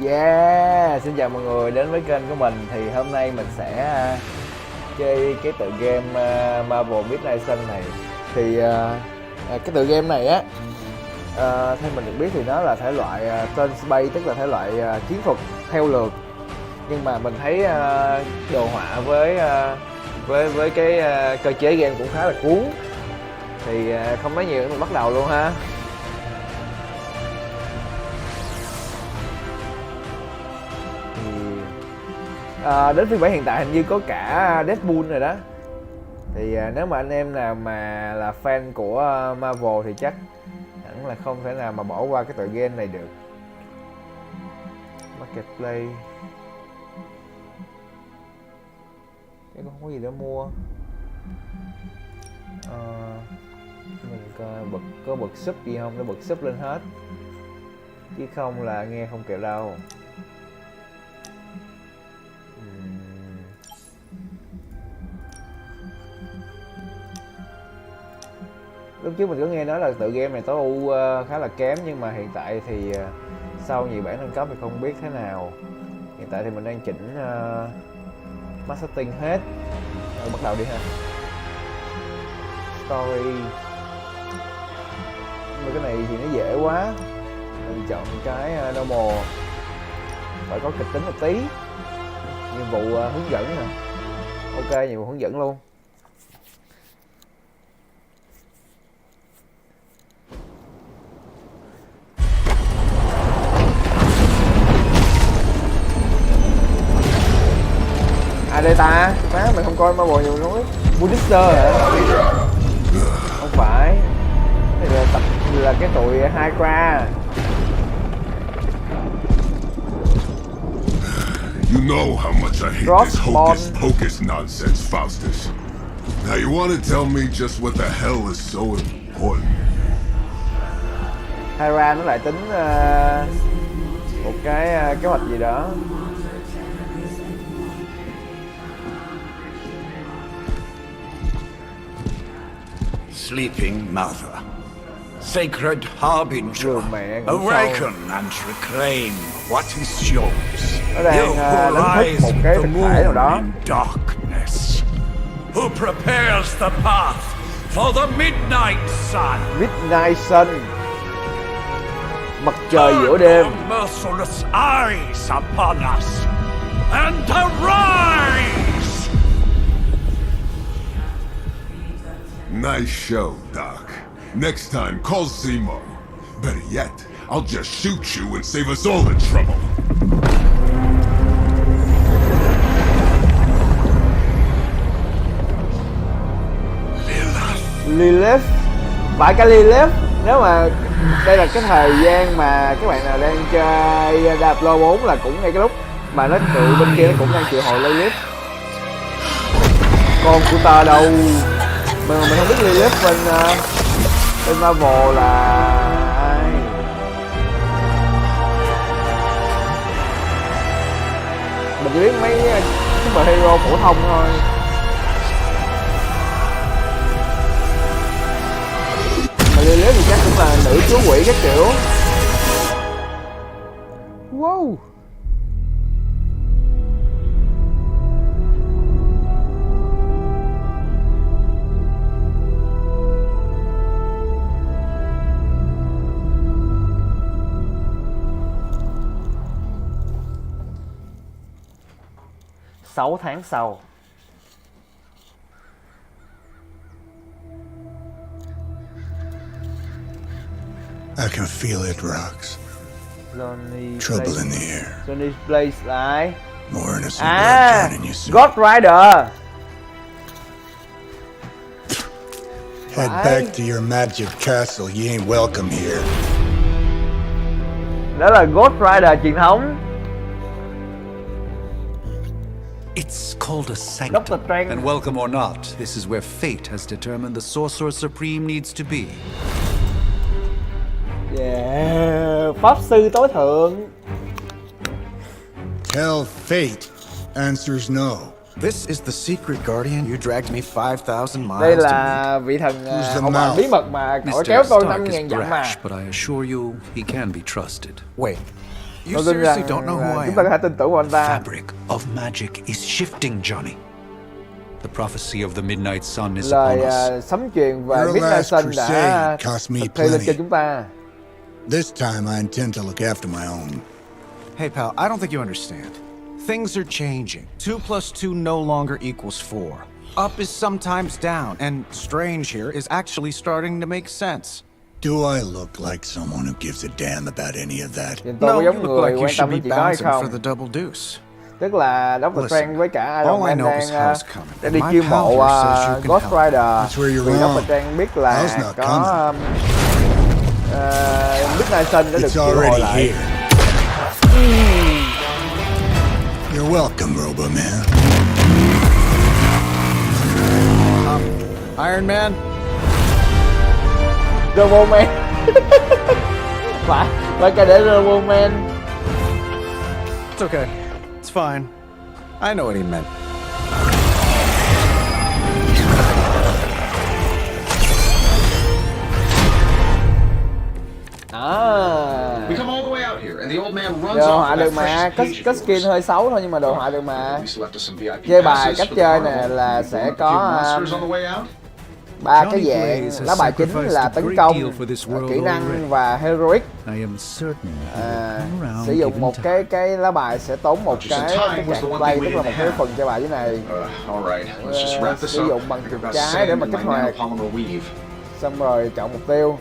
Yeah, xin chào mọi người đến với kênh của mình. Thì hôm nay mình sẽ chơi cái tựa game Marvel Midnight Sun này. Thì cái tựa game này á, theo mình được biết thì nó là thể loại turn based, tức là thể loại chiến thuật theo lượt. Nhưng mà mình thấy đồ họa với cái cơ chế game cũng khá là cuốn. Thì không nói nhiều, mình bắt đầu luôn ha. Đến phiên bản hiện tại hình như có cả Deadpool rồi đó. Thì nếu mà anh em nào mà là fan của Marvel thì chắc hẳn là không thể nào mà bỏ qua cái tựa game này được. Marketplace, cái không có gì để mua. Mình coi có bật sub gì không, nó bật sub lên hết, chứ không là nghe không kịp đâu. Lúc trước mình có nghe nói là tựa game này tối ưu khá là kém, nhưng mà hiện tại thì sau nhiều bản nâng cấp thì không biết thế nào. Hiện tại thì mình đang chỉnh max setting hết. Bắt đầu đi ha. Story, nhưng mà cái này thì nó dễ quá, mình chọn cái normal. Phải có kịch tính một tí. Nhiệm vụ hướng dẫn nè. Ok, nhiệm vụ hướng dẫn luôn. À đây ta, má mày không coi Marvel nhiều nói Buddhister hả? Không phải. Đây là tập là cái tụi Hydra. You know how much I hate this hocus pocus nonsense, Faustus. Now you want to tell me just what the hell is so important? Hydra nó lại tính một cái kế hoạch gì đó. Sleeping mother, sacred harbinger, awaken and reclaim what is yours. You who lies the moon in darkness, who prepares the path for the midnight sun. Midnight sun, mặt trời giữa đêm. Merciless eyes upon us, and arise. Nice show, Doc. Next time, call Zemo. Better yet, I'll just shoot you and save us all the trouble. Lilith, phải cả Lilith. Nếu mà đây là cái thời gian mà các bạn nào đang chơi Diablo 4 là cũng ngay cái lúc mà nó tụi bên kia nó cũng đang triệu hồi Lilith. Con của ta đâu? Mình không biết Lilith bên Marvel là ai. Mình chỉ biết mấy superhero phổ thông thôi. Mà Lilith thì chắc cũng là nữ chúa quỷ các kiểu. Wow. Sáu tháng sau. I can feel it, Rox. Trouble in the air. Johnny Blaze là ai? More innocent blood drowning you soon. Ghost Rider. Head back to your magic castle. You ain't welcome here. Đó là Ghost Rider truyền thống. It's called a sanctum, and welcome or not, this is where fate has determined the Sorcerer Supreme needs to be. Yeah, Pháp sư tối thượng. Tell fate answers no. This is the secret guardian you dragged me 5,000 miles. Đây là vị thần hậu mệnh bí mật mà cậu kéo tôi 5.000 dặm mà. But I assure you, he can be trusted. Wait, You seriously don't know who I chúng ta có thể am? tin tưởng vào anh ta. Fabric of magic is shifting, Johnny. The prophecy of the Midnight Sun is Lời upon us. sấm truyền và Your Midnight last Sun đã crusade cost me thực thi lên plenty. cho chúng ta. This time I intend to look after my own. Hey, pal, I don't think you understand. Things are changing. 2 plus 2 no longer equals 4. Up is sometimes down, and strange here is actually starting to make sense. Do I look like someone who gives a damn about any of that? Nhìn tôi No, có you giống look người like you quan tâm should đến be chuyện đó hay bouncing for không? the double deuce. Tức là Dr. Listen, Strange với cả Iron all I Man know is đang how's coming, đang and đi my chiêu pal mộ here says you can Ghost help. Rider. That's where you're Vì wrong. Dr. Strange biết là Hell's not có Midnight Sun đã được It's triệu hồi already lại. here. You're welcome, Robo-Man. Iron Man? Robo Man. phải cả để Robo Man. It's okay. It's fine. I know what he meant. We come all the way out here, and the old man runs Đồ off họa with được that mà, precious có page có of skin yours. hơi xấu thôi nhưng mà đồ họa được mà. At least left us some VIP Chơi bài passes cách for the chơi carnival. nè là We sẽ won a few có monsters on the way out. ba cái dạng lá bài chính là tấn công, kỹ năng và heroic. I am certain Sử dụng một cái lá bài sẽ tốn một cái card play, tức là một cái phần chơi bài dưới này. All right, let's just wrap this Sử up. dụng bằng I've chuột got trái sand để mà in kích my hoạt. nanopolymer weave. Xong rồi chọn mục tiêu.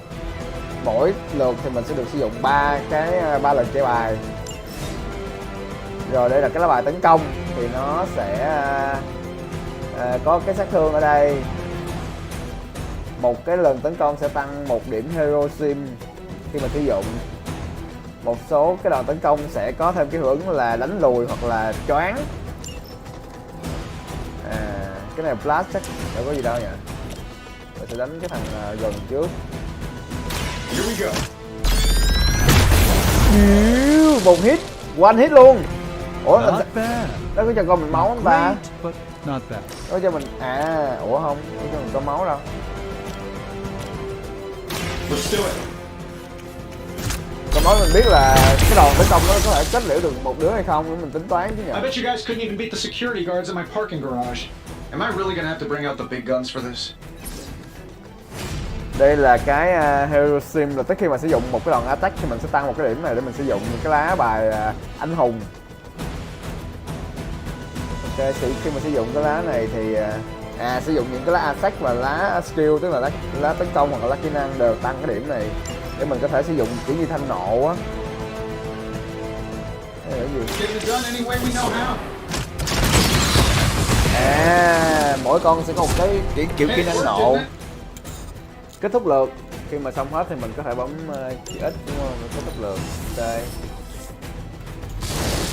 Mỗi lượt thì mình sẽ được sử dụng ba lần chơi bài. Rồi đây là cái lá bài tấn công thì nó sẽ có cái sát thương ở đây. Một cái lần tấn công sẽ tăng 1 điểm hero sim khi mà sử dụng. Một số cái đòn tấn công sẽ có thêm cái hiệu ứng là đánh lùi hoặc là choáng. Cái này blast chắc đâu có gì đâu nhỉ. Mình sẽ đánh cái thằng gần trước. Here we go. Một hit, one hit luôn. Ủa, Not bad. nó có cho con mình máu không ta? Great, but not bad. Nó cho mình, ủa không, nó cho mình có máu đâu. Let's do it. Có máu mình biết là cái đòn tấn công nó có thể kết liễu được một đứa hay không, để mình tính toán chứ I nhỉ. bet you guys couldn't even beat the security guards at my parking garage. Am I really gonna have to bring out the big guns for this? Đây là cái hero sim, là tới khi mà sử dụng một cái đòn attack thì mình sẽ tăng một cái điểm này để mình sử dụng cái lá bài anh hùng. Ok, khi mà sử dụng cái lá này thì sử dụng những cái lá attack và lá skill, tức là lá tấn công hoặc là lá kỹ năng đều tăng cái điểm này để mình có thể sử dụng kiểu như thanh nộ á. Đây là gì? Get it done any way we know how. Mỗi con sẽ có một cái kiểu kỹ năng nộ. Kết thúc lượt, khi mà xong hết thì mình có thể bấm chữ X đúng không? Mình kết thúc lượt. Đây.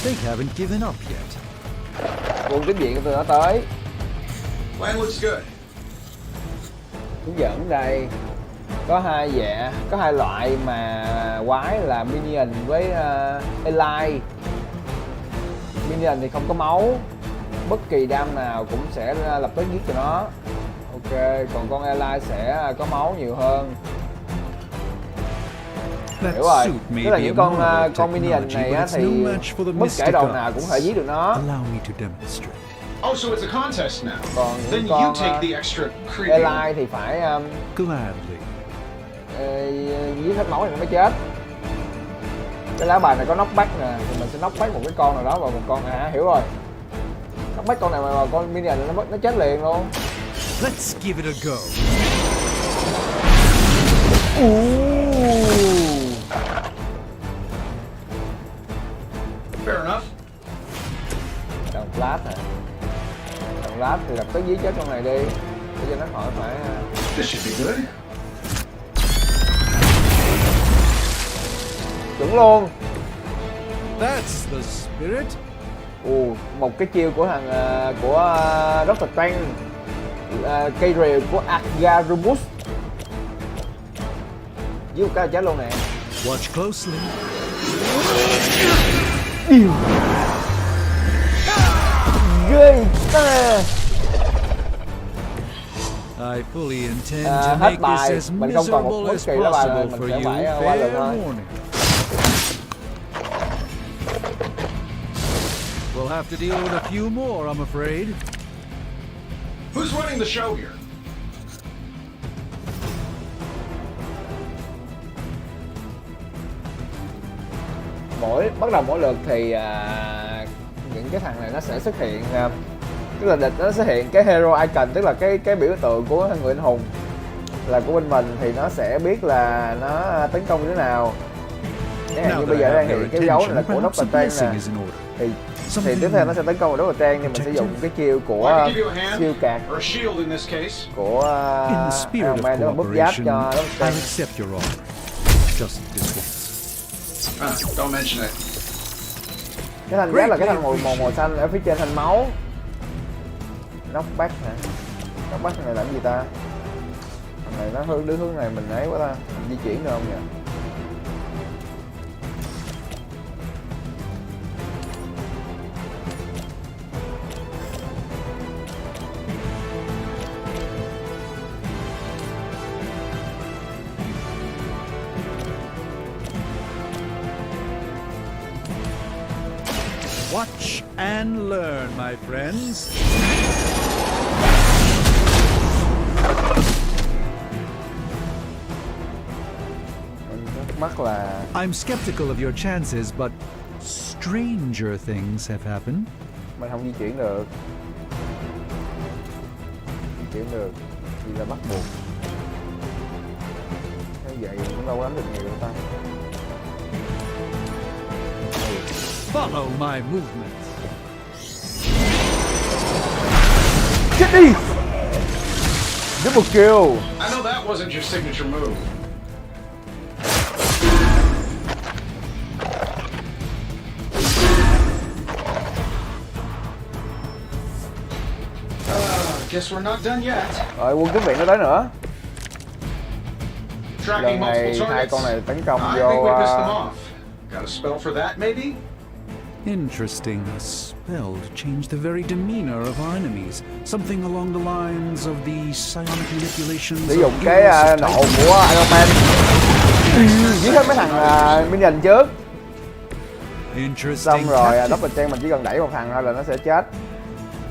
They haven't given up yet. Quân tiếp diện của tôi đã tới. Plan looks good. Hướng dẫn đây. Có hai loại mà quái là minion với ally. Minion thì không có máu, bất kỳ đam nào cũng sẽ lập tức giết cho nó. Ok, còn con ally sẽ có máu nhiều hơn. Hiểu rồi, tức là những con minion này á, thì bất kể đầu nào cũng có thể giết được nó. Allow me to demonstrate. Oh, so it's a contest now. Còn Then những you con take the extra creepy. ally thì phải Gladly. giết hết máu thì nó mới chết. Cái lá bài này có knockback nè, thì mình sẽ knockback một cái con nào đó và một con hiểu rồi. Knockback con này mà con minion nó chết liền luôn. Let's give it a go. Fair enough. Đòn blast hả? Đòn blast thì lập tức giết chết con này đi, để cho nó khỏi phải. This should be good. Chuẩn luôn. That's the spirit. Một cái chiêu của của Dr. Strange, cây rìu của Agarubus. Với một cái là chết luôn nè. Watch closely. Ghê ta. I fully intend to Hết make bài, this as mình không còn một miserable bất as kỳ lá bài nào, possible mình for sẽ you. phải qua Fair lượt thôi. warning. We'll have to deal with a few more, I'm afraid. Who's running the show here? Bắt đầu mỗi lượt thì những cái thằng này nó sẽ xuất hiện, tức là địch nó sẽ hiện cái hero icon, tức là cái biểu tượng của người anh hùng là của bên mình, thì nó sẽ biết là nó tấn công như thế nào. Chẳng hạn như bây giờ đang hiện cái dấu này là của Dr. Trang nè, thì tiếp theo nó sẽ tấn công vào Dr. Trang, thì mình sẽ dùng cái chiêu của siêu cạc của Iron Man để mà búp giáp cho Dr. Trang. Don't mention it. Cái thanh giáp là cái thanh màu xanh ở phía trên thanh máu. Knockback hả? Knockback này làm gì ta? Thằng này nó hướng này mình ấy quá ta. Mình di chuyển được không nhỉ? Watch and learn, my friends. Mắc là I'm skeptical of your chances, but stranger things have happened. mình không di chuyển được. Di chuyển được vì là bắt buộc. Như vậy cũng đâu có đánh được nhiều đâu ta. Follow my movements. Chết đi! Double kill! I know that wasn't your signature move. Guess we're not done yet. Rồi quân cứu viện nó tới nữa. Tracking Lần này multiple hai targets. con này tấn công I think we pissed them vô off. Got a spell for that, maybe? Interesting. A spell to change the very demeanor of our enemies. Something along the lines of the psionic manipulations sử dụng of cái heroes of nộ Titan. của Iron Man. Giết hết mấy thằng Minion trước. Interesting. Xong rồi tactic. Dr. Trang mình chỉ cần đẩy một thằng thôi là nó sẽ chết.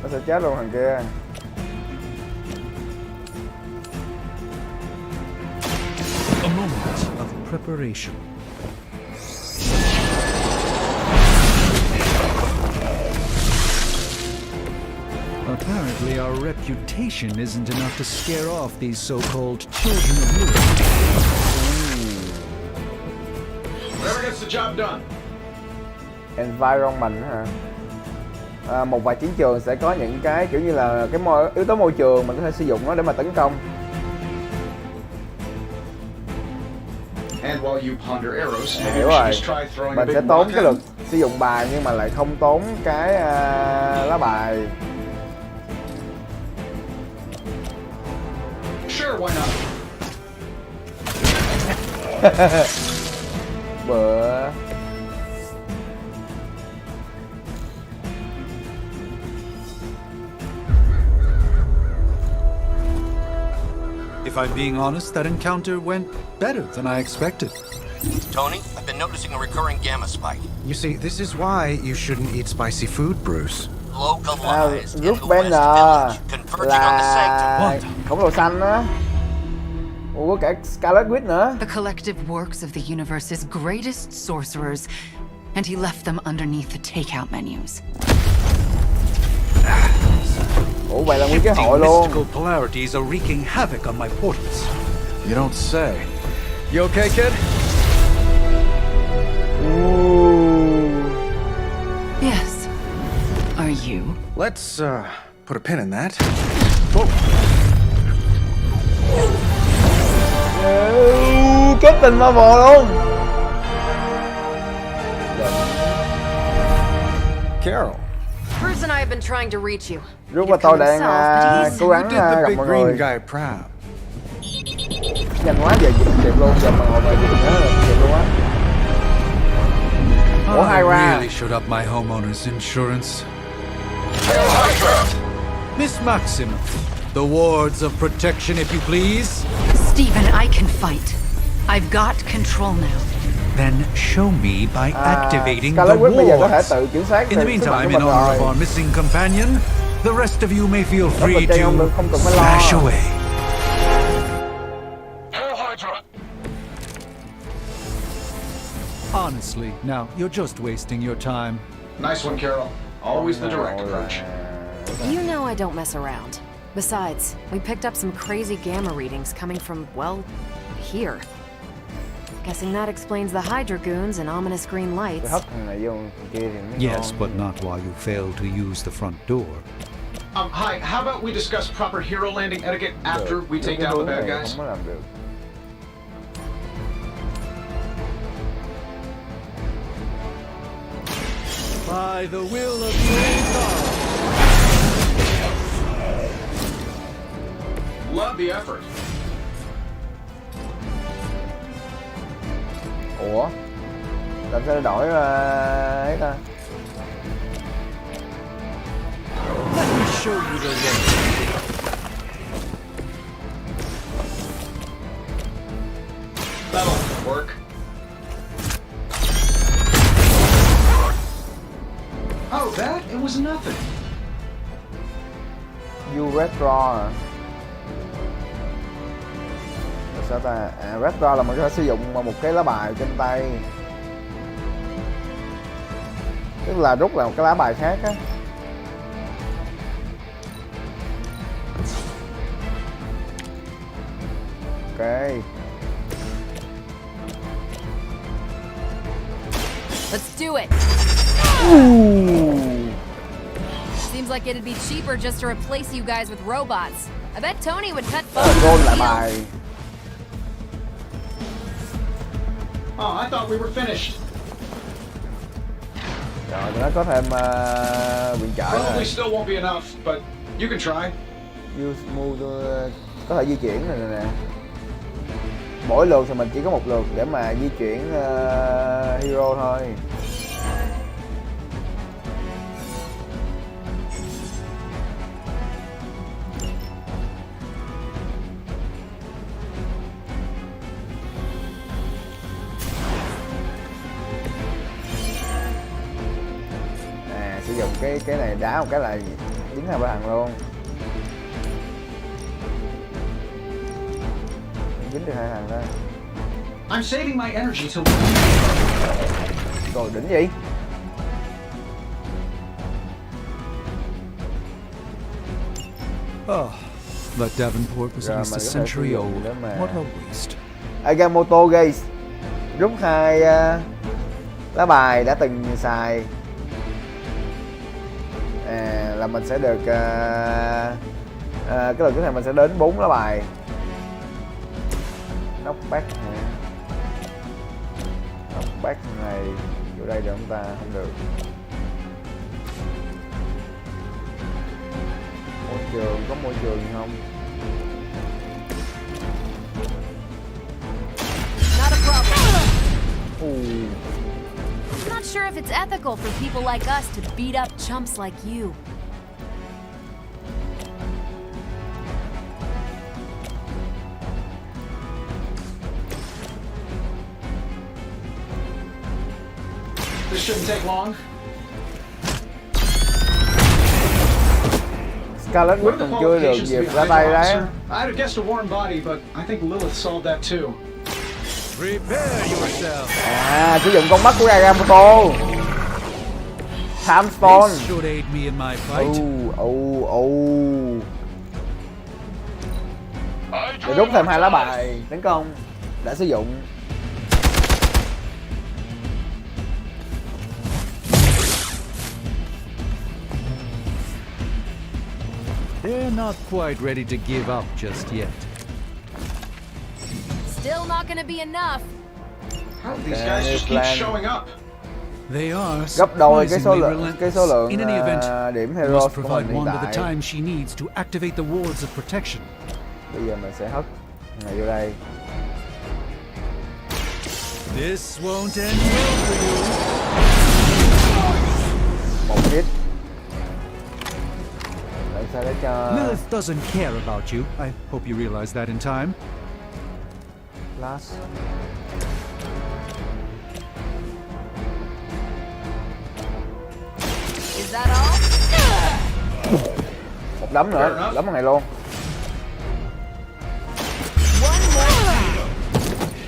Nó sẽ chết luôn thằng kia. A moment of preparation. Apparently our reputation isn't enough to scare off these so-called children of Lilith. Whoever gets the job done. Environment hả? Một vài chiến trường sẽ có những cái kiểu như là cái yếu tố môi trường, mình có thể sử dụng nó để mà tấn công. And while you ponder arrows, maybe Hiểu we should rồi. just try throwing a Mình big sẽ tốn rock cái at lực sử dụng bài nhưng mà lại không tốn cái lá bài. them. Sure, why not? Bữa If I'm being honest, that encounter went better than I expected. Tony, I've been noticing a recurring gamma spike. You see, this is why you shouldn't eat spicy food, Bruce. Localized in Rút the Banner West Village, converging on the sanctum. là khổng lồ xanh á. Ủa cả Scarlet Witch nữa. The collective works of the universe's greatest sorcerers, and he left them underneath the takeout menus. Ủa vậy là nguyên cái Shifting hội luôn. mystical polarities are wreaking havoc on my portals. You don't say. You okay, kid? Yes. Are you? Let's, put a pin in that. Kết tình Marvel luôn. Carol. Bruce and I have been trying to reach you. Rút và tôi đang cố You gắng did the gặp big mọi green người. guy proud. Nhanh quá giờ kịp luôn, giờ mà ngồi về nhớ là kịp luôn á. Ủa hai I ra. really should up my homeowner's insurance. Miss Maximoff, the wards of protection, if you please. Stephen, I can fight. I've got control now. Then show me by activating the Scarlet Witch bây giờ có thể wards. tự kiểm soát In the sức mạnh meantime, của in mình honor of rồi. our missing companion, the rest of you may feel Đó, free mình chơi to không cần phải lo. flash away. Honestly, now you're just wasting your time. Nice one, Carol. Always the direct approach. You know I don't mess around. Besides, we picked up some crazy gamma readings coming from, well, here. Guessing that explains the Hydra goons and ominous green lights. Hất thằng này vô thằng kia thì mới Yes, ngon. but not while you fail to use the front door. Hi, how about we discuss proper hero landing etiquette after we take down the bad guys? Không có làm được. By the will of great God. Love the effort. Ủa? Làm sao để đổi ấy ta? Let me show you the way. That'll work. Oh, that? It was nothing. You red draw à? Rồi sao ta? À, red draw là mình có thể sử dụng một cái lá bài trên tay. Tức là rút là một cái lá bài khác á. Ok. Let's do it! Seems like it'd be cheaper just to replace you guys with robots. I bet Tony would cut phones. Roll lại bài. Oh, I thought we were finished. Rồi nó có thêm viện trợ Probably này. still won't be enough, but you can try. Use move có thể di chuyển này nè. Mỗi lượt thì mình chỉ có một lượt để mà di chuyển hero thôi. Sử dụng cái này đá một cái là dính hai ba thằng luôn, dính được hai thằng đó. I'm saving my energy till. Rồi đỉnh gì? Oh, but Davenport was at least a century old. What a waste. Agamotto Gaze rút hai lá bài đã từng xài. Là mình sẽ được cái lần tiếp theo mình sẽ đến 4 lá bài. Knockback nè, knockback này vô đây được không ta? Không được. Môi trường, có môi trường gì không? Not a problem. I'm not sure if it's ethical for people like us to beat up chumps like you. This shouldn't take long. Scarlet Witch còn chưa được dịp ra tay đấy. I'd have guessed a warm body, but I think Lilith solved that too. Prepare yourself. Sử dụng con mắt của Agamotto. Time Stone. This should aid me in my fight. Để rút thêm hai lá bài tấn công đã sử dụng. They're not quite ready to give up just yet. Still not gonna be enough. How do these guys just keep showing up? They are Gấp đôi surprisingly cái số lượng In any event, điểm we hero must của provide mình hiện Wanda the tại. time she needs to activate the wards of protection. Bây giờ mình sẽ hất này vô đây. This won't end well for you. Một hit. Làm sao để cho Lilith doesn't care about you. I hope you realize that in time. Flash. Một đấm nữa, đấm này luôn.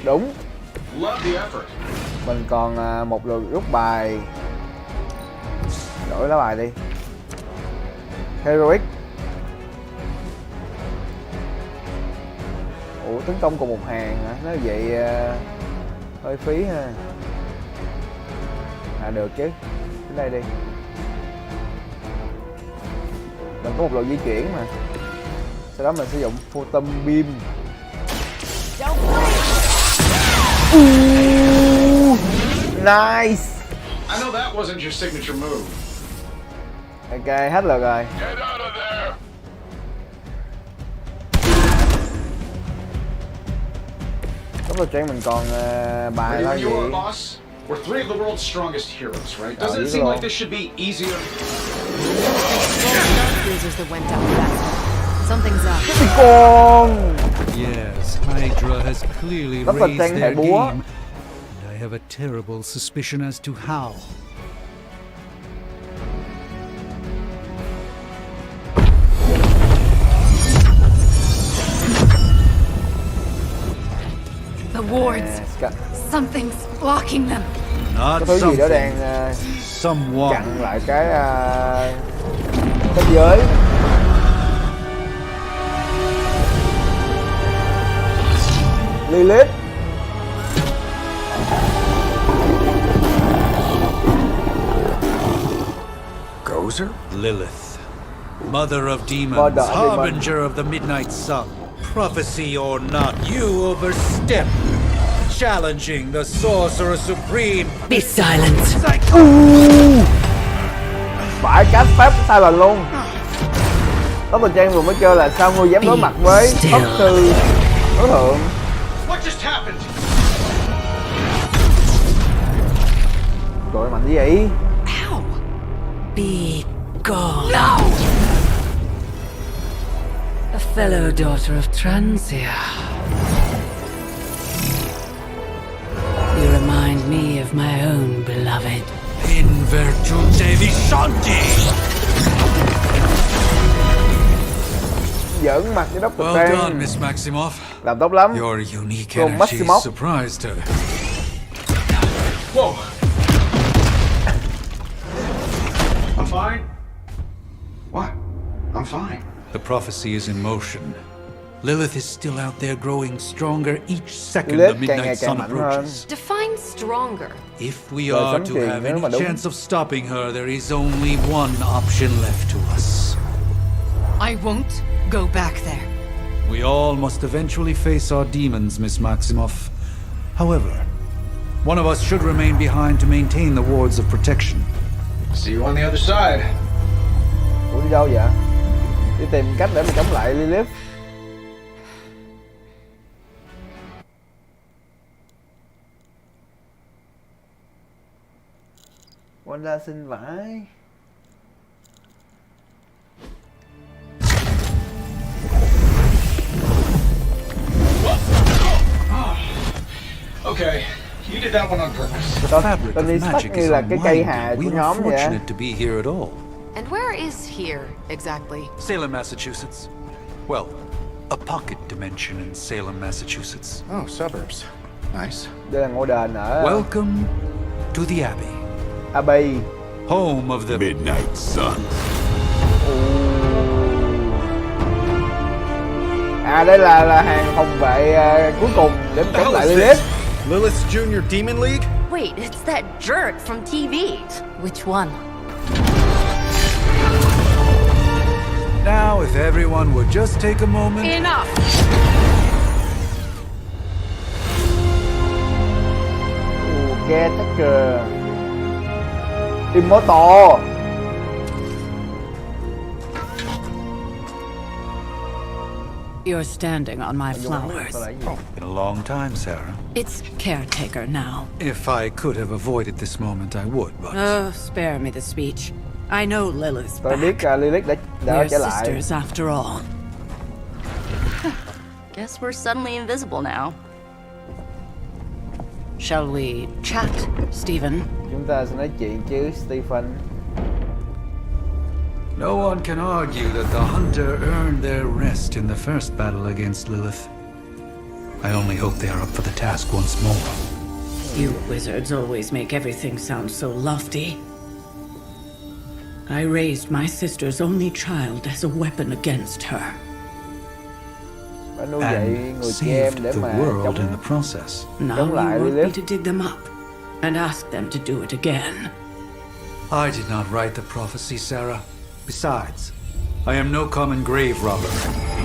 Đúng. Mình còn một lượt rút bài. Đổi lá bài đi. Heroic. Ủa, tấn công cùng một hàng hả? Nói vậy hơi phí ha. À được chứ. Đến đây đi. Mình có một lượt di chuyển mà. Sau đó mình sử dụng photon beam. Nice. I know that wasn't your signature move. Ok, hết lượt rồi. Get out of there! Lúc đầu chuyện mình còn bài là gì? We're three of the world's strongest heroes, right? Doesn't it seem like this should be easier? Cruisers that went down faster. Something's up. Cái gì con? Yes, Hydra has clearly Rất là raised tranh hệ their búa. game, and I have a terrible suspicion as to how. The wards. Something's blocking them. Not Có thứ gì đó something. đang Someone. chặn lại cái kết giới. Lilith. Gozer? Lilith, mother of demons, harbinger of the midnight sun. Prophecy or not, you overstep, challenging the sorcerer supreme. Be silent. Phải cast phép sai lần luôn. Tóc Trang vừa mới kêu là sao ngươi dám đối mặt với pháp sư đối thượng. What just happened? Đội mạnh như vậy. Ow. Be gone. No! A fellow daughter of Transia. You remind me of my own beloved. In virtute visanti. Giỡn mặt với Dr. Well Trang. done, Miss Maximoff. Làm tốt lắm. Your unique Con energy Maximoff. surprised her. Whoa. I'm fine. What? I'm fine. The prophecy is in motion. Lilith is still out there growing stronger each second Lilith the càng ngày midnight càng sun mạnh hơn. approaches. Define stronger. If we Lời are cấm to truyền have nếu mà any đúng. chance of stopping her, there is only one option left to us. I won't go back there. We all must eventually face our demons, Miss Maximoff. However, one of us should remain behind to maintain the wards of protection. See you on the other side. Ủa đi đâu vậy? Đi tìm cách để mà chống lại Lilith. Wanda xin vãi. Okay, you did that one on purpose. Fabric Tony of Stark magic như is là cái cây unwinding. hà của We are nhóm vậy. fortunate to be here at all. And where is here, exactly? Salem, Massachusetts. Well, a pocket dimension in Salem, Massachusetts. Oh, suburbs. Nice. Đây là ngôi đền ở Welcome to the Abbey, Abbey. home of the Midnight sun. À đây là hàng phòng vệ cuối cùng để chống lại Lilith. Lilith's Junior Demon League? Wait, it's that jerk from TV. Which one? Now, if everyone would just take a moment. Enough! Caretaker. Immortal. You're standing on my flowers. Been a long time, Sarah. It's caretaker now. If I could have avoided this moment, I would, but... Oh, spare me the speech. I know Lilith's Tôi biết back. Lilith đã We're trở lại. sisters after all. Guess we're suddenly invisible now. Shall we chat, Stephen? Chúng ta sẽ nói chuyện chứ, Stephen. No one can argue that the hunter earned their rest in the first battle against Lilith. I only hope they are up for the task once more. You wizards always make everything sound so lofty. I raised my sister's only child as a weapon against her. And saved the world in the process. Now you want me to dig them up and ask them to do it again. I did not write the prophecy, Sarah. Besides, I am no common grave robber.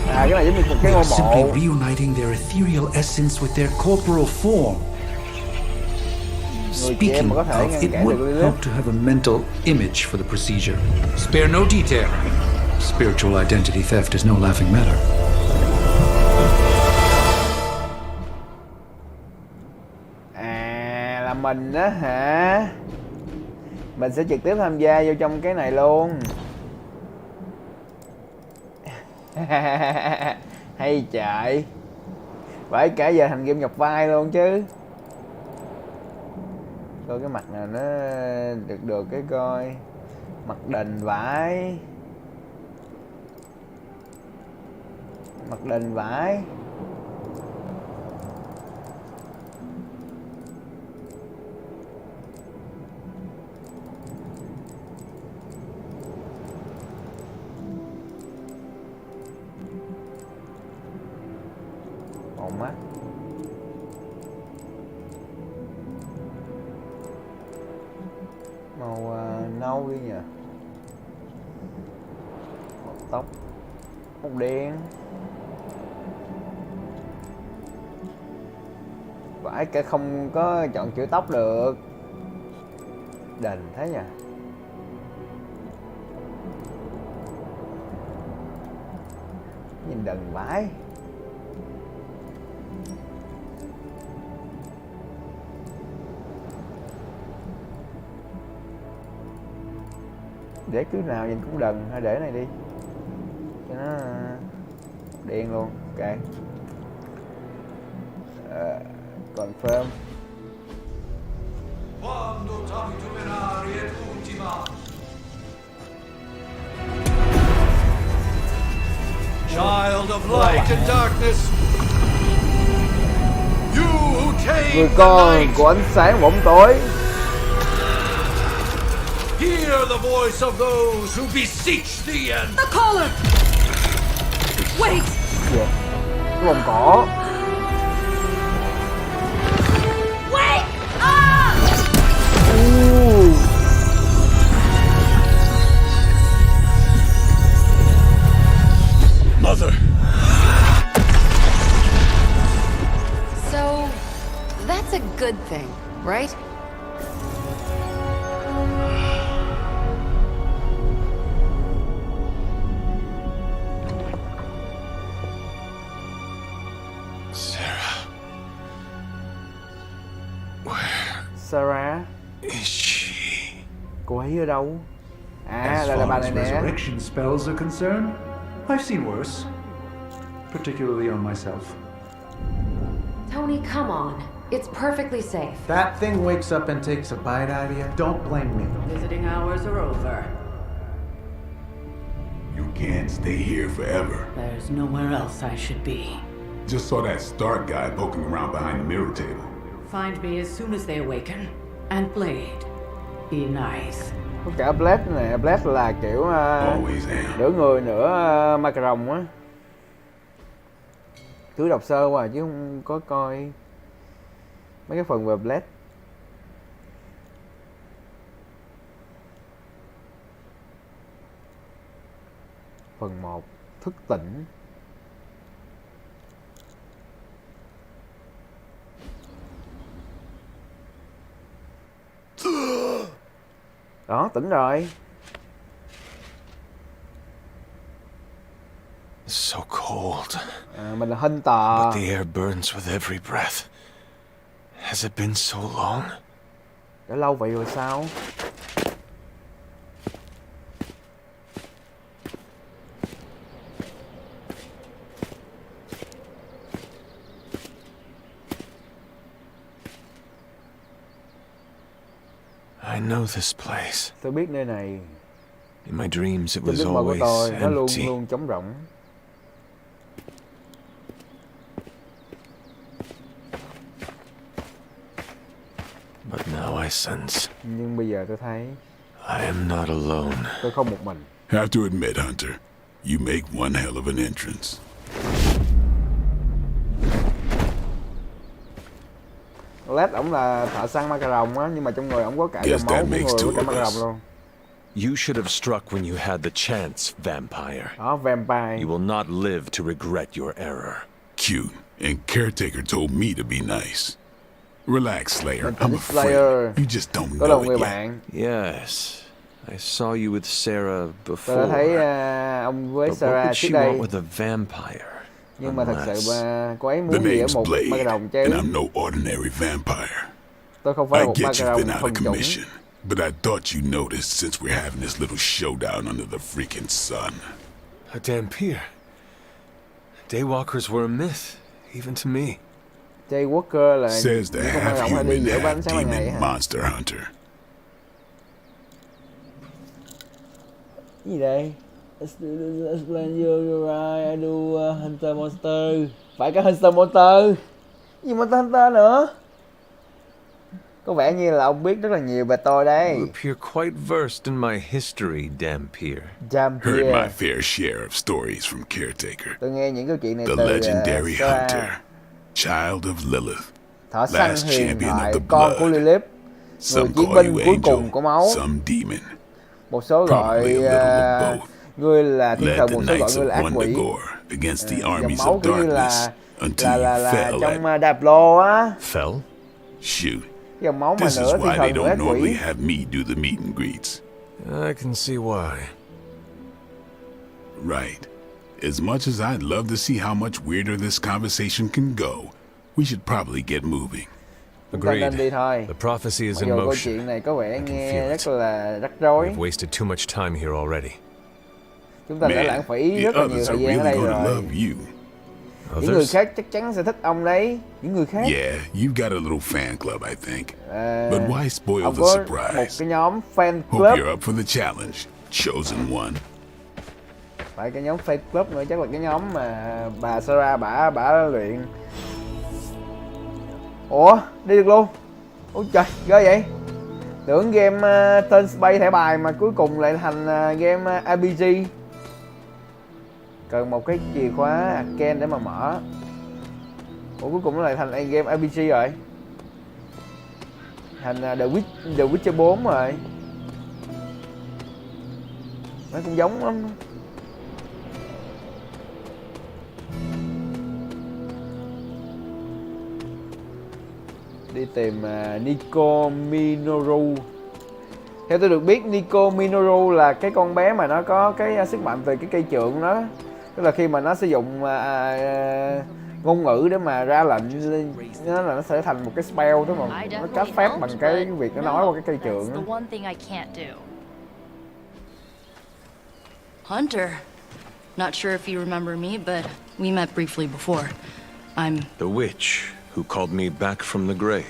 Cái này giống như một cái ngôi mộ. Simply reuniting their ethereal essence with their corporal form. Speaking of, it would help to have a mental image for the procedure. Spare no detail. Spiritual identity theft is no laughing matter. À, là mình á hả? Mình sẽ trực tiếp tham gia vô trong cái này luôn. Hay chạy. Phải cả giờ thành game nhọc vai luôn chứ. Coi cái mặt nào nó được cái coi. Mặt đền vải. Mặt đền vải. Màu mắt. Màu nâu đi nhỉ. Màu tóc. Màu đen. Phải cả không có chọn kiểu tóc được. Đền thế nhỉ. Nhìn đần vãi. Để cứ nào nhìn cũng đần, hay để này đi cho nó đen luôn. Ok, confirm. Child of light and darkness, you who tame người con của ánh sáng bóng tối. Hear the voice of those who beseech the end. The caller! Wait! Yeah. Cái vòng cỏ. Wait! Ah! Mother! So, that's a good thing, right? Sarah. Cô ấy ở đâu? À, là bà này nè. Resurrection spells are concerned, I've seen worse, particularly on myself. Tony, come on. It's perfectly safe. That thing wakes up and takes a bite out of you. Don't blame me. Visiting hours are over. You can't stay here forever. There's nowhere else I should be. Just saw that Stark guy poking around behind the mirror table. Find me as soon as they awaken. And Blade, be nice. Có cả Blade nè, Blade là kiểu nửa người nửa ma cà rồng á. Cứ đọc sơ qua chứ không có coi mấy cái phần về Blade. Phần 1 thức tỉnh. Đó, tỉnh rồi. It's so cold. Mình là Hân Tà. But the air burns with every breath. Has it been so long? Đã lâu vậy rồi sao? I know this place. Tôi biết nơi này. In my dreams, it Trong was giấc mơ của always tôi, nó luôn empty. luôn trống rỗng. But now I sense Nhưng bây giờ tôi thấy I am not alone. tôi không một mình. Have to admit, Hunter, you make one hell of an entrance. Led ổng là thợ săn ma cà rồng á, nhưng mà trong người ổng có cả dòng máu của người với cả ma cà rồng luôn. You should have struck when you had the chance, vampire. Đó, vampire. You will not live to regret your error. Cute, and Caretaker told me to be nice. Relax, Slayer. I'm a Slayer. friend. You just don't Có là một know người it yet. bạn. Yes, I saw you with Sarah Tôi đã before. thấy ông với But what Sarah would trước she đây. want with a vampire? Nhưng mà thật sự Unless cô ấy The muốn gì ở name's một ma cà Blade, rồng chứ. and I'm no ordinary vampire. Tôi không phải I một ma get cà you've rồng been out thuần of chủng. commission, but I thought you noticed since we're having this little showdown under the freaking sun. a Dampier. Daywalkers were a myth, even to me. Jay Walker là Says the những con ma rồng hay đi half-human, giữa ban sáng ban ngày half-demon hả? monster hunter. Cái gì đây? Explain your right, I do Hunter Monster. Phải cái Hunter Monster. Gì Monster Hunter nữa? Có vẻ như là ông biết rất là nhiều về tôi đây. You appear quite versed in my history, Dampier. Heard my fair share of stories from Caretaker. Tôi nghe những câu chuyện này The từ legendary Sarah, hunter, child of Lilith, thợ săn last huyền champion of thoại, the con của blood. Lilith, người Some chiến call binh you cuối cùng angel, của máu. some demon. Một số gọi Probably a little of both. ngươi là thiên Led thần, the một số gọi Knights ngươi là of ác quỷ. Wondagore against the Dòng armies máu of kiểu như darkness until you là fell trong at. Diablo á. Fell? Shoot. Dòng máu mà This is nửa thiên why they thần nửa ác don't normally quỷ. have me do the meet and greets. I can see why. Right. As much as I'd love to see how much weirder this conversation can go, we should probably get moving. Chúng ta nên đi Agreed. thôi. The prophecy is Mặc in dù câu motion. chuyện này có vẻ I can nghe feel rất it. là rắc rối. We've wasted too much time here already. Chúng ta đã lãng Man, phí the rất là nhiều others thời are gian ở really đây gonna rồi. love you. Những người Others? khác chắc chắn sẽ thích ông đấy. Những người khác. Yeah, you've got a little fan club, I think. But why spoil Ông the có một surprise? cái nhóm fan Hope club. you're up for the challenge, chosen one. Phải cái nhóm fan club nữa, chắc là cái nhóm mà bà Sarah bả luyện. Ủa, đi được luôn. Ôi trời, ghê vậy. Tưởng game tên Space thẻ bài mà cuối cùng lại thành game RPG. Cần một cái chìa khóa arcane để mà mở. Ủa cuối cùng nó lại thành game RPG rồi. Thành The Witcher 4 rồi. Nó cũng giống lắm. Đi tìm Nico Minoru. Theo tôi được biết, Nico Minoru là cái con bé mà nó có cái sức mạnh từ cái cây trượng đó. Tức là khi mà nó sử dụng ngôn ngữ để mà ra lệnh, nó sẽ thành một cái spell, tức là nó cast phép bằng cái việc nó nói qua cái cây trượng đó. Hunter. Not sure if you remember me, but we met briefly before. I'm The witch who called me back from the grave.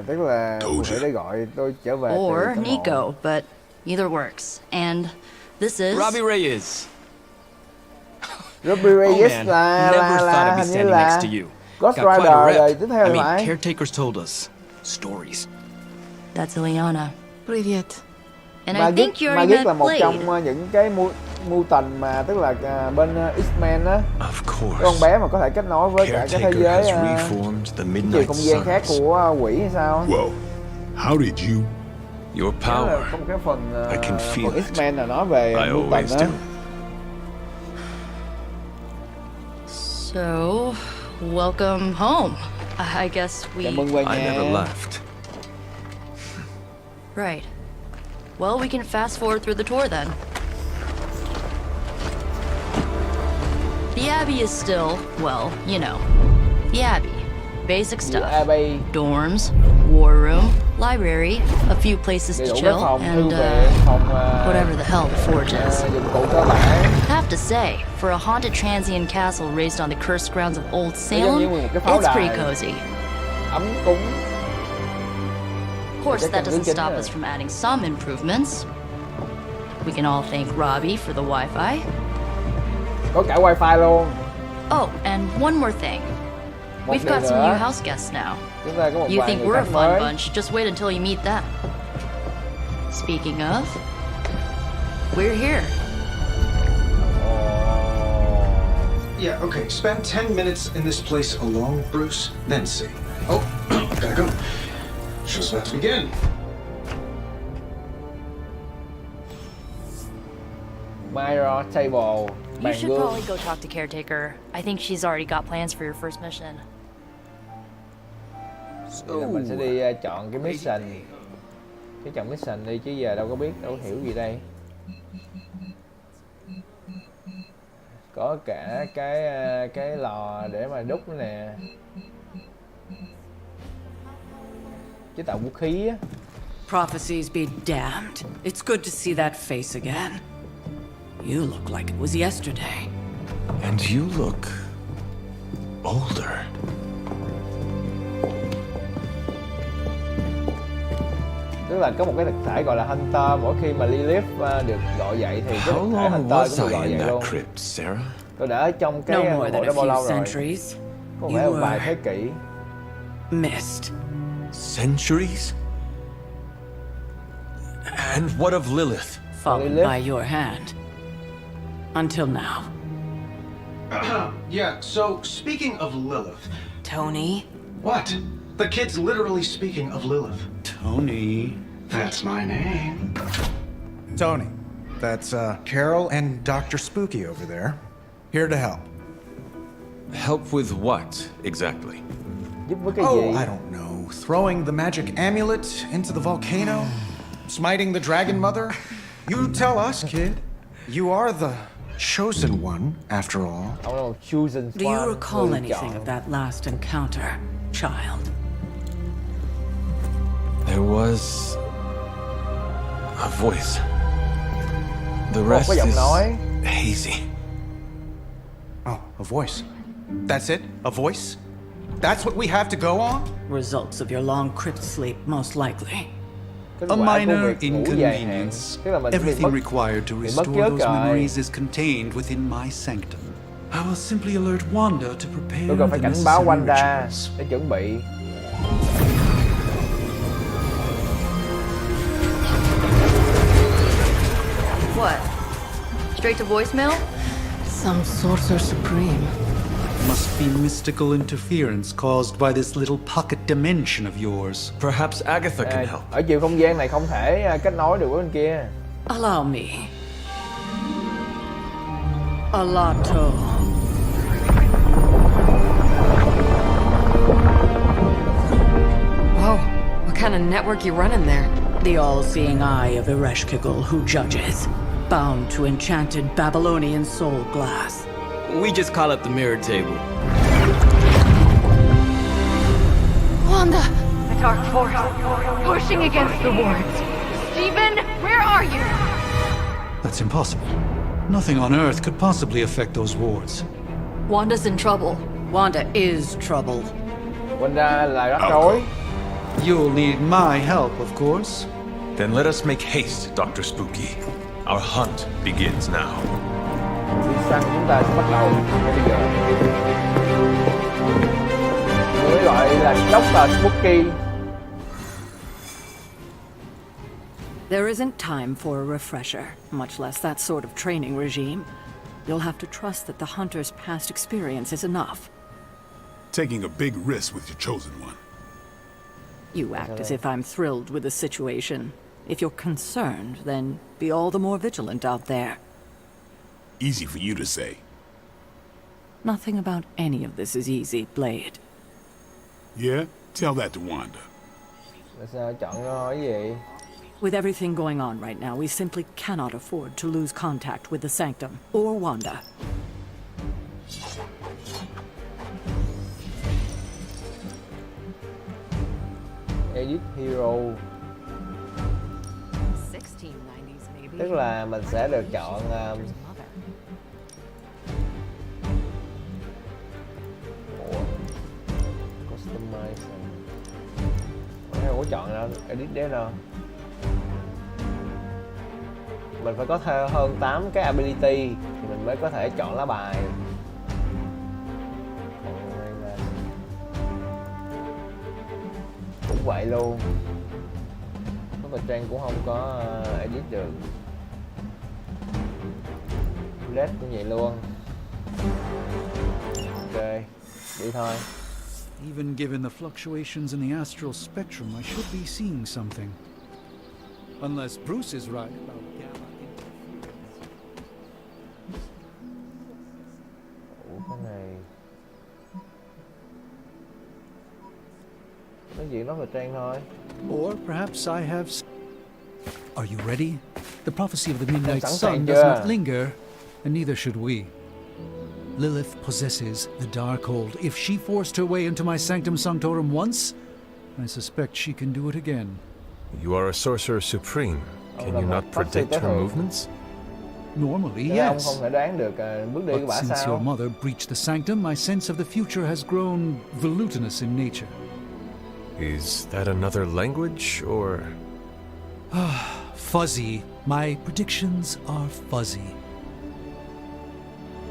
Tức là có thể để gọi tôi trở về or từ cái mộ. Nico, but either works. And this is Robbie Reyes. Robbie Reyes man, là never thought I'd be hình như standing là next to you. Ghost Got quite Rider a rep. rồi tiếp theo I là mean, phải. caretakers told us stories. that's Ileana. Привет. And I think you already Magic là met một Blade. trong những cái mưu tần mà tức là bên X-Men á. Of Cái con bé mà có thể kết nối với cả cái thế Caretaker giới has reformed the chiều Midnight không gian khác Suns. của quỷ hay sao? Whoa, how did you? Your Đó là power. có một cái phần I can feel phần it. X-Men là nói về I mưu tần always á. do. So, welcome home. I guess Chào we... mừng về I never nhà. left. Right. Well, we can fast forward through the tour then. The Abbey is still, well, you know, the Abbey. Basic stuff. Abbey. Dorms, war room, library, a few places Đầy to đủ các chill, phòng thư and viện, phòng whatever the hell the forge is. dụng cụ cơ bản. Have to say, for a haunted transient castle raised on the cursed grounds of Old Nó giống Salem, như một cái pháo it's pretty đài cozy. ấm cúng. Of course, Chắc that chắn doesn't chính stop rồi. us from adding some improvements. We can all thank Robbie for the Wi-Fi. Có cả wifi luôn. Oh, and one more thing. We've got some new house guests now. Chúng ta có một You vài think người we're a khách fun mới. bunch, just wait until you meet them. Speaking of, we're here. Yeah, okay. Spend 10 minutes in this place alone, Bruce, then see. Oh, gotta go. Show's about to begin. Mirror table. You Bàn should gương. probably go talk to Caretaker. I think she's already got plans for your first mission. Bây giờ mình sẽ đi chọn cái mission. Cái chọn mission đi chứ giờ đâu có biết, đâu có hiểu gì đây. Có cả cái lò để mà đúc nữa nè. Chế tạo vũ khí á. Prophecies be damned. It's good to see that face again. You look like it was yesterday. And you look older. Tức là có một cái thực thể gọi là Hunter, mỗi khi mà Lilith được gọi dậy thì cái thực thể Hunter cũng được gọi dậy luôn. Tôi đã ở trong cái ngôi mộ đó bao lâu rồi? Có vẻ một vài thế kỷ. Missed. Centuries? And what of Lilith? Fallen by your hand. Until now. Yeah, so speaking of Lilith. Tony? What? The kid's literally speaking of Lilith. Tony. That's my name. Tony. That's Carol and Dr. Spooky over there. Here to help. Help with what, exactly? Giúp với cái Oh, gì? I don't know. Throwing the magic amulet into the volcano? Smiting the Dragon Mother? You tell us, kid. You are the chosen one, after all. Do you recall anything of that last encounter, child? There was a voice. The rest is hazy. Oh, a voice. That's it? A voice? That's what we have to go on? Results of your long crypt sleep, most likely. A minor inconvenience. Everything required to restore those memories is contained within my sanctum. I will simply alert Wanda to prepare Tôi cần phải the cảnh báo necessary Wanda rituals. để chuẩn bị. What? Straight to voicemail? Some sorcerer supreme. Must be mystical interference caused by this little pocket dimension of yours. Perhaps Agatha can help. Ở chiều không gian này không thể kết nối được với bên kia. Allow me. Alato. Whoa, what kind of network you running there? The all-seeing eye of Ereshkigal who judges, bound to enchanted Babylonian soul glass. We just call it the mirror table. Wanda! A dark force, pushing against the wards. Stephen, where are you? That's impossible. Nothing on Earth could possibly affect those wards. Wanda's in trouble. Wanda is trouble. Wanda là rắc rối. You'll need my help, of course. Then let us make haste, Dr. Spooky. Our hunt begins now. Đi săn chúng ta sẽ bắt đầu ngay bây giờ. Người gọi là Dr. Spooky. There isn't time for a refresher, much less that sort of training regime. You'll have to trust that the hunter's past experience is enough. Taking a big risk with your chosen one. You act as if I'm thrilled with the situation. If you're concerned, then be all the more vigilant out there. Easy for you to say. Nothing about any of this is easy, Blade. Yeah? Tell that to Wanda. Là sao chọn cái gì? With everything going on right now, we simply cannot afford to lose contact with the Sanctum or Wanda. Edit Hero. 1690s maybe. Tức là mình sẽ được chọn customize. Có chọn đâu, edit đấy đâu. mình phải có hơn 8 cái ability thì mình mới có thể chọn lá bài. Còn đây là cũng vậy luôn. Có vật trang cũng không có edit được. Red cũng vậy luôn. Ok, đi thôi. Even given the fluctuations in the astral spectrum, I should be seeing something. Unless Bruce is right about gamma interference. Ủa cái này nói chuyện nói về trang thôi. Or perhaps I have... Are you ready? The prophecy of the midnight Sẵn sun sàng does chưa? not linger, and neither should we. Lilith possesses the Darkhold. If she forced her way into my sanctum sanctorum once, I suspect she can do it again. You are a sorcerer supreme. Can you not predict her movements? Normally, Ông yes. không thể đoán được bước đi của But bả since sao? your mother breached the sanctum, my sense of the future has grown volutinous in nature. Is that another language, or...? Fuzzy. My predictions are fuzzy.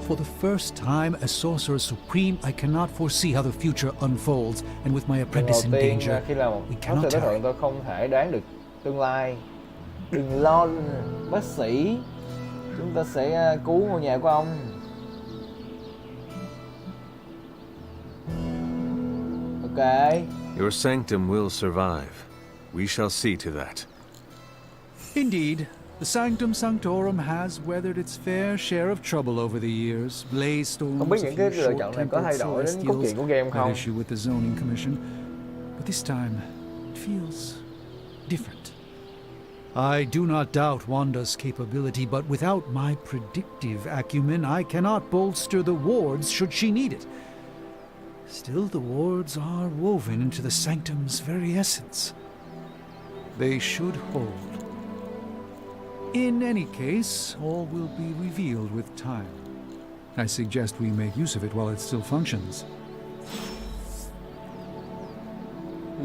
For the first time as Sorcerer Supreme, I cannot foresee how the future unfolds, and with my apprentice in danger, khi là we một cannot đối tell. tượng tôi không thể đoán được tương lai. Đừng lo, bác sĩ. Chúng ta sẽ cứu ngôi nhà của ông. Ok. Your sanctum will survive. We shall see to that. Indeed, the Sanctum Sanctorum has weathered its fair share of trouble over the years. Blaze storms, Không biết a những cái few lựa chọn này có thay short-tempered đổi đến cốt truyện của game celestials, không? an issue with the zoning commission. But this time, it feels different. I do not doubt Wanda's capability, but without my predictive acumen, I cannot bolster the wards should she need it. Still, the wards are woven into the sanctum's very essence. They should hold. In any case, all will be revealed with time. I suggest we make use of it while it still functions.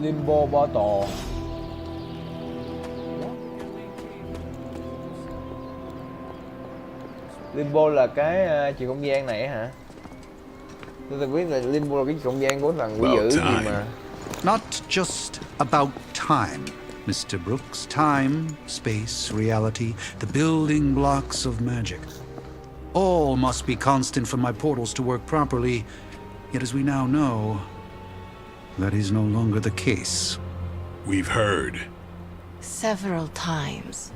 Limbo Bottle. Limbo là cái chiều không gian này hả? Tôi biết là Limbo là cái chiều không gian của thằng quỷ dữ gì mà. Not just about time, Mr. Brooks. Time, space, reality, the building blocks of magic. All must be constant for my portals to work properly. Yet as we now know, that is no longer the case. We've heard. Several times.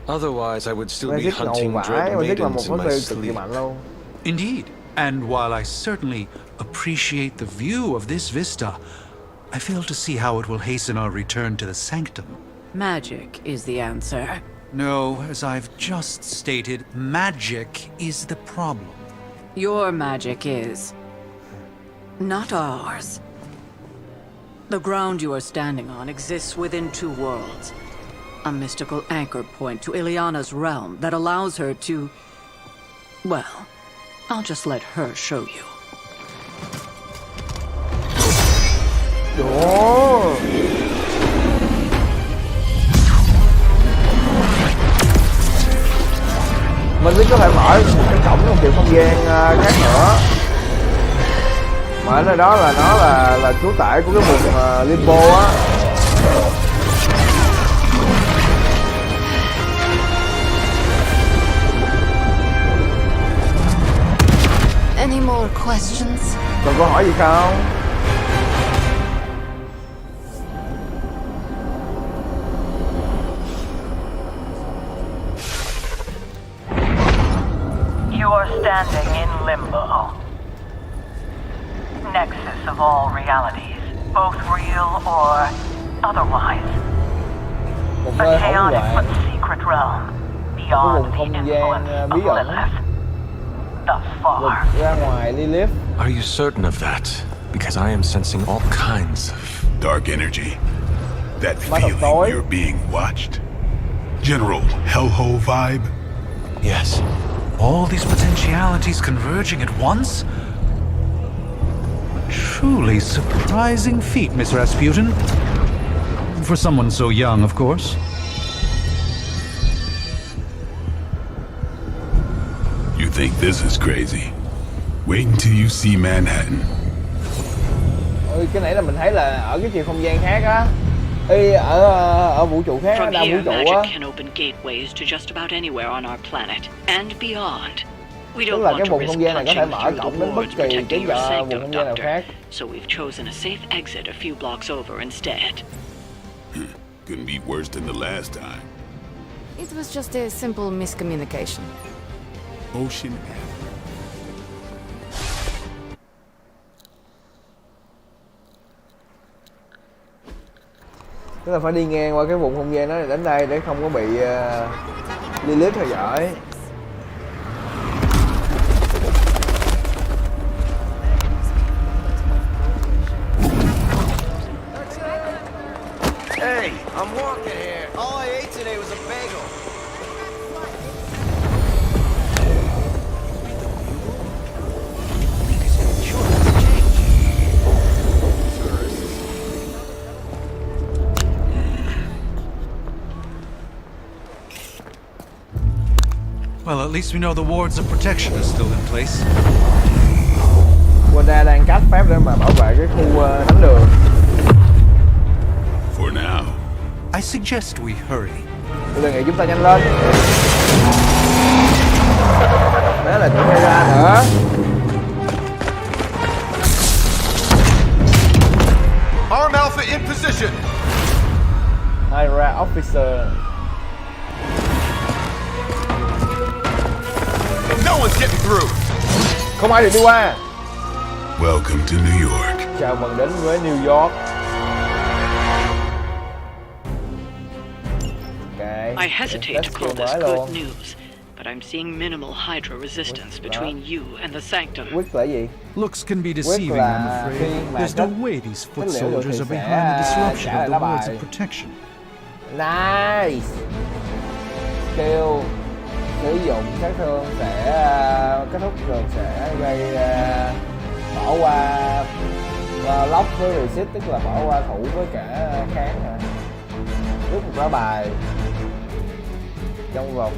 Otherwise, I would still be Magic hunting ngầu vãi, dread Magic là một maidens in món my tiêu cực kỳ sleep. mạnh luôn. Indeed. And while I certainly appreciate the view of this vista, I fail to see how it will hasten our return to the sanctum. Magic is the answer. No, as I've just stated, magic is the problem. Your magic is. Not ours. The ground you are standing on exists within two worlds. A mystical anchor point to Ileana's realm that allows her to... Well, I'll just let her show you. Ủa. Mình biết có thể mở một cái cổng trong chiều không gian khác nữa. Mà ở đó là nó là chủ tải của cái vùng Limbo á. Any more questions? Còn câu hỏi gì không? You are standing in limbo. Nexus of all realities, both real or otherwise. Một A nơi hỗn chaotic loạn, but secret realm, cái beyond vùng the không gian influence bí of ẩn, Lilith. Thus far. vượt ra ngoài Lilith. Are you certain of that? Because I am sensing all kinds of... Dark energy. That Mắt độc feeling tối. you're being watched. General hellhole vibe. Yes. All these potentialities converging at once? A truly surprising feat, Miss Rasputin. For someone so young, of course. think this is crazy. Wait until you see Manhattan. Ôi, cái nãy là mình thấy là ở cái chiều không gian khác á. Ê, ở vũ trụ khác, đa vũ trụ á. Tức là cái vùng không gian này có thể mở cổng đến bất kỳ cái vùng không gian nào khác. So we've chosen a safe exit a few blocks over instead. Couldn't be worse than the last time. It was just a simple miscommunication. Ocean Tức là phải đi ngang qua cái vùng không gian đó đến đây để không có bị Lilith theo dõi. Hey, I'm walking here. All I ate today was a bagel. Well, at least we know the wards of protection are still in place. Wanda đang cắt phép để mà bảo vệ cái khu đánh đường. For now. I suggest we hurry. Tôi đề nghị chúng ta nhanh lên. Đó là tụi ra nữa. Arm Alpha in position. Hyra officer. No one's getting through. Không ai được đi qua. Welcome to New York. Chào mừng đến với New York. I hesitate to call this good news, but I'm seeing minimal Hydra resistance between you and the Sanctum. Quyết là gì? Looks can be deceiving, I'm afraid. There's no way these foot soldiers are behind the disruption of the wards of protection. Nice. Kêu sử dụng sát thương sẽ kết thúc rồi sẽ gây bỏ qua lock với reset, tức là bỏ qua thủ với cả kháng hả? Rút một lá bài trong vòng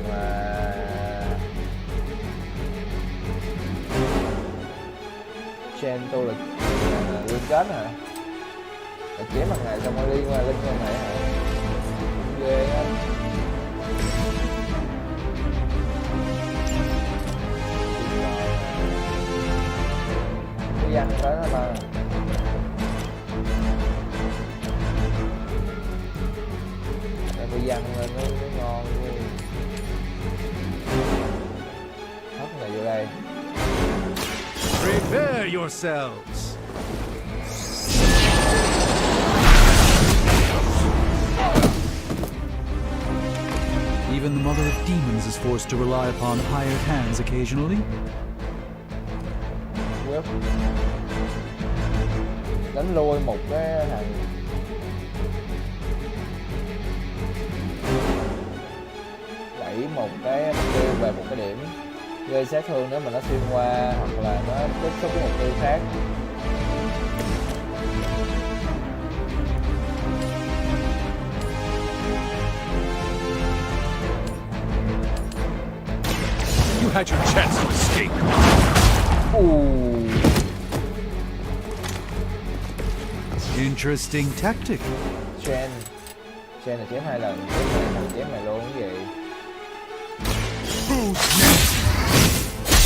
chain tôi là liên kết hả? Là chém mặt này xong rồi đi qua linh con này hả? Ghê á. Cái văn tới nó ta. Cái văn lên nó ngon luôn. Hấp này vô đây. Prepare yourselves. Even the mother of demons is forced to rely upon hired hands occasionally. Yep. Đánh lôi một cái thằng đẩy một cái mục tiêu về một cái điểm gây sát thương nếu mà nó xuyên qua hoặc là nó tiếp xúc với mục tiêu khác. You had your chance to escape. Interesting tactic. Chain là chém 2 lần, chém này chém mày luôn cái gì?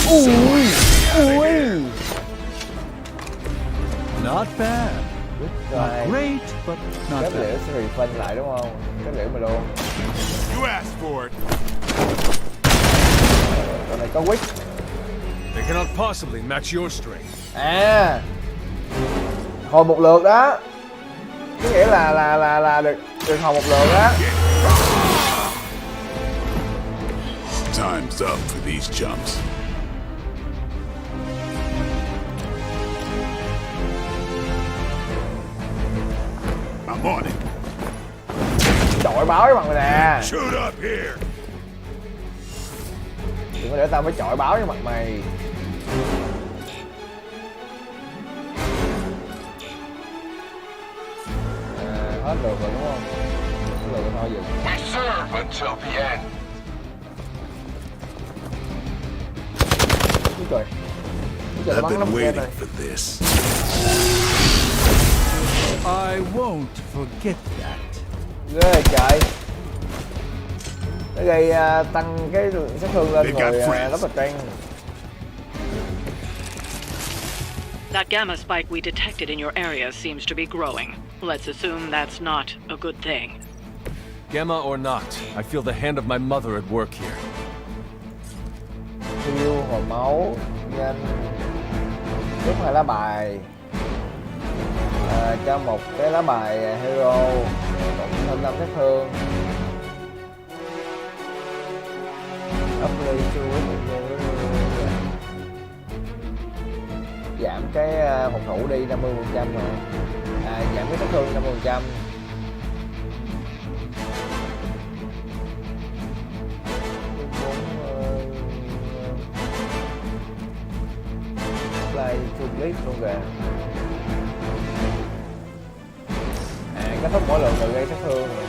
Ui. Not bad. Not great, but not Kết bad. liễu sẽ refund lại đúng không? Kết liễu mày luôn. You asked for it. Còn này có quick. They cannot possibly match your strength. À, hồi một lượt đó, có nghĩa là được hồi một lượt đó. Time's up for these chumps. I'm on it. Chọi báo với mặt mày nè. Shoot up here. Đừng có để tao phải chọi báo với mặt mày. Hết được rồi đúng không? Hết được rồi thôi dừng. We serve until the end. rồi. I've been waiting for this. I won't forget that. Ghê trời. Nó gây tăng cái sát thương lên rồi rất là trang. That gamma spike we detected in your area seems to be growing. Let's assume that's not a good thing. Gamma or not, I feel the hand of my mother at work here. Thiêu hồi máu, nhân, rút 2 lá bài, cho một cái lá bài hero, cộng thêm 5 sát thương. Upgrade chúa, giảm cái phòng thủ đi 50% rồi, giảm cái sát thương 50%. Play complete luôn kìa. Kết thúc mỗi lần rồi gây sát thương rồi.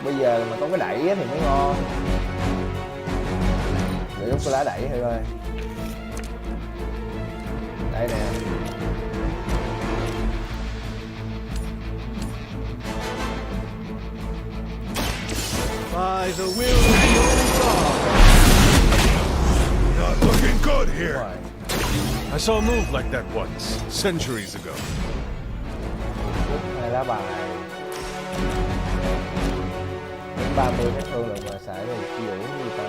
Bây giờ mà có cái đẩy thì mới ngon. Để giúp cái lá đẩy thôi ơi. Đây nè. By the will of the old God. Not looking good here. I saw a move like that once, centuries ago. Rút 2 lá bài. Đến 30 sát thương rồi mà xài rồi chiều như ta.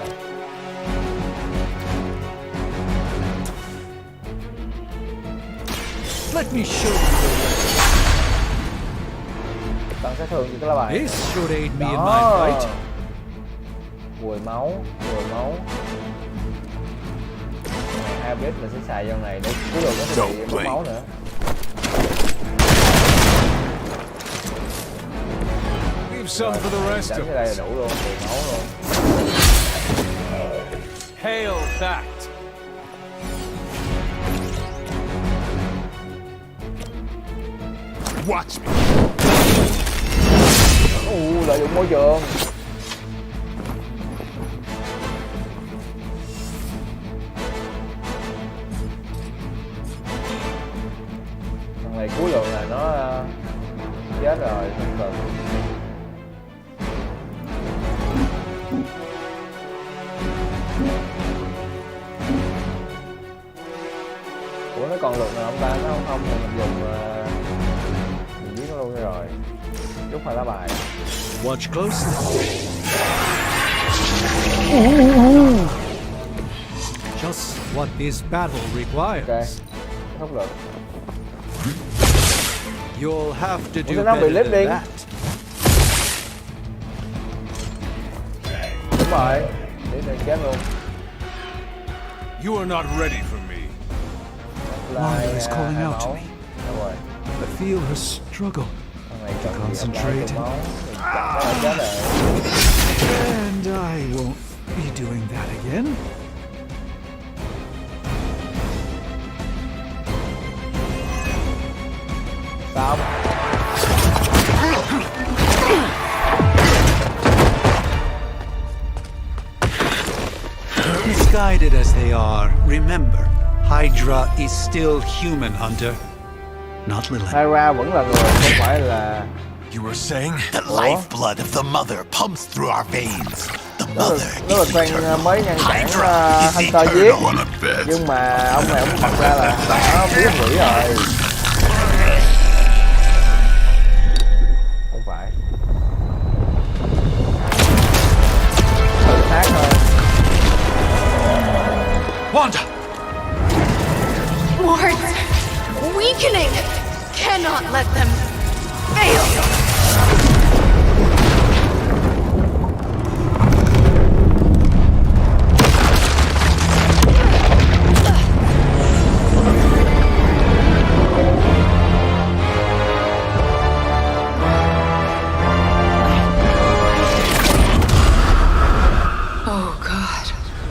Let me show you the way. Tăng sát thương cho cái lá bài. This should aid me in my fight. Bùi máu, bùi máu. Ai biết mình sẽ xài dòng này để cuối đường có thể bị mất máu nữa. Leave some for the rest of us. Đây là đủ luôn, bùi máu luôn. Hail that. Watch me. Lợi dụng môi trường. Thằng này cuối lượng là nó chết rồi, không cần. Ủa nó còn lượng nào không ta? Nó không thì mình dùng mình giết nó luôn rồi. Rút 2 lá bài. Watch closely. Just what this battle requires. Okay. Không được. You'll have to do better than that. Đúng rồi. Để này chết luôn. You are not ready for me. Wanda is calling out to me. I feel her struggle to concentrate. And I won't be doing that again. Xong. Misguided as they are, remember, Hydra is still human, Hunter. Not Lilith. Hydra vẫn là người, không phải là. You were saying the lifeblood of the mother pumps through our veins. The mother is eternal. Mới ngăn cản Hunter giết, nhưng mà ông này ông thật ra là đã biến quỷ rồi. Không phải. Thử thách thôi. Wanda. Wards weakening. Cannot let them fail.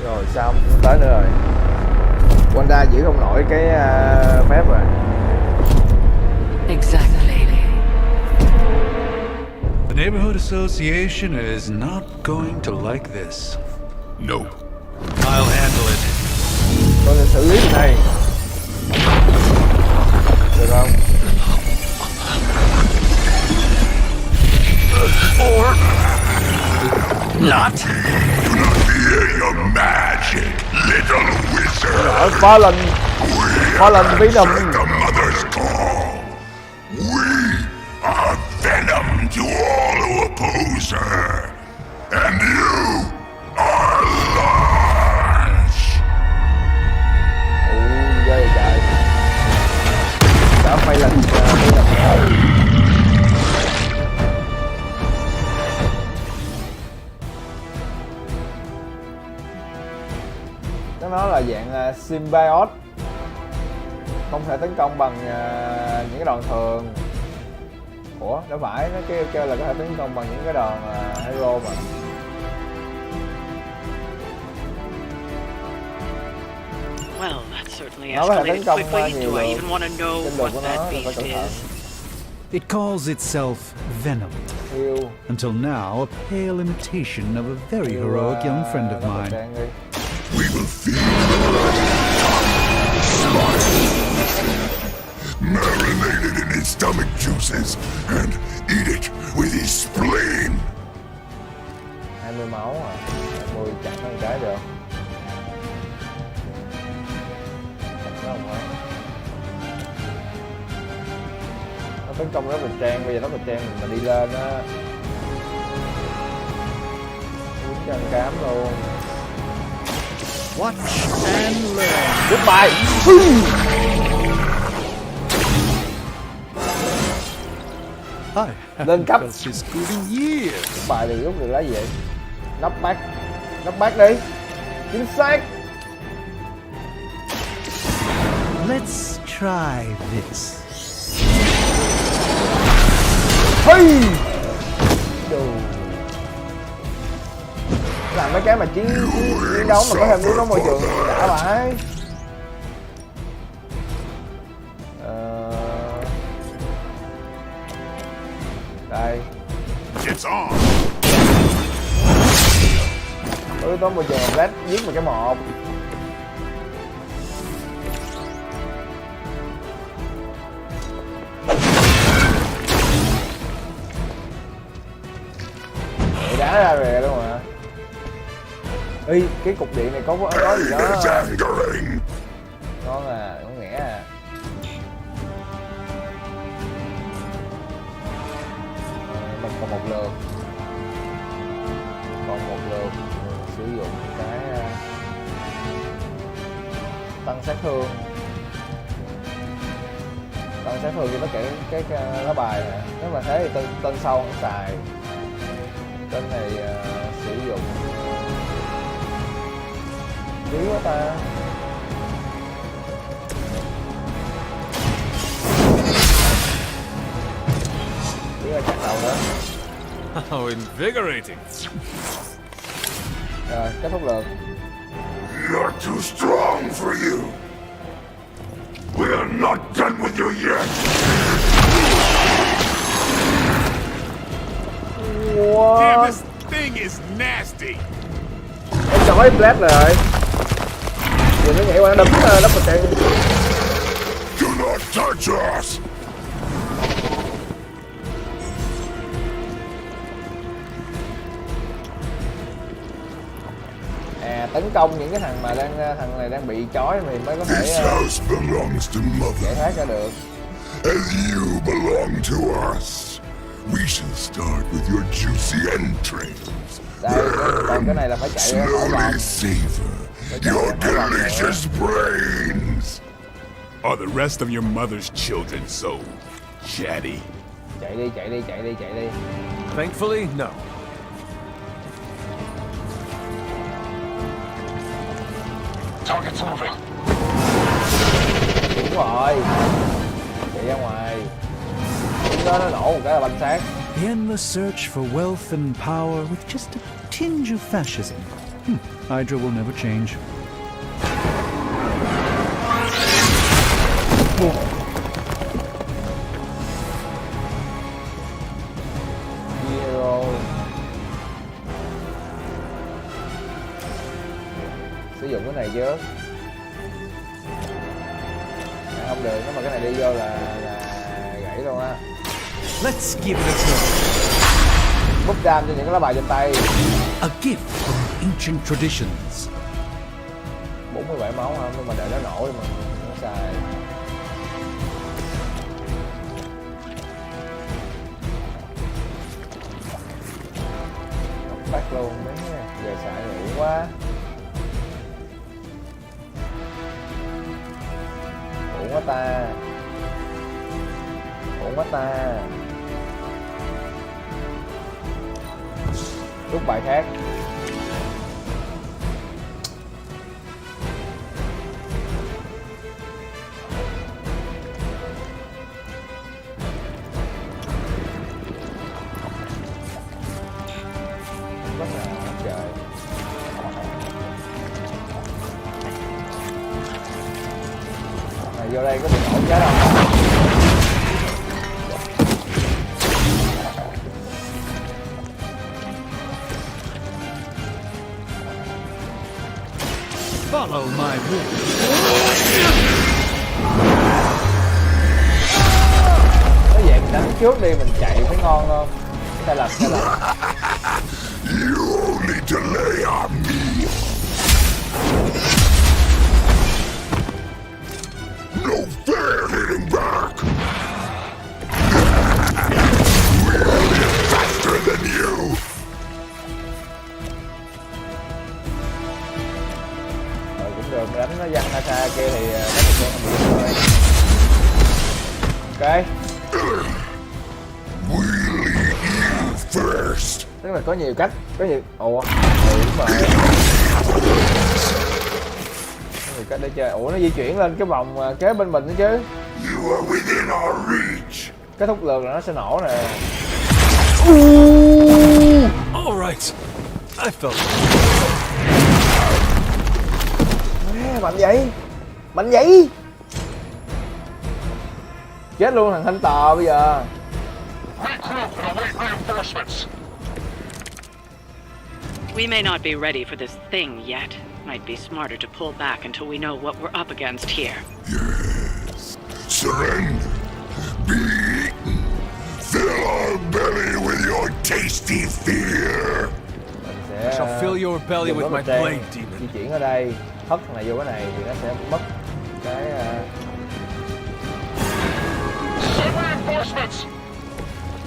Rồi xong, tới nữa rồi. Wanda giữ không nổi cái phép rồi. Exactly. The neighborhood association is not going to like this. No. I'll handle it. Tôi sẽ xử lý cái này. Được không? Or not. Do not fear your magic, little wizard. Fallen Venom. The mother's call. We are venom to all who oppose her, and you are lost. Ghê trời. Đã phải lần nó là dạng symbiote, không thể tấn công bằng những cái đòn thường. Ủa, đâu phải, nó kêu là có thể tấn công bằng những cái đòn hero mà. Well, that certainly Nó có thể tấn escalated công quickly. nhiều Do I even want to know trên đồ what của that nó, phải beast cẩn thận. is? It calls itself Venom. Until now, a pale imitation of a very heroic young friend of mine. We will feed marinated in his stomach juices and eat it with his spleen. 20 máu à? 20 chặt nó một cái được. Chặt nó không hả? Nó tấn công rất là trang, bây giờ nó là trang mình mà đi lên á. Uống cho ăn cám luôn. Watch and learn. Goodbye. Lên cấp. Bài thì rút được lá gì vậy? Nắp bát đi. Chính xác. Let's try this. Hey. Đồ. Làm mấy cái mà chiến đấu mà có thêm yếu tố môi trường đã phải. Đây. Có yếu tố môi trường Red giết một cái một. Đá ra về luôn mà. Ê, cái cục điện này có gì đó ngon à, ngon nghẽ à. Mình còn một lượt sử dụng cái tăng sát thương cho nó cái lá bài nè. Nếu mà thế thì tên sau không xài. Tên này sử dụng quý quá ta. Quý là chặt đầu đó. How invigorating. Rồi, kết thúc lượt. You're too strong for you. We're not done with you yet. What? Damn, this thing is nasty. Em chọn cái blast rồi. Giờ nó nhảy qua nó đấm một trận. Do not touch us. Tấn công những cái thằng này đang bị trói thì mới có thể giải thoát ra được. As you belong to us, we shall start with your juicy entrails. Đây, còn cái này là phải chạy ra khỏi vòng. Savor your delicious brains. Are the rest of your mother's children so chatty? Chạy đi. Thankfully, no. Target's moving. Đúng rồi. Chạy ra ngoài. Đúng đó, nó nổ một cái là banh xác. The endless search for wealth and power with just a tinge of fascism. Hydra will never change. sử dụng cái này chứ. Không được, nếu mà cái này đi vô là gãy luôn á. Let's give it a try. Bút đam cho những cái lá bài trên tay. A gift from ancient traditions. 47 máu hả? Nhưng mà đợi nó nổ đi mà. Nó xài. Bắt luôn mấy giờ xài nhiều quá. Ổn quá ta. Ổn quá ta. Rút bài khác. Bắt nào trời. Này vô đây có bị nổ trái đâu. Follow my will. Nó vậy mình đánh trước đi, mình chạy phải ngon không? Sai lầm, sai lầm. You only delay on me. No fair hitting back. We'll get faster than you. Cũng được, đánh nó văng ra xa kia thì nó được con thôi. Ok. First. Tức là có nhiều cách, có nhiều. Ủa, đúng rồi. Có nhiều cách để chơi. Ủa, nó di chuyển lên cái vòng kế bên mình nữa chứ. You are within our reach. Cái thúc lượt là nó sẽ nổ nè. All right. I felt Mạnh vậy. Mạnh vậy. Chết luôn thằng thanh tò bây giờ. We may not be ready for this thing yet. Might be smarter to pull back until we know what we're up against here. Yes. Surrender. Be eaten. Fill our belly with your tasty fear. I shall fill your belly with my blade, demon. Di chuyển ở đây, hất thằng này vô cái này thì nó sẽ mất cái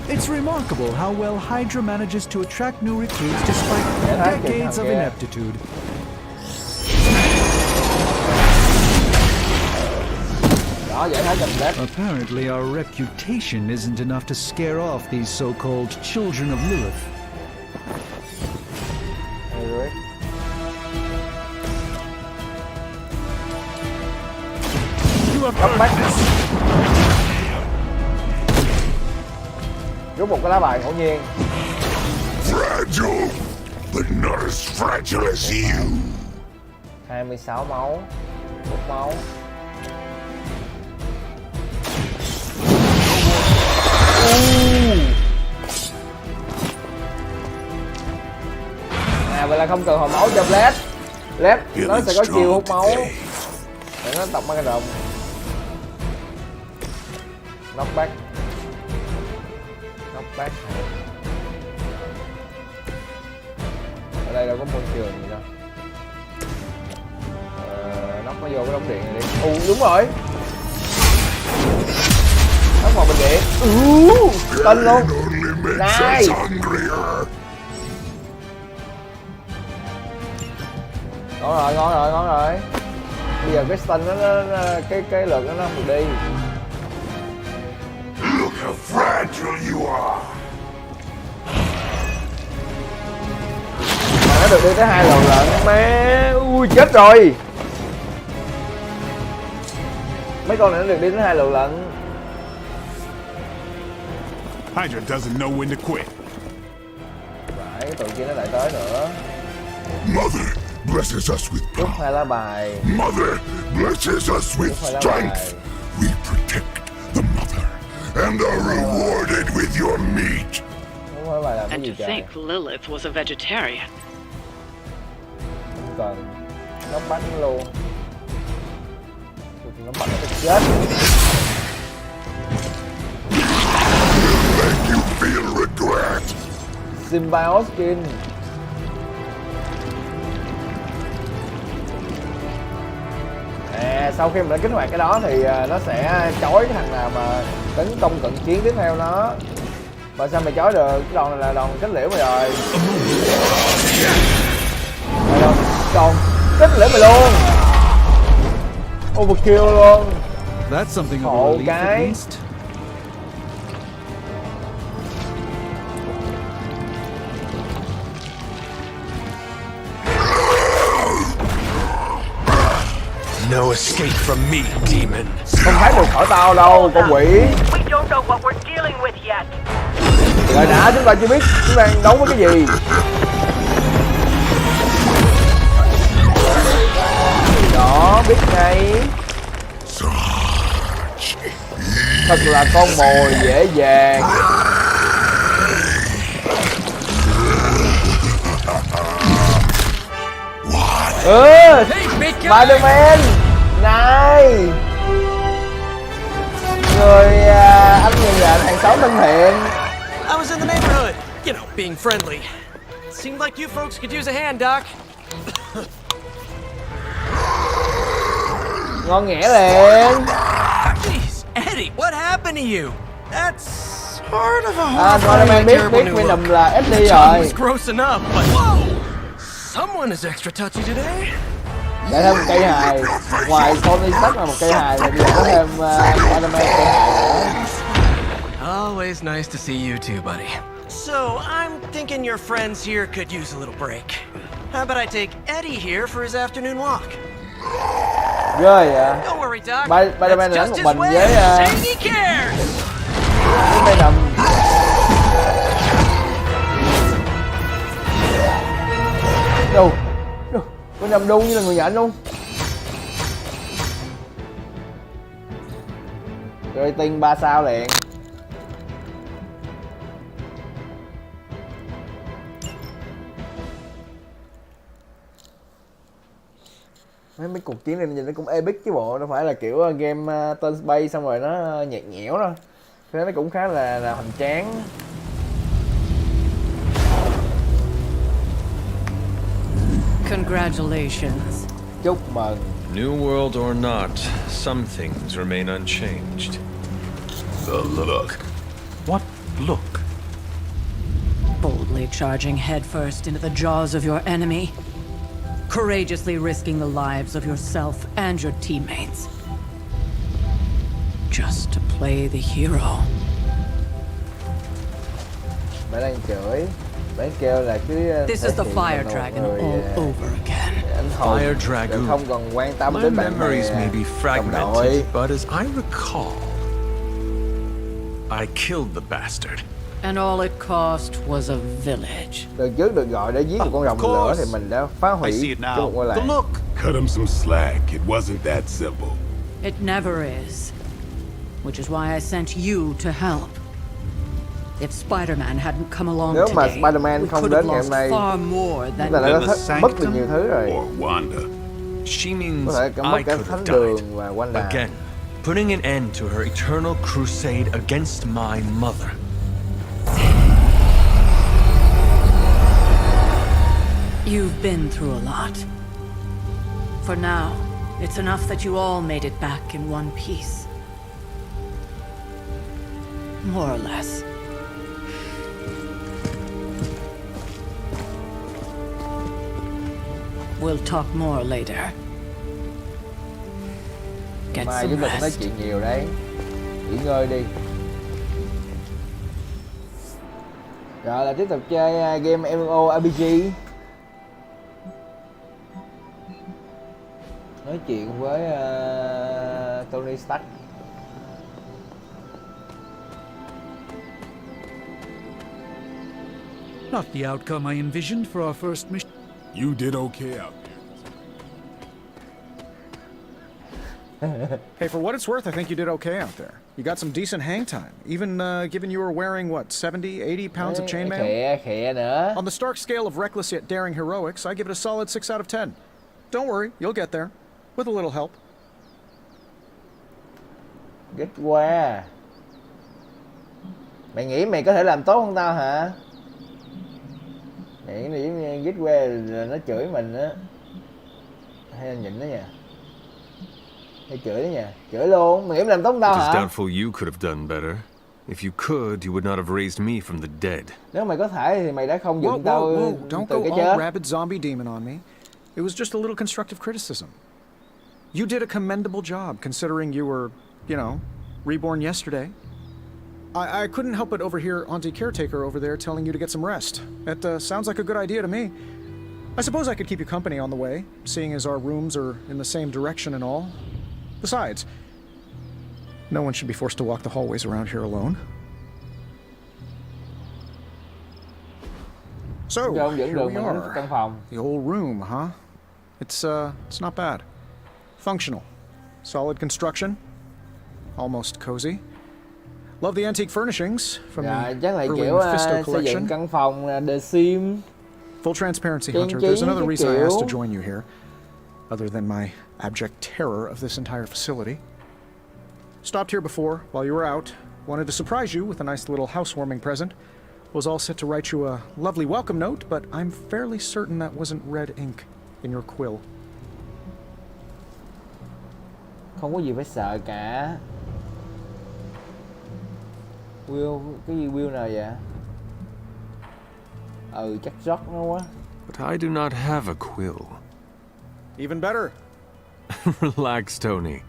It's remarkable how well Hydra manages to attract new recruits despite decades of ineptitude. Apparently our reputation isn't enough to scare off these so-called children of Lilith. Cấp bách. Rút một cái lá bài ngẫu nhiên. Fragile, but not as fragile as you. 26 máu, 1 máu. Vậy là không cần hồi máu cho Lilith. Lilith nó sẽ có chiêu hút máu để nó tập cái rồng. Knockback. Ở đây đâu có môi trường gì đâu. Knock nó vô cái đống điện này đi. Đúng rồi. Knock vào bình điện. Tên luôn. Nice. Ngon rồi. Bây giờ cái stun nó cái lượt nó không được đi. Look how fragile you are. Mà nó được đi tới 2 lần lận má. Ui chết rồi. Mấy con này nó được đi tới 2 lần lận. Hydra doesn't know when to quit. Phải, cái tụi kia nó lại tới nữa. Mother blesses us with power. Rút 2 lá bài. Mother blesses us with strength. We protect the mother and are rewarded with your meat. And to think Lilith was a vegetarian. Không cần. Nó bắn luôn. Nó bắn nó chết. Symbiote skin. Sau khi mình đã kích hoạt cái đó thì nó sẽ chói cái thằng nào mà tấn công cận chiến tiếp theo nó. Mà sao mày chói được? Cái đòn này là đòn kết liễu mày rồi. Đòn kết liễu mày luôn. Overkill luôn. That's something of a Hộ relief at cái. least. No escape from me, demon. Không thoát được khỏi tao đâu, con quỷ. We don't know what we're dealing with yet. Rồi đã, chúng ta chưa biết chúng đang đấu với cái gì. Đó, biết ngay. Thật là con mồi dễ dàng. Spider-Man này, người anh nhìn là hàng xóm thân thiện. I was in the neighborhood, you know, being friendly. Seemed like you folks could use a hand, Doc. Ngon nghẻ liền. Jeez, Eddie, what happened to you? That's sort of a Spider-Man biết Venom là Eddie rồi. Was gross enough, but whoa, someone is extra touchy today. Để thêm một cây hài. Ngoài Tony Stark là một cây hài thì có thêm Spider-Man cây hài nữa. Always nice to see you too, buddy. So, I'm thinking your friends here could use a little break. How about I take Eddie here for his afternoon walk? Ghê vậy. Don't worry, Doc. Spider-Man đánh một mình với Venom. Đâu? Venom đu như là người nhện luôn. Rating 3 sao liền. Mấy cuộc chiến này nhìn nó cũng epic chứ bộ, nó phải là kiểu game turn based xong rồi nó nhạt nhẽo đâu. Thế nó cũng khá là hoành tráng. Congratulations. Chúc mừng. New world or not, some things remain unchanged. The look. What look? Boldly charging headfirst into the jaws of your enemy. Courageously risking the lives of yourself and your teammates. Just to play the hero. Bạn đang chửi. Bạn kêu là cứ This is the fire dragon all over again. Fire dragon. Không còn quan tâm My đến bạn memories may be fragmented, but as I recall, I killed the bastard. And all it cost was a village. Đợt trước được gọi để giết một con rồng lửa thì mình đã phá hủy cho một ngôi làng. Cut him some slack. It wasn't that simple. It never is. Which is why I sent you to help. If Spider-Man hadn't come along Nếu mà today, Spider-Man we không could đến have ngày lost hôm nay, far more than chúng ta đã mất được nhiều thứ rồi. Or Wanda. She means Có thể mất I cả could Thánh have Đường died. và Wanda. Again, putting an end to her eternal crusade against my mother. You've been through a lot. For now, it's enough that you all made it back in one piece. More or less. We'll talk more later. Get Mai some chúng ta sẽ nói rest. chuyện nhiều đấy. Nghỉ ngơi đi. Rồi là tiếp tục chơi game MMORPG. Nói chuyện với Tony Stark. Not the outcome I envisioned for our first mission. You did okay out there. Hey, for what it's worth, I think you did okay out there. You got some decent hang time, even given you were wearing, what, 70, 80 pounds of chainmail? Khía nữa. On the Stark scale of reckless yet daring heroics, I give it a solid 6 out of 10. don't worry, you'll get there. With a little help. Get qua. Mày nghĩ mày có thể làm tốt hơn tao hả? Mày nghĩ get qua là nó chửi mình á. Hay là nhịn đó nha. Hay chửi đó nha. Chửi luôn. Mày nghĩ mày làm tốt hơn tao hả? It is doubtful you could have done better. If you could, you would not have raised me from the dead. Nếu mày có thể thì mày đã không dựng tao Don't từ go cái all chết. rabid zombie demon on me. It was just a little constructive criticism. You did a commendable job considering you were, you know, reborn yesterday. I couldn't help but overhear Auntie Caretaker over there telling you to get some rest. It sounds like a good idea to me. I suppose I could keep you company on the way, seeing as our rooms are in the same direction and all. Besides, no one should be forced to walk the hallways around here alone. So, here we are. The old room, huh? It's not bad. Functional. Solid construction. Almost cozy. Love the antique furnishings from the early Mephisto collection. Căn phòng The Sim. Full transparency, Hunter. There's another reason I asked to join you here, other than my abject terror of this entire facility. Stopped here before, while you were out. Wanted to surprise you with a nice little housewarming present. Was all set to write you a lovely welcome note, but I'm fairly certain that wasn't red ink in your quill. Không có gì phải sợ cả. Will, cái gì Will nào vậy? Chắc rót nó quá. But I do not have a quill. Even better. Relax, Tony.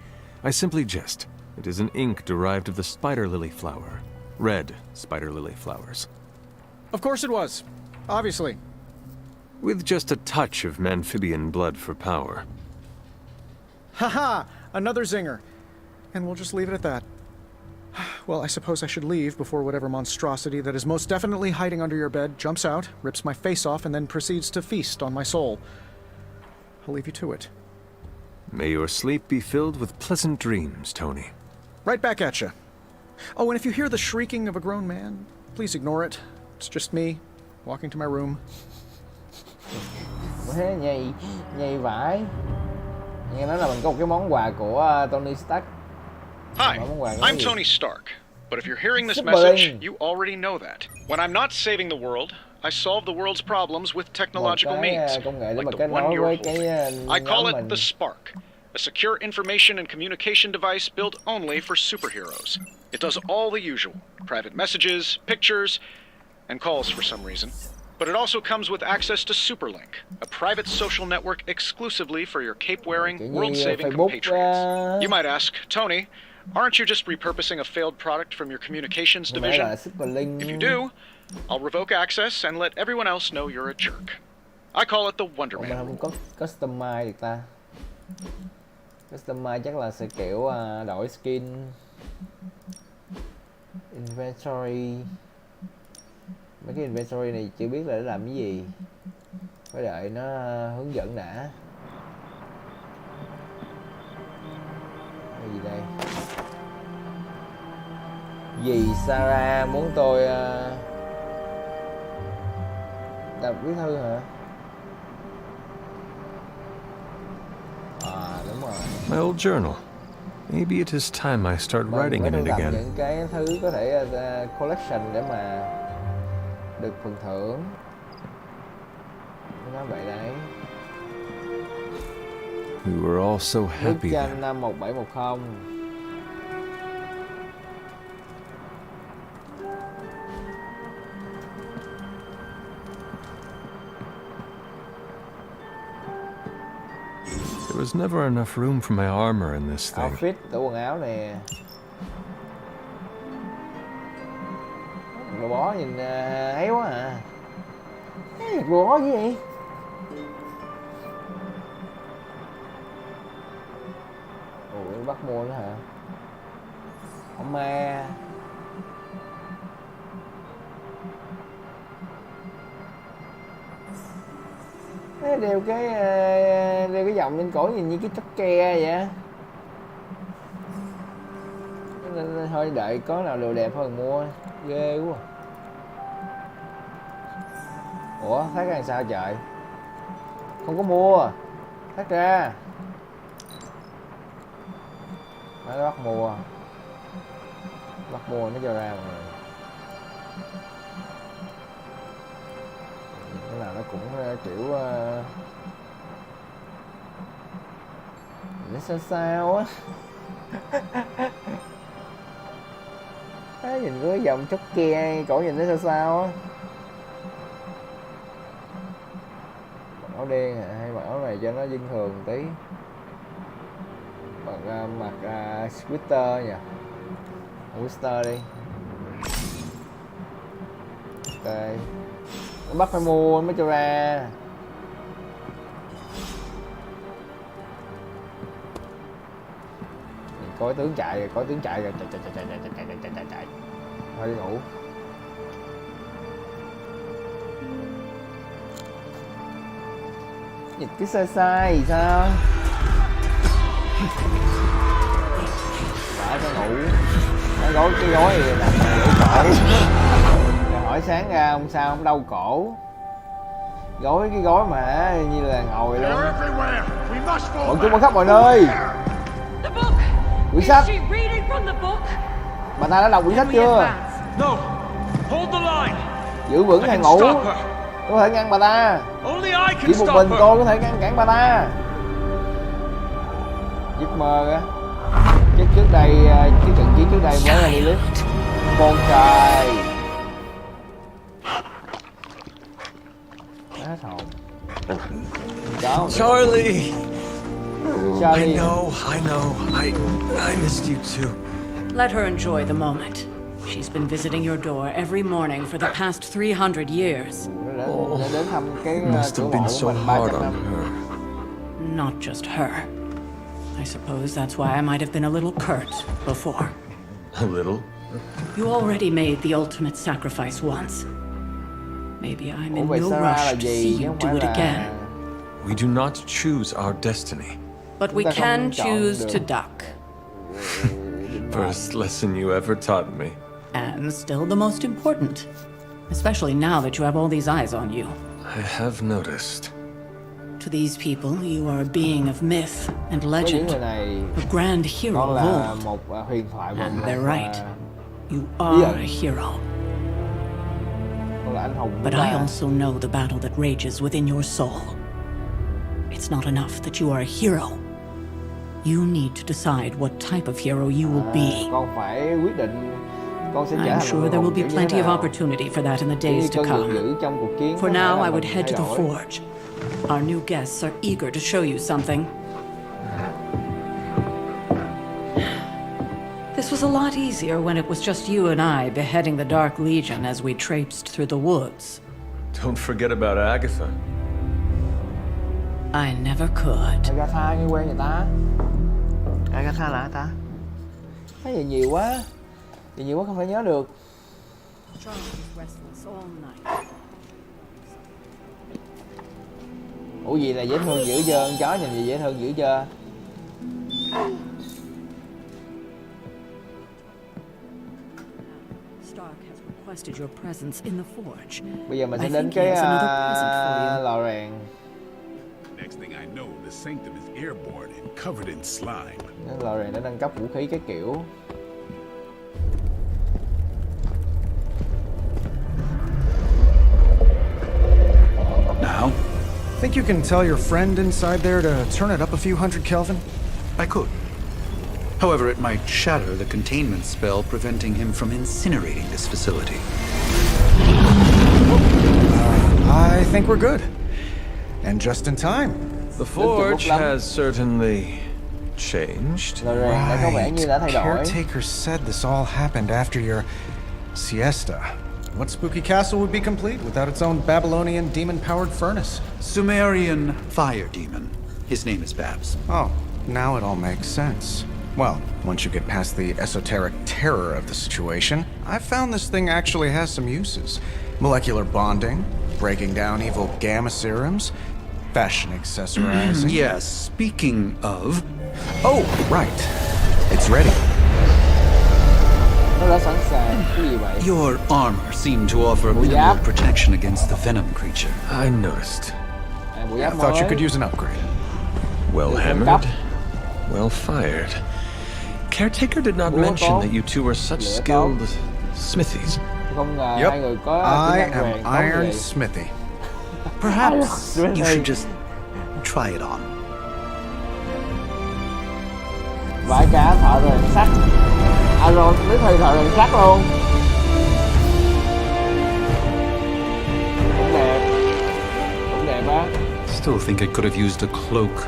I simply jest. It is an ink derived of the spider lily flower. Red spider lily flowers. Of course it was. Obviously. With just a touch of amphibian blood for power. Haha! Another zinger. And we'll just leave it at that. Well, I suppose I should leave before whatever monstrosity that is most definitely hiding under your bed jumps out, rips my face off, and then proceeds to feast on my soul. I'll leave you to it. May your sleep be filled with pleasant dreams, Tony. Right back at you. Oh, and if you hear the shrieking of a grown man, please ignore it. It's just me, walking to my room. Nhây vãi. Nghe nói là mình có một cái món quà của Tony Stark. Hi, I'm Tony Stark. But if you're hearing this message, you already know that. When I'm not saving the world, I solve the world's problems with technological means, like the one you're holding. I call it the Spark, a secure information and communication device built only for superheroes. It does all the usual, private messages, pictures, and calls for some reason. But it also comes with access to Superlink, a private social network exclusively for your cape-wearing, world-saving compatriots. You might ask, Tony, aren't you just repurposing a failed product from your communications division? If you do, I'll revoke access and let everyone else know you're a jerk. I call it the Wonder Man. Mình không có customize được ta. Customize chắc là sẽ kiểu đổi skin, inventory. Mấy cái inventory này chưa biết là để làm cái gì. Phải đợi nó hướng dẫn đã. Cái gì đây? Dì Sarah muốn tôi đọc viết thư hả? Đúng rồi. My old journal. Maybe it is time I start writing in it again. Những cái thứ có thể collection để mà được phần thưởng. Nói vậy đấy. We were all so happy. Tranh năm 1710. There was never enough room for my armor in this thing. Outfit, tủ quần áo nè. Đồ bó nhìn ấy quá à. Đồ bó gì vậy? Ủa bắt mua nữa hả? Ông ma. Đeo cái vòng trên cổ nhìn như cái chóp ke vậy. Nên thôi đợi có nào đồ đẹp hơn mua. Ghê quá. Ủa thấy cái làm sao trời? Không có mua. Tắt ra. Nó bắt mua nó cho ra mọi người. Cái nào nó cũng kiểu nó sao á. Nhìn cái dòng chốc kia cổ nhìn nó sao á. Mặc áo đen hay mặc áo này cho nó dân thường tí. Mặc sweater nha. Sweater đi. Ok. Nó bắt phải mua mới cho ra. Coi tướng chạy rồi, chạy. Thôi đi ngủ. Nhìn cái sai sao? Đã cho ngủ. Cái gối gì nè, hỏi sáng ra không sao, không đau cổ. Cái gối mà như là ngồi luôn. Bọn chúng bắt khắp mọi nơi. Quyển sách. Bà ta đã đọc quyển sách chưa? Giữ vững hàng ngũ. Có thể ngăn bà ta. Chỉ một mình tôi có thể ngăn cản bà ta. Giấc mơ á. Trước đây, cái trận chiến trước đây mới là Lilith. Con trai. Hết hồn. Charlie! I know. I missed you too. Let her enjoy the moment. She's been visiting your door every morning for the past 300 years. Must have been so hard on her. Not just her. I suppose that's why I might have been a little curt before. A little? You already made the ultimate sacrifice once. Maybe I'm in no rush to see you do it again. We do not choose our destiny. But we can choose to duck. First lesson you ever taught me. And still the most important. Especially now that you have all these eyes on you. I have noticed. To these people, you are a being of myth and legend. A grand hero of old. And they're right. You are a hero. But I also know the battle that rages within your soul. It's not enough that you are a hero. You need to decide what type of hero you will be. I'm sure there will be plenty of opportunity for that in the days to come. For now, I would head to the forge. Our new guests are eager to show you something. This was a lot easier when it was just you and I beheading the Dark Legion as we traipsed through the woods. Don't forget about Agatha. I never could. Agatha nghe quen người ta. Agatha là ai ta? Thấy gì nhiều quá không thể nhớ được. Ủa gì là dễ thương dữ chưa? Con chó nhìn gì dễ thương dữ chưa? Bây giờ mình sẽ đến cái lò rèn. Next thing I know, the sanctum is airborne and covered in slime. Cái lò rèn đã nâng cấp vũ khí cái kiểu. Now, think you can tell your friend inside there to turn it up a few hundred Kelvin? I could. However, it might shatter the containment spell preventing him from incinerating this facility. I think we're good. And just in time. The forge has certainly changed. Right. Caretaker said this all happened after your siesta. What spooky castle would be complete without its own Babylonian demon-powered furnace? Sumerian fire demon. His name is Babs. Oh, now it all makes sense. Well, once you get past the esoteric terror of the situation, I've found this thing actually has some uses. Molecular bonding, breaking down evil gamma serums, fashion accessorizing. Yes, speaking of... Oh, right. It's ready. Your armor seemed to offer minimal protection against the venom creature. I noticed. I thought you could use an upgrade. Well hammered, well fired. Caretaker did not mention that you two were such skilled smithies. Yep, I am Iron Smithy. Perhaps you should just try it on. Vải cá thợ rèn sắt. Aaron Smith thì thợ rèn sắt luôn. Cũng đẹp á. Still think I could have used a cloak.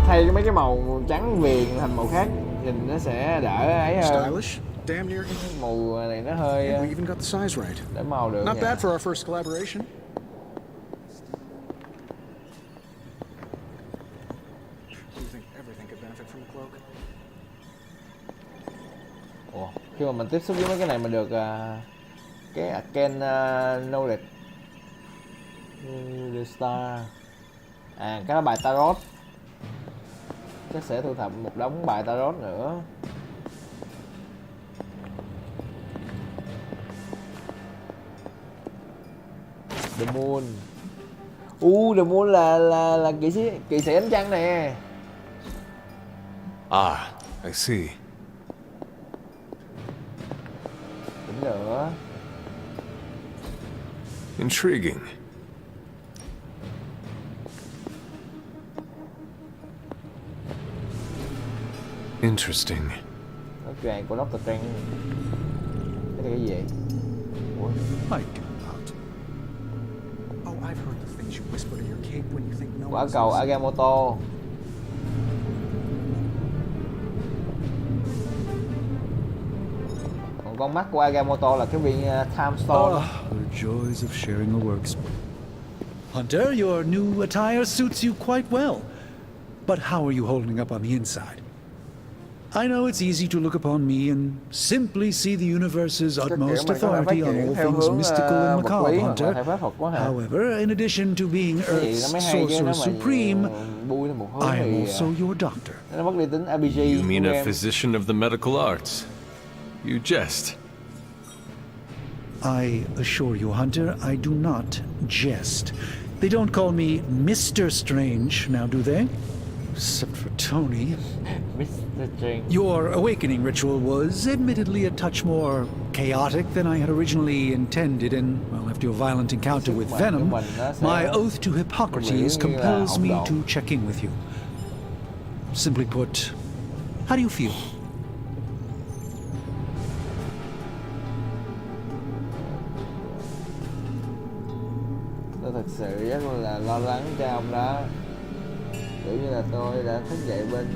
Thay mấy cái màu trắng viền thành màu khác nhìn nó sẽ đỡ ấy hơn. Màu này nó hơi để màu được. Not bad for our first collaboration. Ủa, khi mà mình tiếp xúc với mấy cái này mình được cái kênh knowledge the star. À, cái bài tarot. Chắc sẽ thu thập một đống bài tarot nữa. The Moon. The Moon là kỵ sĩ ánh trăng nè. Ah, I see. Đỉnh nữa. Intriguing. Interesting. Nó vàng của Dr. Trang. Cái này cái gì? Ủa? Quả cầu Agamotto. Còn con mắt của Agamotto là cái viên Time Stone. The joys of sharing a works. Hunter, your new attire suits you quite well. But how are you holding up on the inside? I know it's easy to look upon me and simply see the universe's utmost authority on all things mystical and macabre, Hunter. However, in addition to being Earth's sorcerer supreme, I am also your doctor. You mean a physician of the medical arts? You jest. I assure you, Hunter, I do not jest. They don't call me Mr. Strange, now do they? Except for Tony. Your awakening ritual was admittedly a touch more chaotic than I had originally intended, and, well, after your violent encounter with Venom, my oath to Hippocrates compels me to check in with you. Simply put, how do you feel? Tôi thật sự rất là lo lắng cho ông đó. Kiểu như là tôi đã thức dậy bên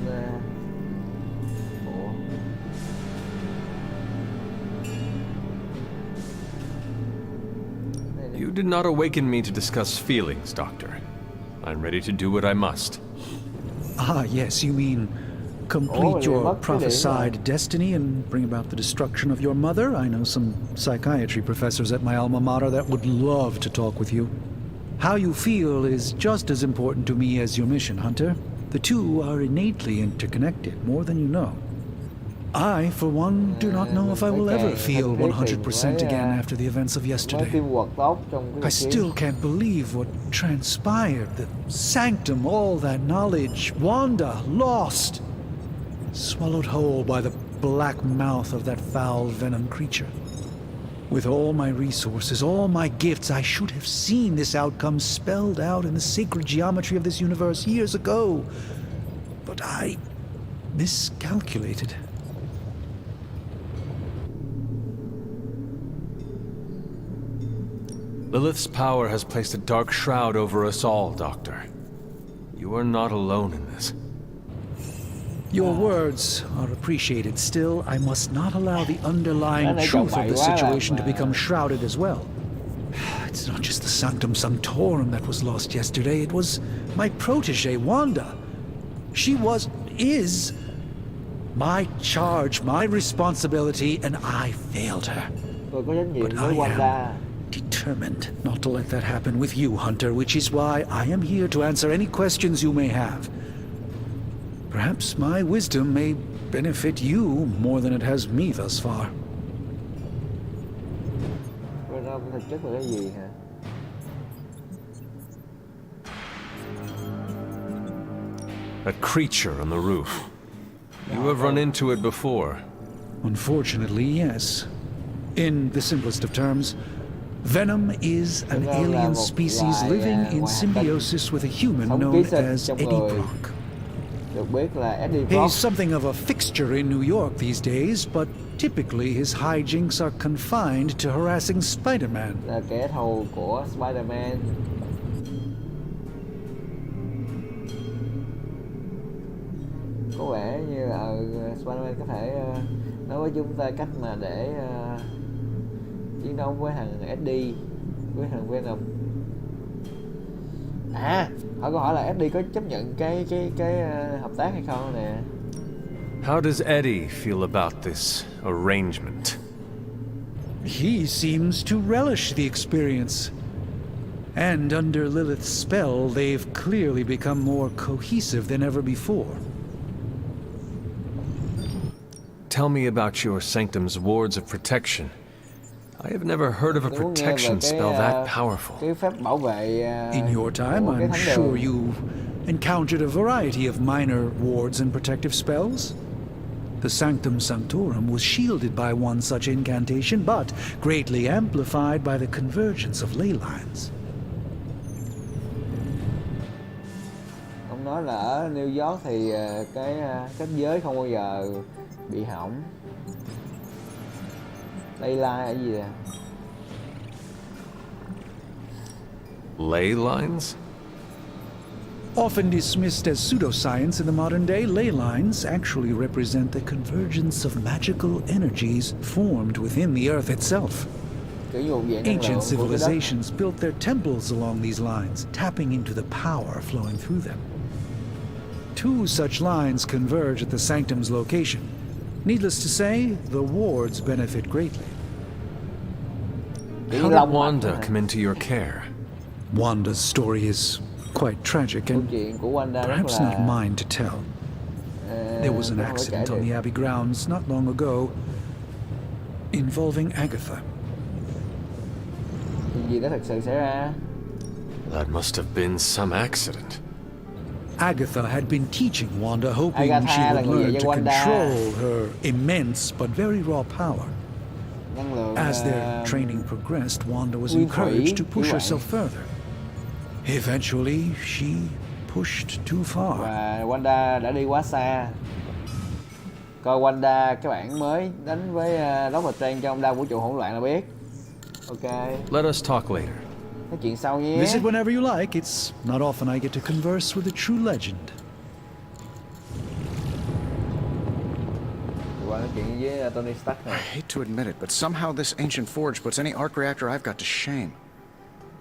You did not awaken me to discuss feelings, Doctor. I'm ready to do what I must. Ah, yes, you mean complete your prophesied destiny and bring about the destruction of your mother? I know some psychiatry professors at my alma mater that would love to talk with you. How you feel is just as important to me as your mission, Hunter. The two are innately interconnected, more than you know. I, for one, do not know if I will ever feel 100% again after the events of yesterday. I still can't believe what transpired. The sanctum, all that knowledge, Wanda, lost. Swallowed whole by the black mouth of that foul venom creature. With all my resources, all my gifts, I should have seen this outcome spelled out in the sacred geometry of this universe years ago. But I miscalculated. Lilith's power has placed a dark shroud over us all, Doctor. You are not alone in this. Your words are appreciated. Still, I must not allow the underlying truth of the situation to become shrouded as well. It's not just the Sanctum Sanctorum that was lost yesterday. It was my protege, Wanda. She is my charge, my responsibility, and I failed her. But I am determined not to let that happen with you, Hunter, which is why I am here to answer any questions you may have. Perhaps my wisdom may benefit you more than it has me thus far. That creature on the roof. You have run into it before. Unfortunately, yes. In the simplest of terms, Venom is an alien species living in symbiosis with a human known as Eddie Brock. He's something of a fixture in New York these days, but typically his hijinks are confined to harassing Spider-Man. Là kẻ thù của Spider-Man. Có vẻ như là Spider-Man có thể nói với chúng ta cách mà để chiến đấu với thằng Eddie, với thằng Venom. À, hỏi câu hỏi là Eddie có chấp nhận cái hợp tác hay không nè. How does Eddie feel about this arrangement? He seems to relish the experience. And under Lilith's spell, they've clearly become more cohesive than ever before. Tell me about your sanctum's wards of protection. I have never heard of a protection spell that powerful. In your time, I'm sure you encountered a variety of minor wards and protective spells. The Sanctum Sanctorum was shielded by one such incantation, but greatly amplified by the convergence of ley lines. Ông nói là ở New York thì cái kết giới không bao giờ bị hỏng. Ley line là gì vậy? Ley lines? Often dismissed as pseudoscience in the modern day, ley lines actually represent the convergence of magical energies formed within the Earth itself. Ancient civilizations built their temples along these lines, tapping into the power flowing through them. Two such lines converge at the Sanctum's location. Needless to say, the wards benefit greatly. How did Wanda come into your care? Wanda's story is quite tragic and perhaps not mine to tell. There was an accident on the Abbey grounds not long ago involving Agatha. That must have been some accident. Agatha had been teaching Wanda, hoping she would learn to control her immense but very raw power. As their training progressed, Wanda was encouraged to push herself further. Eventually, she pushed too far. Và Wanda đã đi quá xa. Coi Wanda cái bản mới đánh với Doctor Strange trong đa vũ trụ hỗn loạn là biết. Ok. Let us talk later. Nói chuyện sau nhé. Visit whenever you like. It's not often I get to converse with a true legend. I hate to admit it, but somehow this ancient forge puts any arc reactor I've got to shame.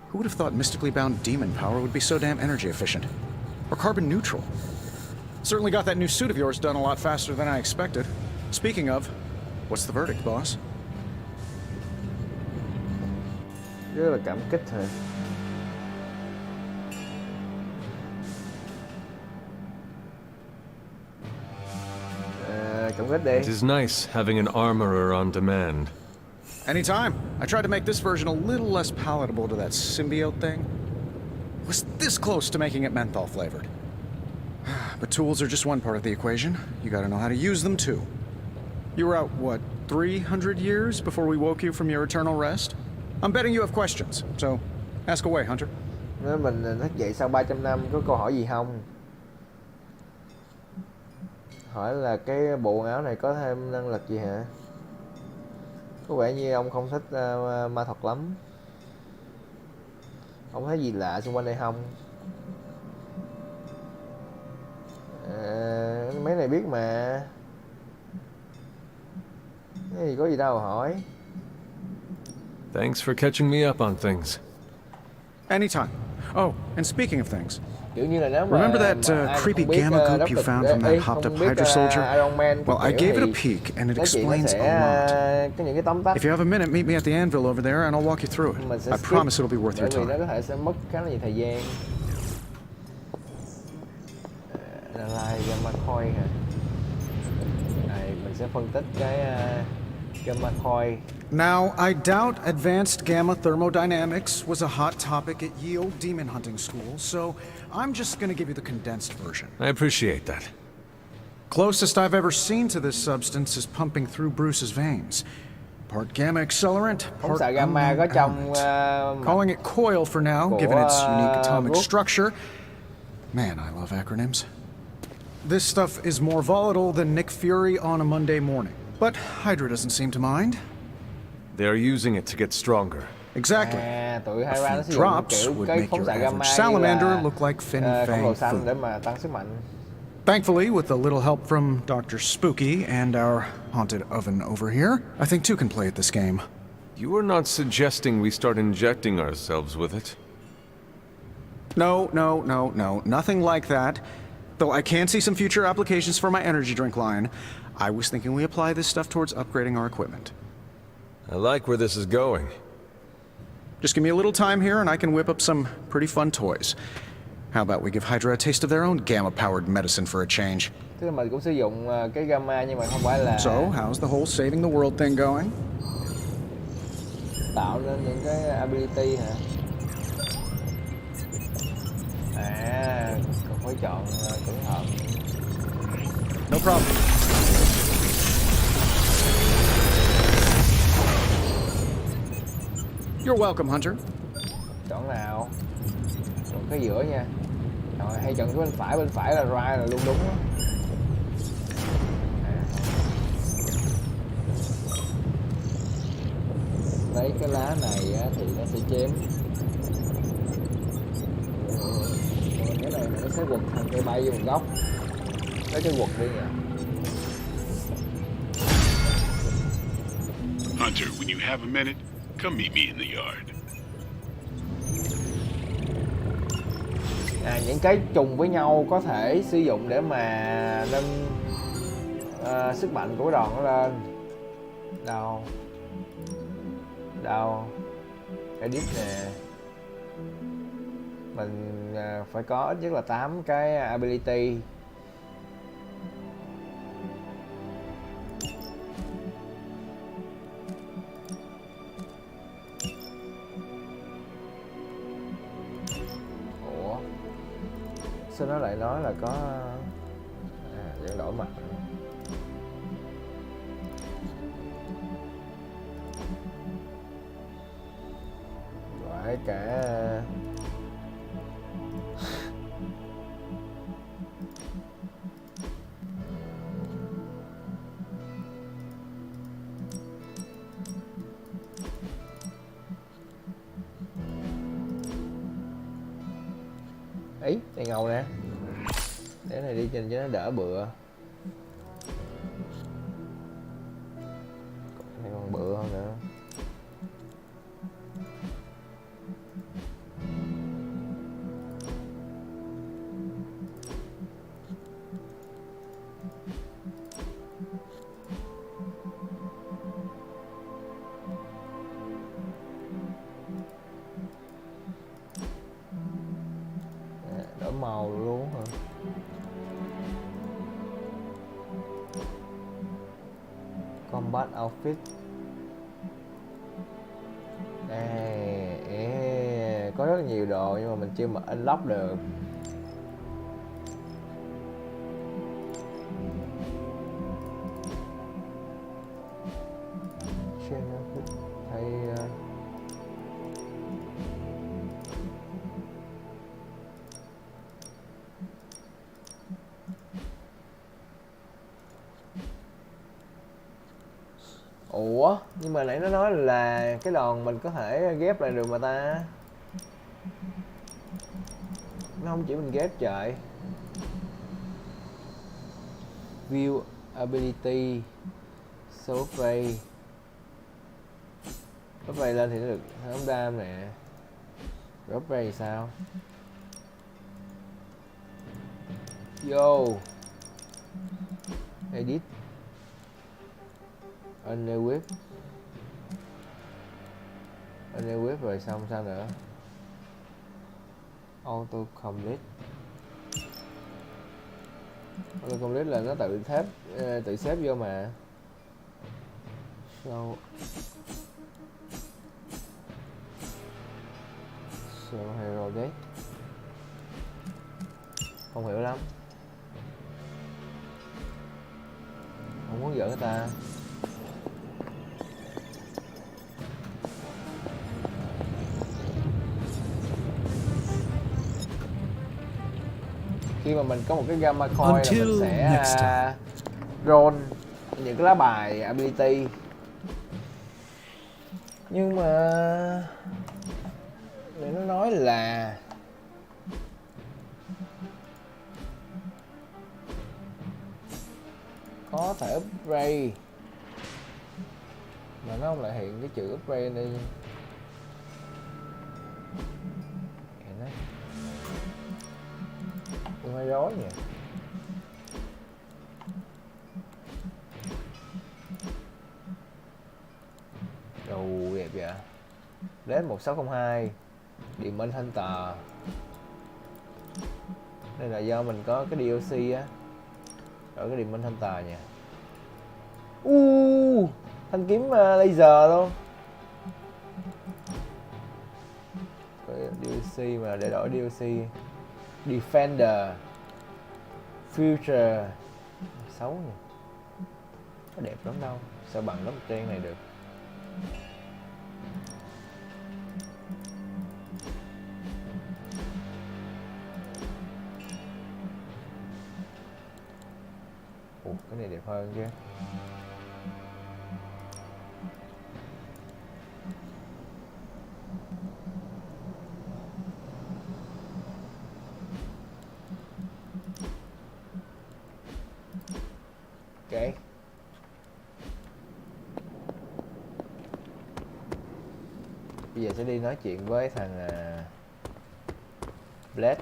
Who would have thought mystically bound demon power would be so damn energy efficient? Or carbon neutral? Certainly got that new suit of yours done a lot faster than I expected. Speaking of, what's the verdict, boss? Rất là cảm kích thôi. It is nice having an armorer on demand. Anytime. I tried to make this version a little less palatable to that symbiote thing. It was this close to making it menthol flavored. But tools are just one part of the equation. You gotta know how to use them too. You were out, what, 300 years before we woke you from your eternal rest? I'm betting you have questions, so ask away, Hunter. Nếu mình thức dậy sau 300 năm có câu hỏi gì không? Hỏi là cái bộ áo này có thêm năng lực gì hả? Có vẻ như ông không thích ma thuật lắm. Ông thấy gì lạ xung quanh đây không? Mấy này biết mà. Cái gì có gì đâu hỏi. Thanks for catching me up on things. Anytime. Oh, and speaking of things, remember that creepy gamma goop you found from that hopped-up Hydra soldier? Well, I gave it a peek, and it explains a lot. If you have a minute, meet me at the anvil over there, and I'll walk you through it. I promise it'll be worth your time. Gamma coin hả? Này mình sẽ phân tích cái Gamma coil. Now, I doubt advanced gamma thermodynamics was a hot topic at Ye Olde Demon Hunting School, so I'm just gonna give you the condensed version. I appreciate that. Closest I've ever seen to this substance is pumping through Bruce's veins. Part gamma accelerant, part gamma có trong calling it coil for now, given its unique atomic structure. Man, I love acronyms. This stuff is more volatile than Nick Fury on a Monday morning, but Hydra doesn't seem to mind. They are using it to get stronger. Exactly. A few drops would make your average salamander look like Fin Fang Foom. Thankfully, with a little help from Dr. Spooky and our haunted oven over here, I think two can play at this game. You are not suggesting we start injecting ourselves with it? No, nothing like that. Though I can see some future applications for my energy drink line, I was thinking we apply this stuff towards upgrading our equipment. I like where this is going. Just give me a little time here and I can whip up some pretty fun toys. How about we give Hydra a taste of their own gamma-powered medicine for a change? Tức là mình cũng sử dụng cái gamma nhưng mà không phải là... So, how's the whole saving the world thing going? Tạo nên những cái ability hả? Còn phải chọn cẩn thận. No problem. You're welcome, Hunter. Chọn nào? Chọn cái giữa nha. Rồi hay chọn cái bên phải là right là luôn đúng đó. Lấy cái lá này á, thì nó sẽ chém. Còn cái này nó sẽ quật thành cây bay vô một góc. Lấy cái quật đi nha. Hunter, when you have a minute, come meet me in the yard. Những cái trùng với nhau có thể sử dụng để mà nâng sức mạnh của cái đòn nó lên. Đâu edit nè, mình phải có ít nhất là 8 cái ability. Sao nó lại nói là có vẫn đổi mặt. Phải cả ấy đèn ngầu nè, để này đi trên cho nó đỡ bựa. Này còn bựa hơn nữa. Đổi màu luôn hả? Combat outfit. Có rất nhiều đồ nhưng mà mình chưa mà unlock được. Thay ủa, nhưng mà nãy nó nói là cái đòn mình có thể ghép lại được mà ta. Nó không chỉ mình ghép trời. View ability số ray. Drop ray lên thì nó được không đam nè. Drop ray sao? Yo. Edit. Unequip rồi xong sao nữa? Auto complete là nó tự xếp vô mà. Sao hero đấy? Không hiểu lắm. Không muốn giỡn người ta. Khi mà mình có một cái gamma coin là mình sẽ roll những cái lá bài ability. Nhưng mà để nó nói là có thể upgrade mà nó không lại hiện cái chữ upgrade đây. Tôi hơi rối nhỉ. Đồ đẹp vậy. Đến 1602 Điện Minh Thanh Tờ. Đây là do mình có cái DLC á ở cái Điện Minh Thanh Tờ nha. Thanh kiếm laser luôn. Có DLC mà để đổi DLC. Defender Future xấu nhỉ. Có đẹp lắm đâu. Sao bằng lớp trang này được. Cái này đẹp hơn chứ. Ok. Bây giờ sẽ đi nói chuyện với thằng Blade.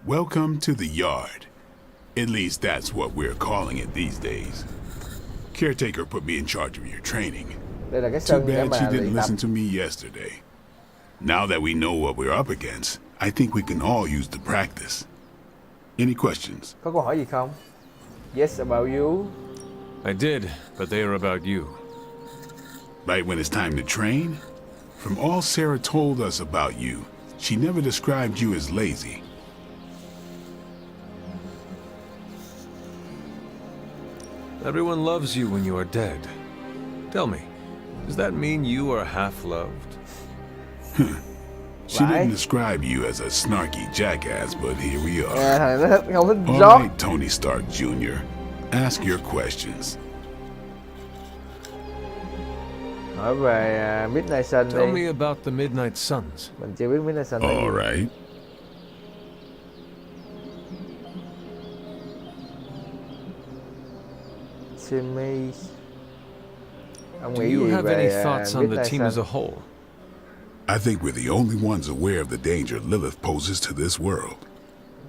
Welcome to the yard. At least that's what we're calling it these days. Caretaker put me in charge of your training. Đây là cái Too sân để bad mà she luyện didn't tập. listen to me yesterday. Now that we know what we're up against, I think we can all use the practice. Any questions? Có câu hỏi gì không? Yes, about you. I did, but they are about you. Right when it's time to train? From all Sarah told us about you, she never described you as lazy. Everyone loves you when you are dead. Tell me, does that mean you are half-loved? She didn't describe you as a snarky jackass, but here we are. All right, Tony Stark Jr., ask your questions. Hỏi về Midnight Sun đi. Tell me about the Midnight Suns. Mình chưa biết Midnight Sun. All right. Timmy. Do you have any thoughts on the team as a whole? I think we're the only ones aware of the danger Lilith poses to this world.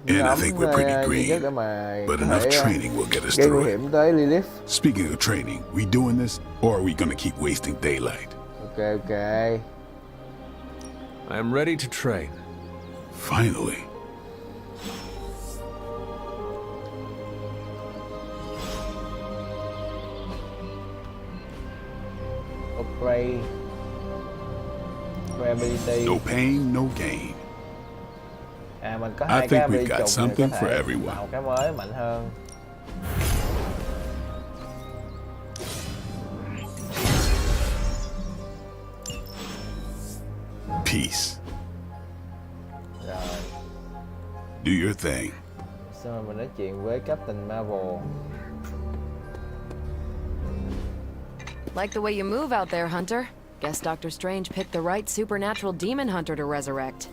And I think we're pretty green, but enough training will get us through it. Speaking of training, we doing this, or are we gonna keep wasting daylight? Okay. I am ready to train. Finally. Upgrade. Ability. No pain, no gain. Mình có hai cái ability got something for everyone. Một cái mới mạnh hơn. Peace. Rồi. Do your thing. Xong rồi mình nói chuyện với Captain Marvel. Like the way you move out there, Hunter. Guess Dr. Strange picked the right supernatural demon hunter to resurrect.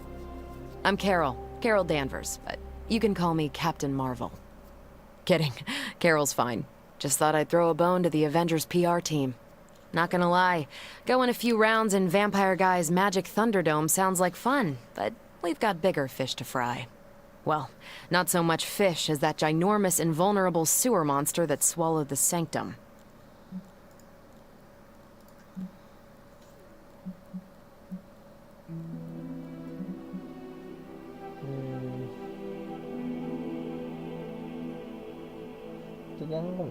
I'm Carol Danvers, but you can call me Captain Marvel. Kidding, Carol's fine. Just thought I'd throw a bone to the Avengers PR team. Not gonna lie, going a few rounds in Vampire Guy's Magic Thunderdome sounds like fun, but we've got bigger fish to fry. Well, not so much fish as that ginormous invulnerable sewer monster that swallowed the Sanctum.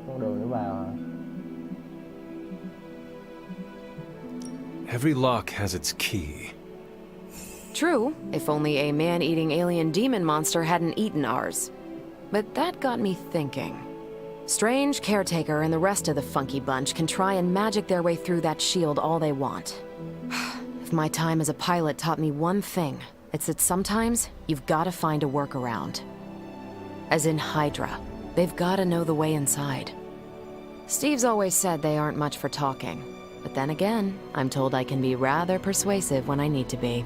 con đường để vào hả? Every lock has its key. True, if only a man-eating alien demon monster hadn't eaten ours. But that got me thinking. Strange, Caretaker, and the rest of the funky bunch can try and magic their way through that shield all they want. If my time as a pilot taught me one thing, it's that sometimes you've got to find a workaround. As in Hydra, they've got to know the way inside. Steve's always said they aren't much for talking. But then again, I'm told I can be rather persuasive when I need to be.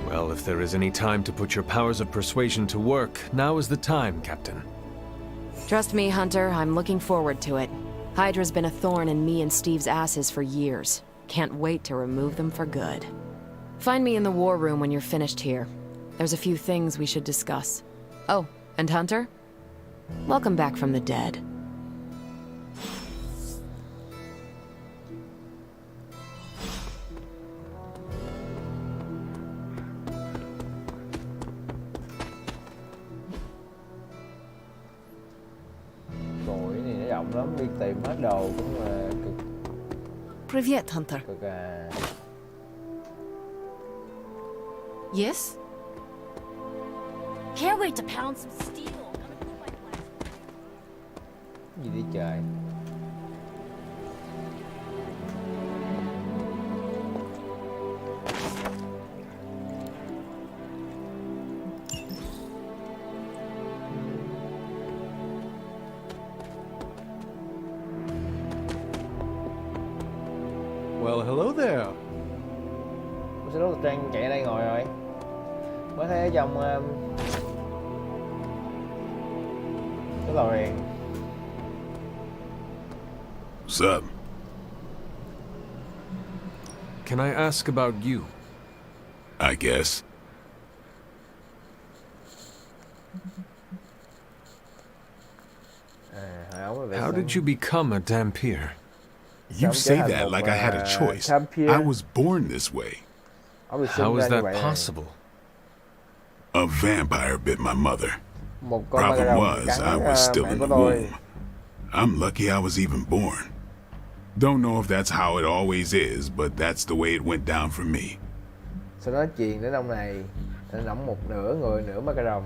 Well, if there is any time to put your powers of persuasion to work, now is the time, Captain. Trust me, Hunter, I'm looking forward to it. Hydra's been a thorn in me and Steve's asses for years. Can't wait to remove them for good. Find me in the war room when you're finished here. There's a few things we should discuss. Oh, and Hunter? Welcome back from the dead. Rồi này nó rộng lắm, đi tìm hết đồ cũng là cực. Привет, Hunter. Cực à. Yes? Can't wait to pound some steel. Gì đi trời. Well, hello there. Sao lúc Trang chạy ở đây ngồi rồi? Mới thấy ở trong cái lò rèn. What's up? Can I ask about you? I guess. How did you become a Dampier? You say that like I had a choice. I was born this way. How is that possible? A vampire bit my mother. Problem was, I was still in the womb. I'm lucky I was even born. Don't know if that's how it always is, but that's the way it went down for me. Sau đó truyền đến ông này, nó nắm một nửa người, nửa ma cà rồng.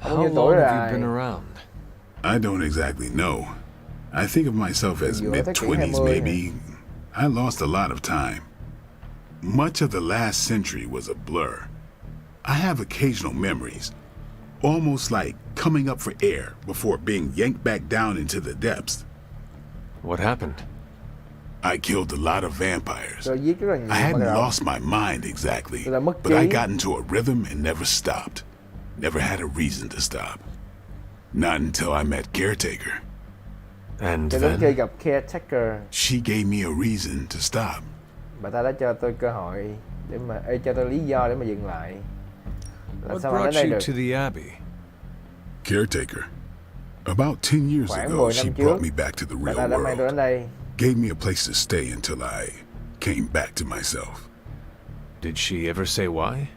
How long have you been around? I don't exactly know. I think of myself as mid-20s maybe. I lost a lot of time. Much of the last century was a blur. I have occasional memories, almost like coming up for air before being yanked back down into the depths. What happened? I killed a lot of vampires. I hadn't lost my mind exactly, but I got into a rhythm and never stopped. Never had a reason to stop. Not until I met Caretaker. And then she gave me a reason to stop. Bà ta đã cho tôi cơ hội để mà cho tôi lý do để mà dừng lại. What brought you to the Abbey? Caretaker. About 10 years ago, she brought me back to the real world. Gave me a place to stay until I came back to myself. Did she ever say why?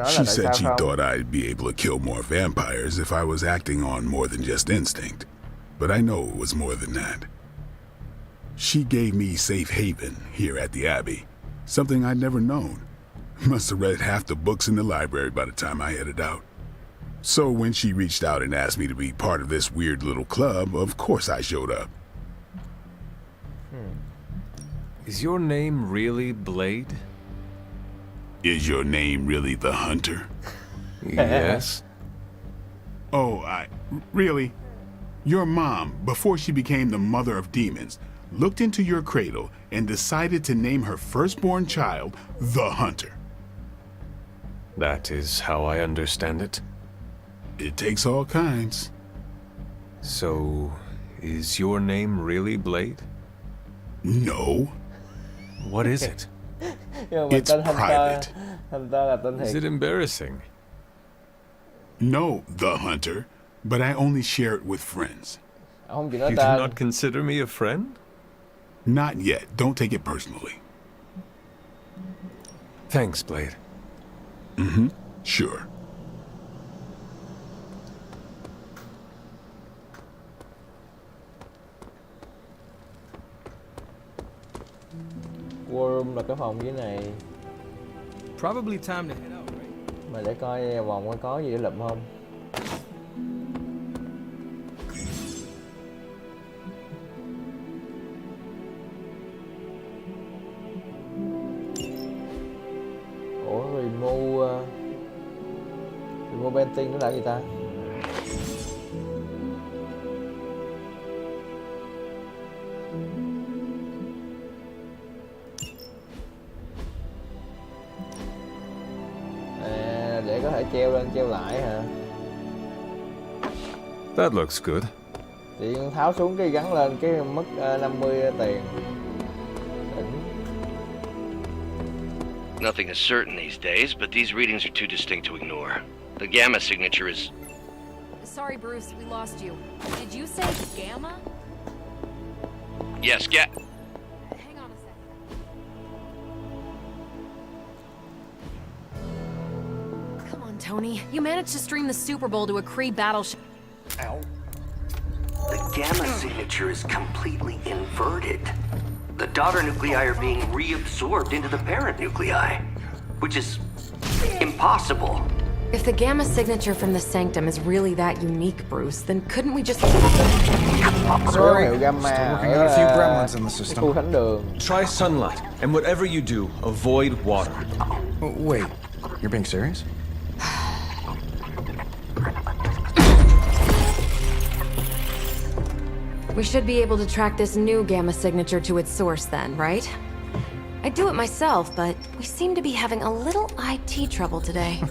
She said she thought I'd be able to kill more vampires if I was acting on more than just instinct. But I know it was more than that. She gave me safe haven here at the Abbey, something I'd never known. Must have read half the books in the library by the time I headed out. So when she reached out and asked me to be part of this weird little club, of course I showed up. Is your name really Blade? Is your name really the Hunter? Yes. Oh, really? Your mom, before she became the mother of demons, looked into your cradle and decided to name her firstborn child the Hunter. That is how I understand it. It takes all kinds. So, is your name really Blade? No. What is it? It's private. Is it embarrassing? No, the Hunter, but I only share it with friends. You do not consider me a friend? Not yet. Don't take it personally. Thanks, Blade. Sure. War room là cái phòng dưới này. Probably time to head out, right? Mà để coi vòng có gì để lụm không. Ủa remove painting nó là gì ta? Để có thể treo lên treo lại hả? That looks good. Thì tháo xuống cái gắn lên cái mất 50 tiền. Nothing is certain these days, but these readings are too distinct to ignore. The gamma signature is... Sorry, Bruce, we lost you. Did you say gamma? Yes, Hang on a second. Come on, Tony. You managed to stream the Super Bowl to a Kree battleship. Ow. The gamma signature is completely inverted. The daughter nuclei are being reabsorbed into the parent nuclei, which is impossible. If the gamma signature from the sanctum is really that unique, Bruce, then couldn't we just... Sorry, still working on a few gremlins in the system. Try sunlight, and whatever you do, avoid water. Wait, you're being serious? We should be able to track this new gamma signature to its source then, right? I'd do it myself, but we seem to be having a little IT trouble today.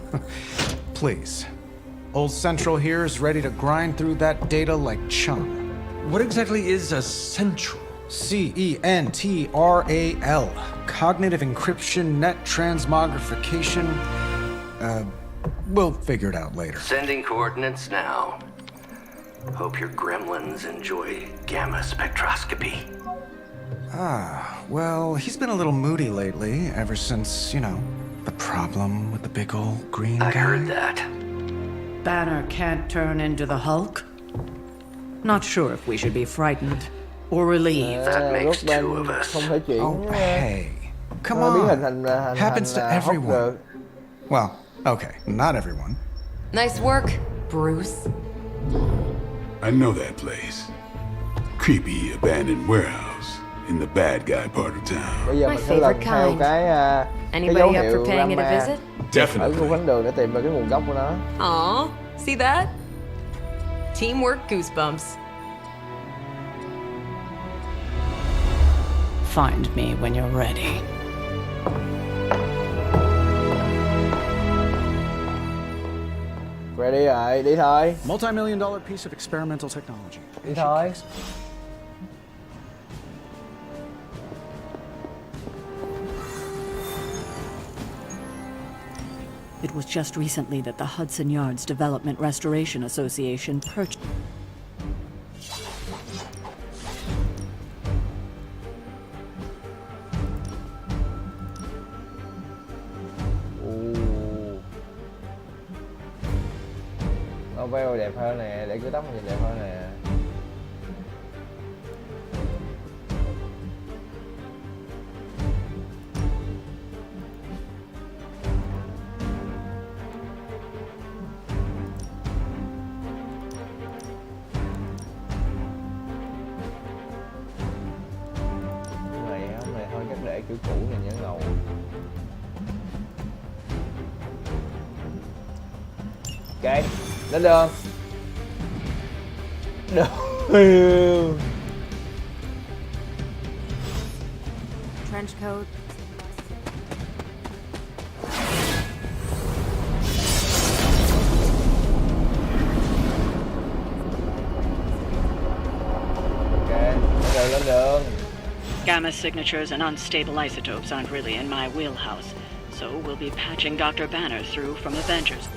Please. Old Central here is ready to grind through that data like chum. What exactly is a central? CENTRAL. Cognitive encryption, net transmogrification. We'll figure it out later. Sending coordinates now. Hope your gremlins enjoy gamma spectroscopy. Well, he's been a little moody lately, ever since, you know, the problem with the big old green guy. I heard that. Banner can't turn into the Hulk? Not sure if we should be frightened or relieved. That makes two of us. Oh, hey. Come on. Happens to everyone. Well, okay, not everyone. Nice work, Bruce. I know that place. Creepy abandoned warehouse in the bad guy part of town. My favorite kind. Anybody up for paying it a visit? Definitely. Ở khu vấn đường để tìm ra cái nguồn gốc của nó. Aw, see that? Teamwork goosebumps. Find me when you're ready. Ready rồi, đi thôi. Multi-million-dollar piece of experimental technology. Đi thôi. It was just recently that the Hudson Yards Development Restoration Association purchased... Novel đẹp hơn nè, để cái tóc nhìn đẹp hơn nè. Hôm này thôi chắc để kiểu cũ này nhớ ngầu. Ok, lên đường. Trench coat. Lên đường. Gamma signatures and unstable isotopes aren't really in my wheelhouse, so we'll be patching Dr. Banner through from Avengers.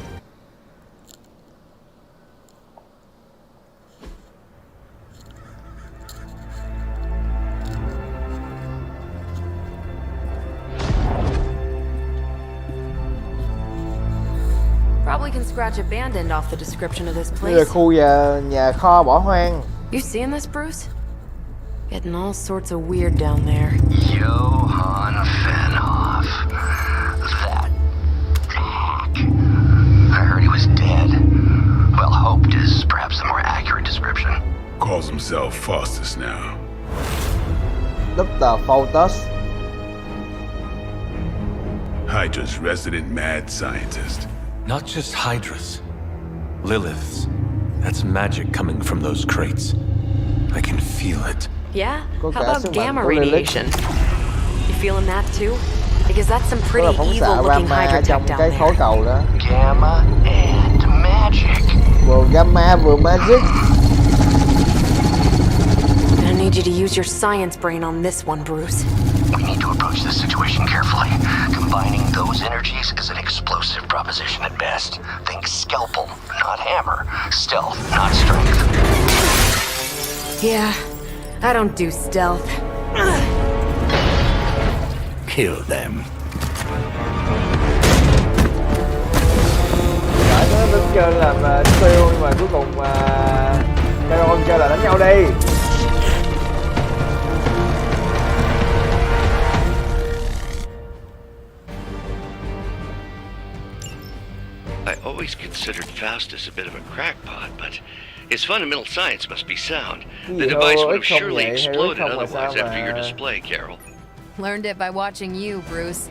Probably can scratch abandoned off the description of this Đây là place. khu nhà kho bỏ hoang. You seeing this, Bruce? Getting all sorts of weird down there. Johann Fenhoff. That hack. I heard he was dead. Well, hoped is perhaps the more accurate description. Calls himself Faustus now. Dr. Faustus. Hydra's resident mad scientist. Not just Hydra's. Lilith's. That's magic coming from those crates. I can feel it. Yeah? Có How cả about sức mạnh gamma của Lilith. radiation? You feeling that too? Because that's some Đó pretty là phóng xạ evil looking gamma hydrotech trong down cái there. khối cầu đó. Gamma and magic. Vừa gamma vừa magic. I need you to use your science brain on this one, Bruce. We need to approach this situation carefully. Combining those energies is an explosive proposition at best. Think scalpel, not hammer. Stealth, not strength. Yeah, I don't do stealth. Kill them. Đã có đứng chơi làm siêu nhưng mà cuối cùng Carol chơi là đánh nhau đi. I always considered Faustus a bit of a crackpot, but his fundamental science must be sound. The device would have surely exploded otherwise after your display, Carol. Learned it by watching you, Bruce.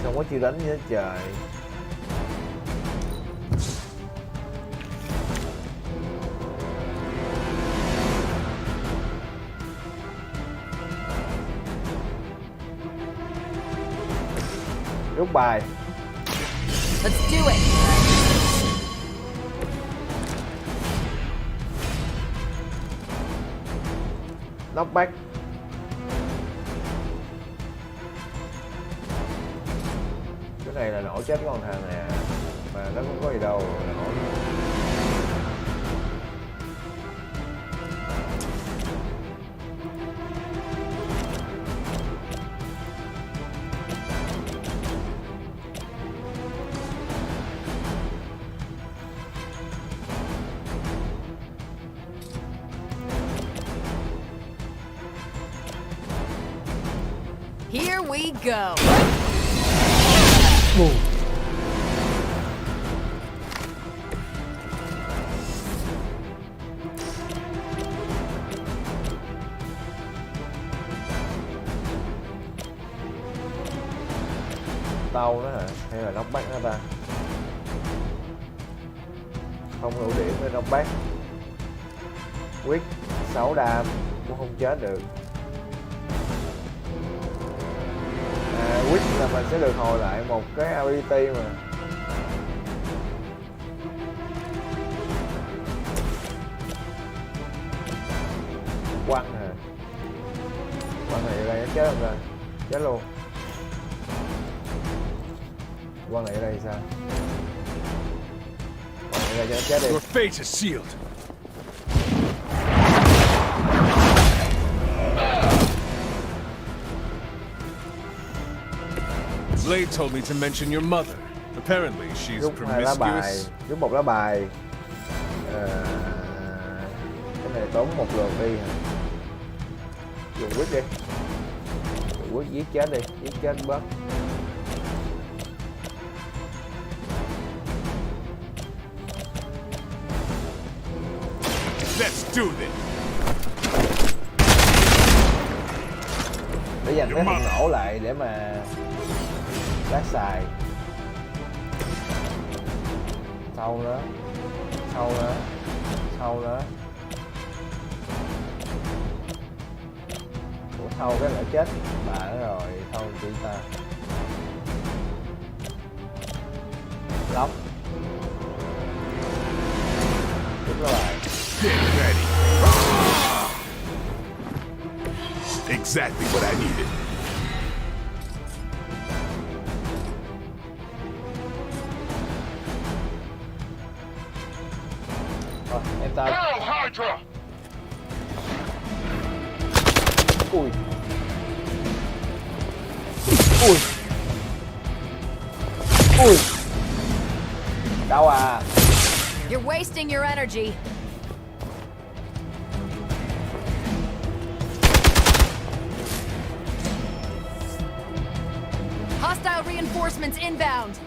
Không có chịu đánh gì hết trời. Rút bài. Let's do it. Knockback. Cái này là nổ chết con thằng nè, mà nó không có gì đâu nổ. Here we go. Tàu đó hả? Hay là knockback hả ta? Không đủ điểm với knockback. Quyết 6 đam cũng không chết được. Quyết là mình sẽ được hồi lại một cái ability mà. Quăng hả? Quăng này ở đây nó chết không ta? Chết luôn. Quăng này ở đây sao? Quăng này ở đây cho nó chết đi. Your fate is sealed. Blade told me to mention your mother. Apparently, she's Rút 2 lá bài, promiscuous. rút 1 lá bài. Cái này tốn 1 lượt đi hả? Dùng quyết đi. Dùng quyết giết chết đi, giết chết bớt. Let's do this. Để dành cái thằng nổ lại để mà lát xài. Sau nữa. Sau nữa. Sau nữa. Ủa thâu cái lại chết bà nó rồi. Thâu chúng ta lóc. Đúng rồi. Get ready. Exactly what I needed. Em ta. Ui. Ui. Ui. Đâu à? You're wasting your energy. Hostile reinforcements inbound.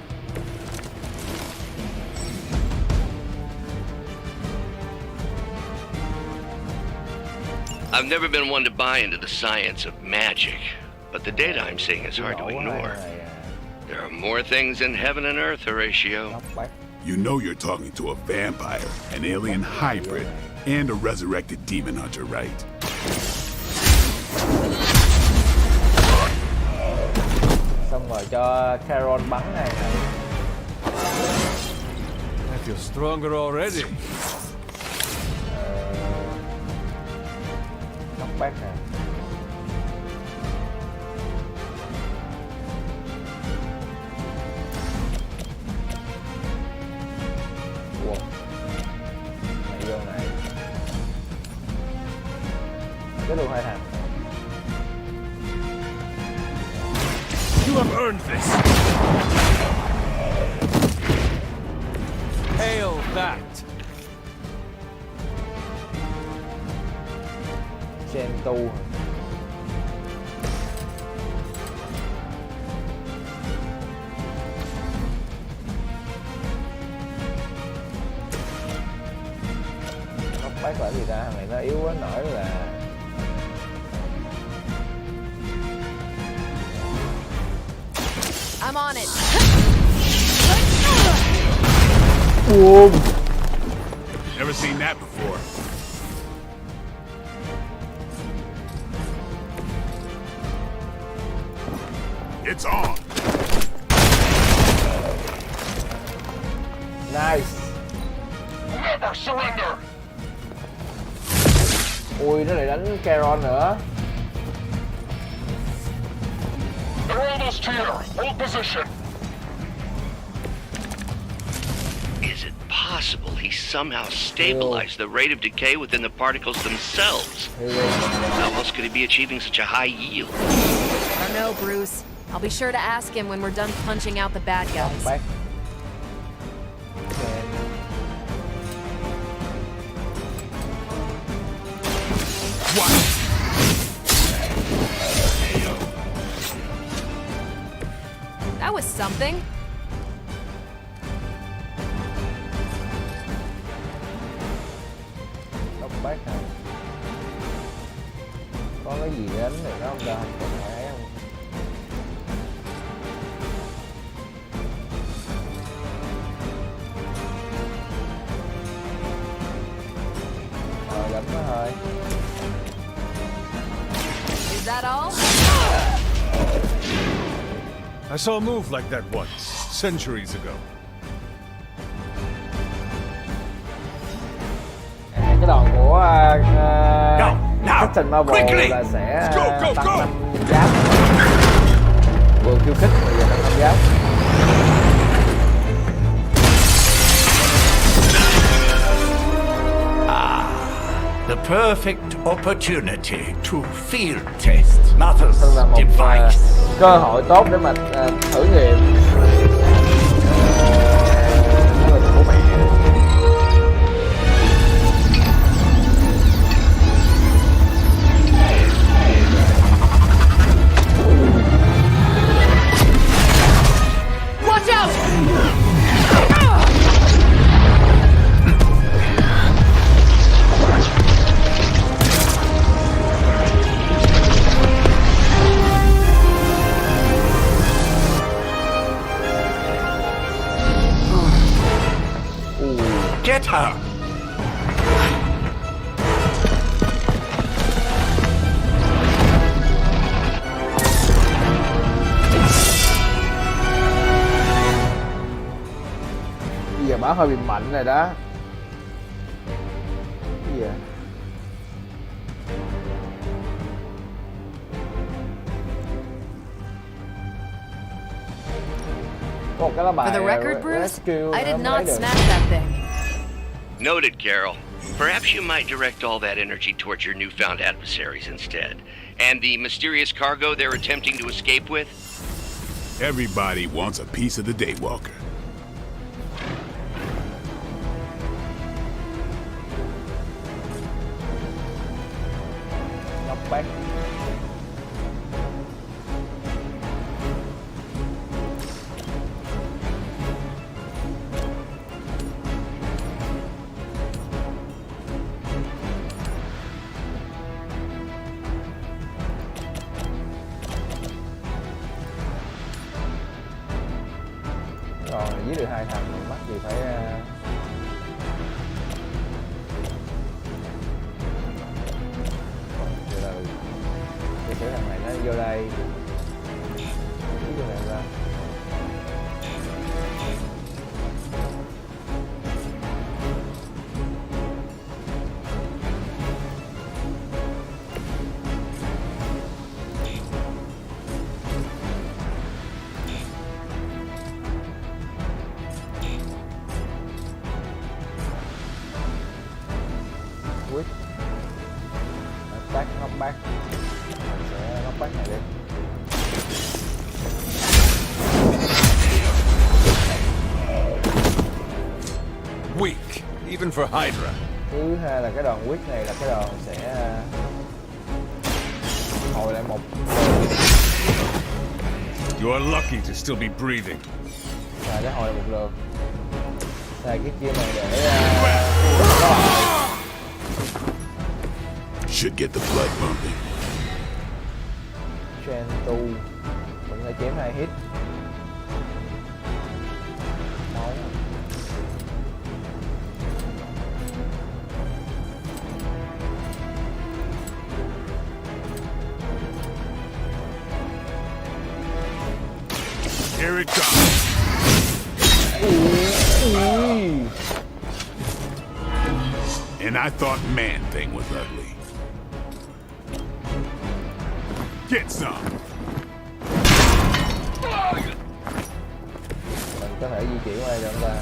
I've never been one to buy into the science of magic, but the data I'm seeing is hard to ignore. There are more things in heaven and earth, Horatio. You know you're talking to a vampire, an alien hybrid, and a resurrected demon hunter, right? Xong rồi cho Carol bắn này. I feel stronger already. Nóc bát nè. Wow. Này vô này. Cái đường hai thằng. You have earned this. Hail that. Chen tu. Nó bác là gì ta? Thằng này nó yếu quá nổi là I'm on it. Boom. Never seen that before. It's on. Nice. Never surrender. Ui, nó lại đánh Carol nữa. They're almost here. Hold position. Is it possible he somehow stabilized the rate of decay within the particles themselves? How else could he be achieving such a high yield? I don't know, Bruce. I'll be sure to ask him when we're done punching out the bad guys. That was something. Đốc bác hả? Có cái gì đến này nó không ra không phải không? Đánh nó thôi. Is that all? I saw a move like that once, centuries ago. Cái đòn của Captain Marvel là sẽ tăng 5 giáp. Vừa khiêu khích bây giờ tăng 5 giáp. The perfect opportunity to field test Mother's device. Cơ hội tốt để mà thử nghiệm của mẹ. Watch out! Get her! Bây giờ bả hơi bị mạnh rồi đó. Cái gì vậy? For the record, Bruce, I did not smash that thing. Noted, Carol. Perhaps you might direct all that energy towards your newfound adversaries instead. And the mysterious cargo they're attempting to escape with? Everybody wants a piece of the Daywalker. Ngọc bát. Rồi giết được 2 thằng mắc gì phải từ từ để thử thằng này nó vô đây giết cái này ra. Tắt ngóc bát. Mình sẽ ngóc bát này đi. Weak, even for Hydra. Thứ hai là cái đòn quyết này là cái đòn sẽ hồi lại một. You are lucky to still be breathing. Xài để hồi lại một lượt. Xài cái kia này để Should get the blood pumping. Chen tu vẫn phải chém 2 hit. Máu. Here it comes. And I thought Man-Thing was ugly. Get some. Mình có thể di chuyển qua đây được không ta?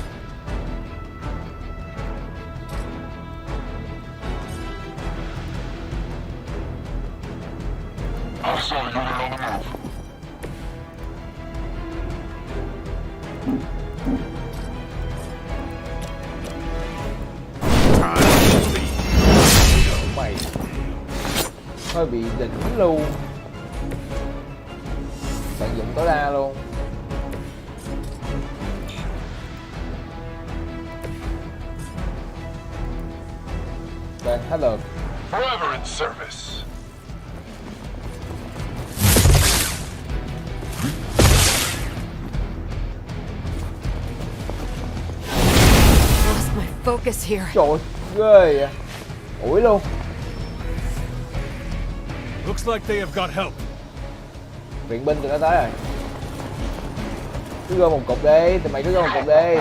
Mày hơi bị đỉnh luôn. Tận dụng tối đa luôn. Đây, hết lượt. Forever in service. Lost my focus here. Trời ơi, ghê vậy. Ủi luôn. Looks like they have got help. Viện binh tụi nó tới rồi. Cứ gom một cục đi, tụi mày cứ gom một cục đi.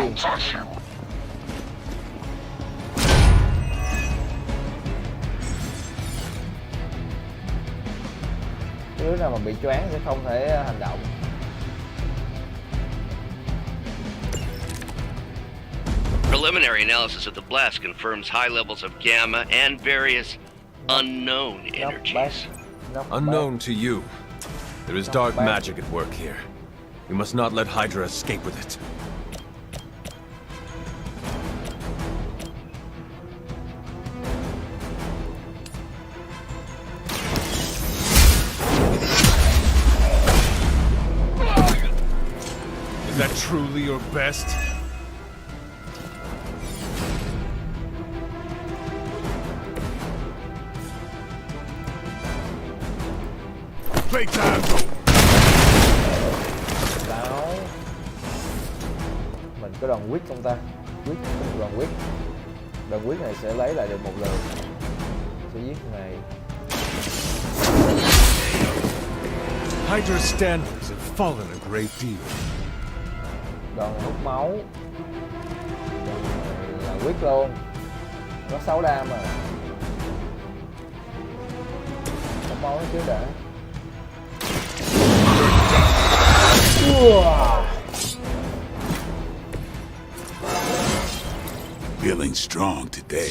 Đứa nào mà bị choáng sẽ không thể hành động. Preliminary analysis of the blast confirms high levels of gamma and various unknown energies. Unknown to you. There is dark magic at work here. We must not let Hydra escape with it. Is that truly your best? Playtime. Đó. Mình có đòn quyết không ta? Quyết, có một đòn quyết. Đòn quyết này sẽ lấy lại được một lượt. Sẽ giết này. Hydra's standards have fallen a great deal. Đòn hút máu. Đòn này là quyết luôn. Có 6 đam à. Hút máu trước đã. Feeling strong today.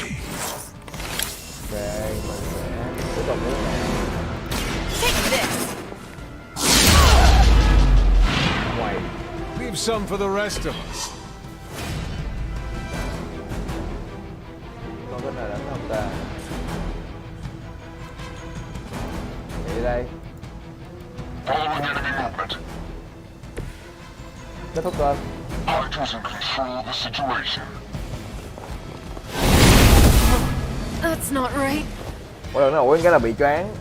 mình sẽ tiếp tục cái này. Ngoài Leave some for the rest of us. con cái nào đánh không ta? Đi đây. Kết thúc cơn. That's not right. Mỗi lần nó ủi cái là bị choáng.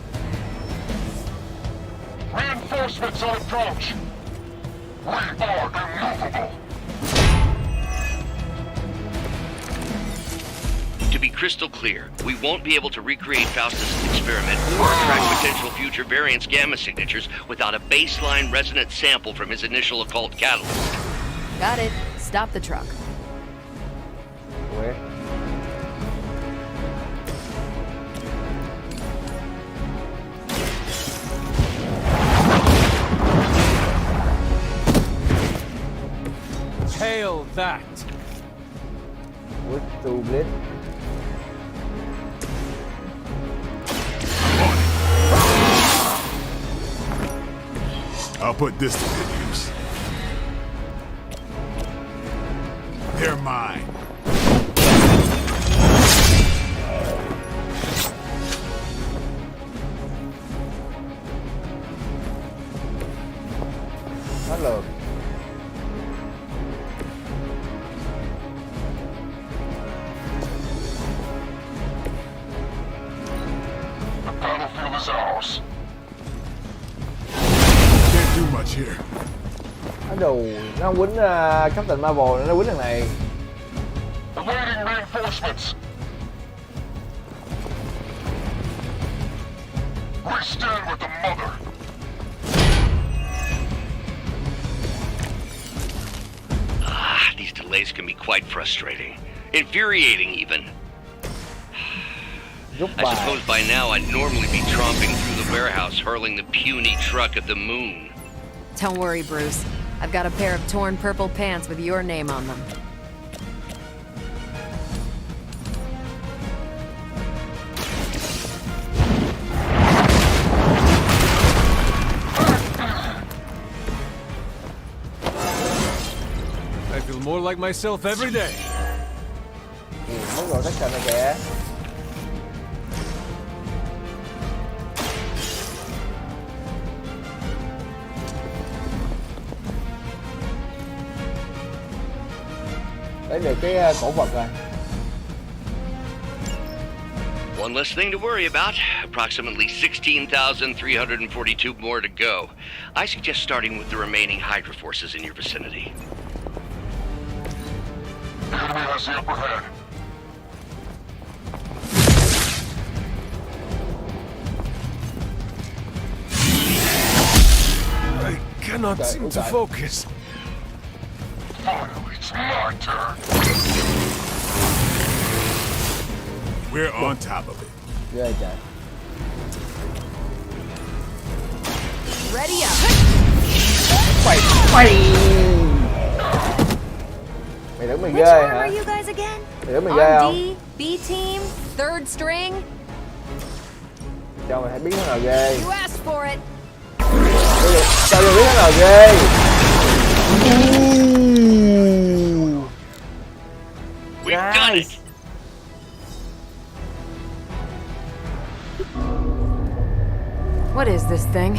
Reinforcements on approach. We are immovable. To be crystal clear, we won't be able to recreate Faustus' experiment or track potential future variance gamma signatures without a baseline resonant sample from his initial occult catalyst. Got it. Stop the truck. Where? Hail that! With two blade. I'll put this to good use. They're mine. Hết lượt. The battlefield is ours. Can't do much here. Nó đồ nó quýnh Captain Marvel, nó quýnh thằng này. Awaiting reinforcements. We stand with the mother. These delays can be quite frustrating. Infuriating, even. I suppose by now I'd normally be tromping through the warehouse hurling the puny truck at the moon. Don't worry, Bruce. I've got a pair of torn purple pants with your name on them. I feel more like myself every day. Mất rồi tất cả này kìa. Lấy được cái cổ vật rồi. One less thing to worry about. Approximately 16,342 more to go. I suggest starting with the remaining Hydra forces in your vicinity. The enemy has the upper hand. I cannot seem to focus. Finally, it's my turn. We're on top of it. Ghê trời. Ready up. Quay. Mày tưởng mày Which ghê arm hả? are you guys again? Mày tưởng mày ghê không? RD, B team, third string. Cho mày thấy biết thế nào ghê. You asked for it. Cho mày biết thế nào ghê. We've done it. What is this thing?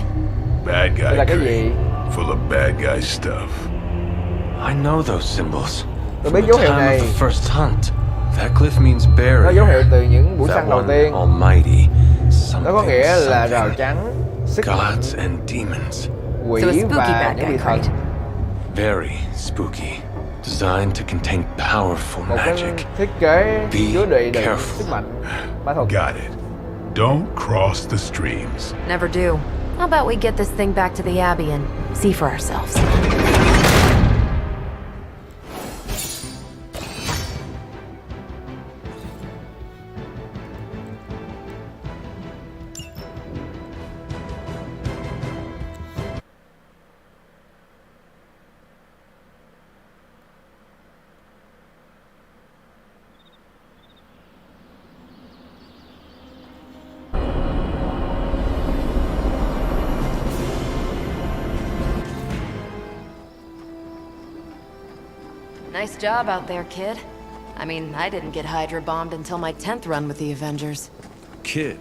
Bad guy Đây là cái gì? crate, full of bad guy stuff. I know those symbols. Tôi From biết the dấu hiệu time này. of the first hunt. That glyph means barrier. Nó dấu hiệu từ những buổi That săn đầu one tiên. almighty. Nó có nghĩa là rào Something. chắn, sức mạnh, Gods and demons. quỷ So a spooky và bad những guy vị thần. crate. Very spooky. Designed to contain powerful Một cái magic. thiết kế Be chứa đầy đủ careful. sức mạnh ma thuật. Got it. Don't cross the streams. Never do. How about we get this thing back to the Abbey and see for ourselves? Nice job out there, kid. I mean, I didn't get Hydra bombed until my 10th run with the Avengers. Kid,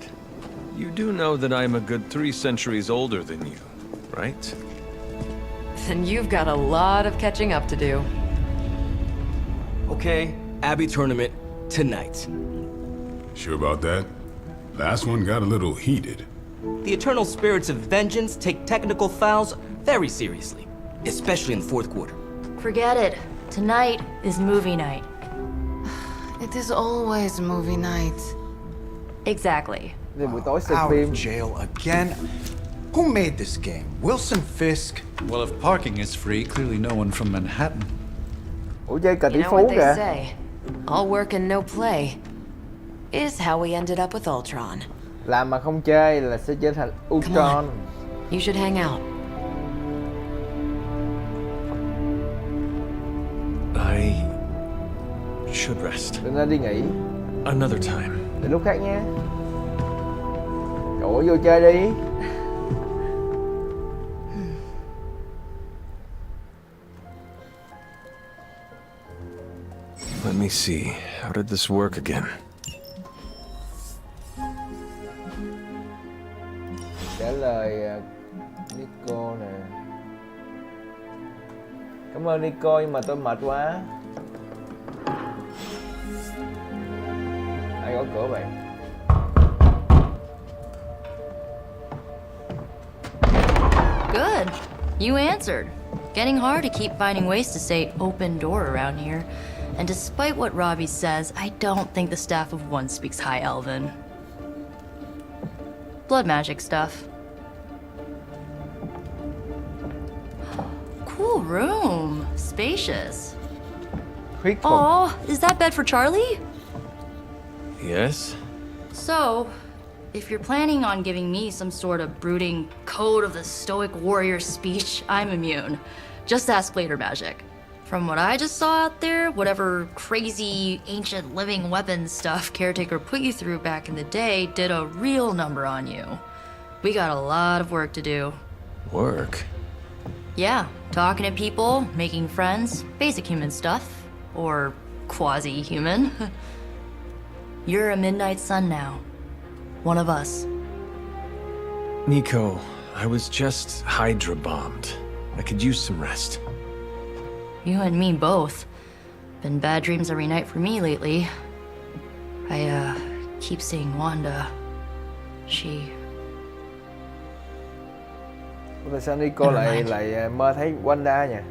you do know that I'm a good 3 centuries older than you, right? Then you've got a lot of catching up to do. Okay, Abbey tournament tonight. Sure about that? Last one got a little heated. The eternal spirits of vengeance take technical fouls very seriously, especially in the fourth quarter. Forget it. Tonight is movie night. It is always movie night. Exactly. Out of jail again? Who made this game? Wilson Fisk? Well, if parking is free, clearly no one from Manhattan. Ủa chơi cờ You tỷ know phú what they kìa. say? All work and no play is how we ended up with Ultron. Làm mà không chơi là sẽ trở thành Ultron. You should hang out. I should rest. Đừng nên đi nghỉ. Another time. Để lúc khác nha. Trời ơi, vô chơi đi. Let me see. How did this work again? Trả lời Nico nè. Cảm ơn Nico nhưng mà tôi mệt quá. Ai gõ cửa vậy? Good. You answered. Getting hard to keep finding ways to say open door around here. And despite what Robbie says, I don't think the staff of One speaks High Elven. Blood magic stuff. Cool room. Spacious. Aw, is that bed for Charlie? Yes? So, if you're planning on giving me some sort of brooding code of the stoic warrior speech, I'm immune. Just ask later magic. From what I just saw out there, whatever crazy ancient living weapons stuff Caretaker put you through back in the day did a real number on you. We got a lot of work to do. Work? Yeah, talking to people, making friends, basic human stuff. Or quasi-human. You're a Midnight Sun now. One of us. Nico, I was just Hydra bombed. I could use some rest. You and me both. Been bad dreams every night for me lately. I, keep seeing Wanda. She... Tại sao Nico lại mơ thấy Wanda nhỉ?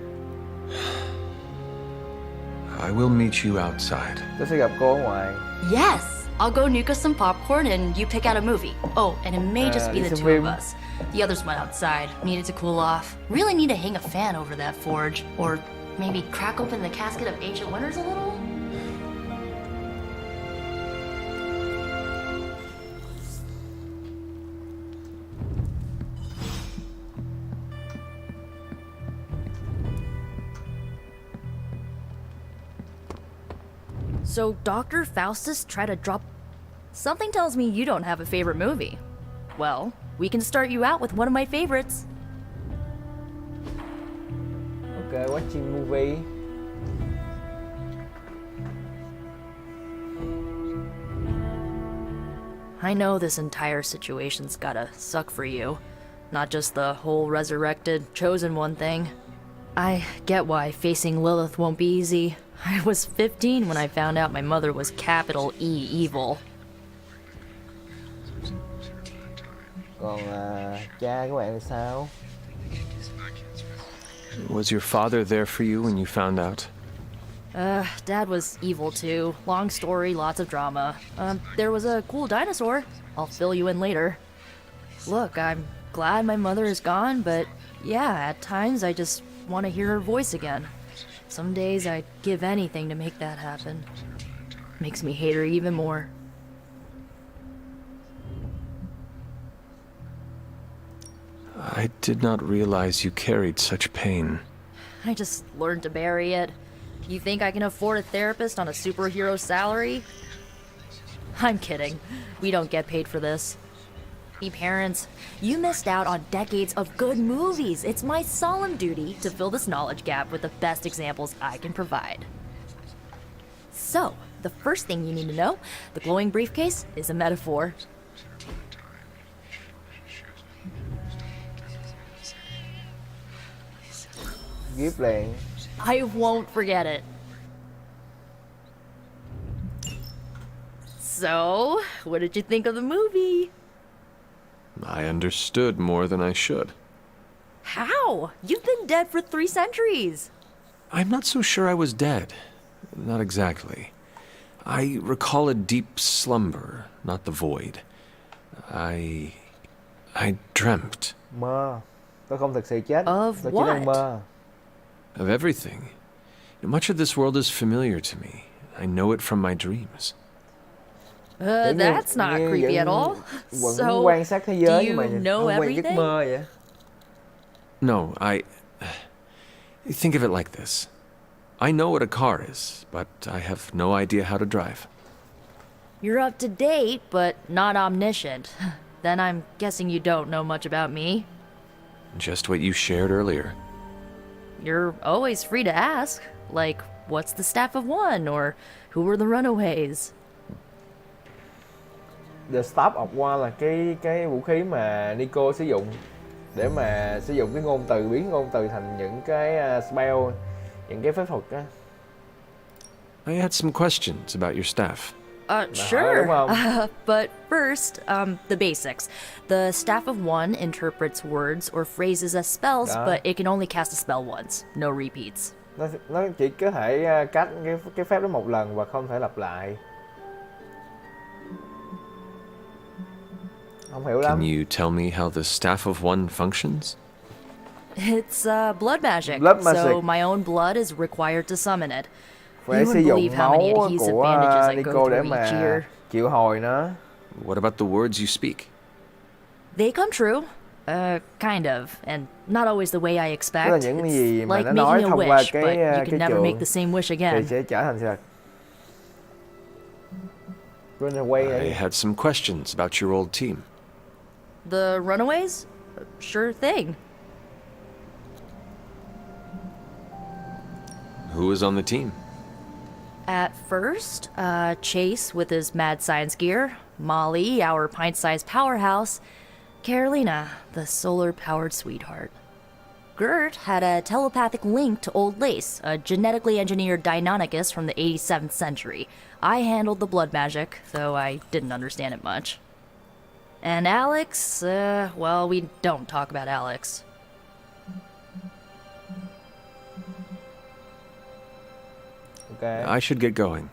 I will meet you outside. Tôi sẽ gặp cô ở ngoài. Yes! I'll go nuke us some popcorn and you pick out a movie. Oh, and it may just be the two of us. The others went outside, needed to cool off. Really need to hang a fan over that forge. Or maybe crack open the casket of ancient wonders a little? So Dr. Faustus tried to drop... Something tells me you don't have a favorite movie. Well, we can start you out with one of my favorites. Okay, watching movie. I know this entire situation's gotta suck for you. Not just the whole resurrected, chosen one thing. I get why facing Lilith won't be easy. I was 15 when I found out my mother was capital E evil. Còn cha các bạn thì sao? Was your father there for you when you found out? Dad was evil too. Long story, lots of drama. There was a cool dinosaur. I'll fill you in later. Look, I'm glad my mother is gone, but yeah, at times I just want to hear her voice again. Some days I'd give anything to make that happen. Makes me hate her even more. I did not realize you carried such pain. I just learned to bury it. You think I can afford a therapist on a superhero salary? I'm kidding. We don't get paid for this. Parents, you missed out on decades of good movies. It's my solemn duty to fill this knowledge gap with the best examples I can provide. So, the first thing you need to know, the glowing briefcase is a metaphor. Ghép liền. I won't forget it. So, what did you think of the movie? I understood more than I should. How? You've been dead for 3 centuries. I'm not so sure I was dead. Not exactly. I recall a deep slumber, not the void. I dreamt. Mơ. Tôi không thực sự chết. Of Tôi chỉ đang mơ. Of everything. Much of this world is familiar to me. I know it from my dreams. That's not creepy at all. So, quan sát thế giới, do you know everything? Mơ vậy? No, think of it like this. I know what a car is, but I have no idea how to drive. You're up to date, but not omniscient. Then I'm guessing you don't know much about me. Just what you shared earlier. You're always free to ask, like, what's the staff of one, or who were the runaways? The Staff of One là cái vũ khí mà Nico sử dụng để mà sử dụng cái ngôn từ, biến ngôn từ thành những cái spell, những cái phép thuật á. I had some questions about your staff. Sure. But first, the basics. The Staff of One interprets words or phrases as spells, but it can only cast a spell once. No repeats. Nó chỉ có thể cast cái phép đó một lần và không thể lặp lại. Không hiểu lắm. Can you tell me how the Staff of One functions? It's blood magic. Blood magic. So my own blood is required to summon it. Phải sử dụng máu của Nico để mà triệu hồi nó. What about the words you speak? They come true. Kind of, and not always the way I expect. Tức là những gì mà like nó nói making a thông qua wish, cái but you can never trường make the same wish thì again. sẽ trở thành sự thật. Runaway. I had some questions about your old team. The runaways? Sure thing. Who was on the team? At first, Chase with his mad science gear, Molly, our pint-sized powerhouse, Carolina, the solar-powered sweetheart. Gert had a telepathic link to Old Lace, a genetically engineered Deinonychus from the 87th century. I handled the blood magic, though I didn't understand it much. And Alex, well, we don't talk about Alex. Okay. I should get going.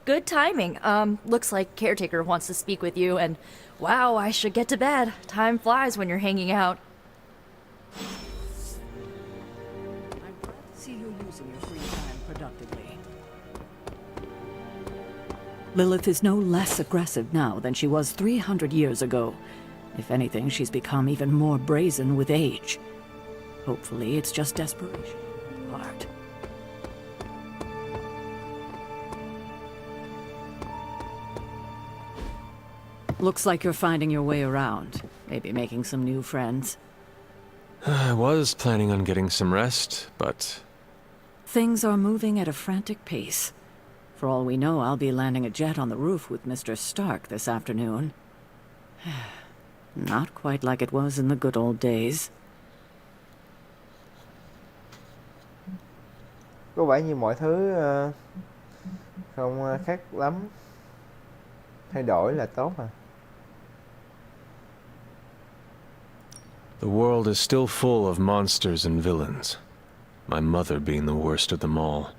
Good timing. Looks like Caretaker wants to speak with you, and wow, I should get to bed. Time flies when you're hanging out. I'm glad to see you using your free time productively. Lilith is no less aggressive now than she was 300 years ago. If anything, she's become even more brazen with age. Hopefully, it's just desperation on her part. Looks like you're finding your way around. Maybe making some new friends. I was planning on getting some rest, but... Things are moving at a frantic pace. For all we know, I'll be landing a jet on the roof with Mr. Stark this afternoon. Not quite like it was in the good old days. Có vẻ như mọi thứ không khác lắm. Thay đổi là tốt à. The world is still full of monsters and villains. My mother being the worst of them all.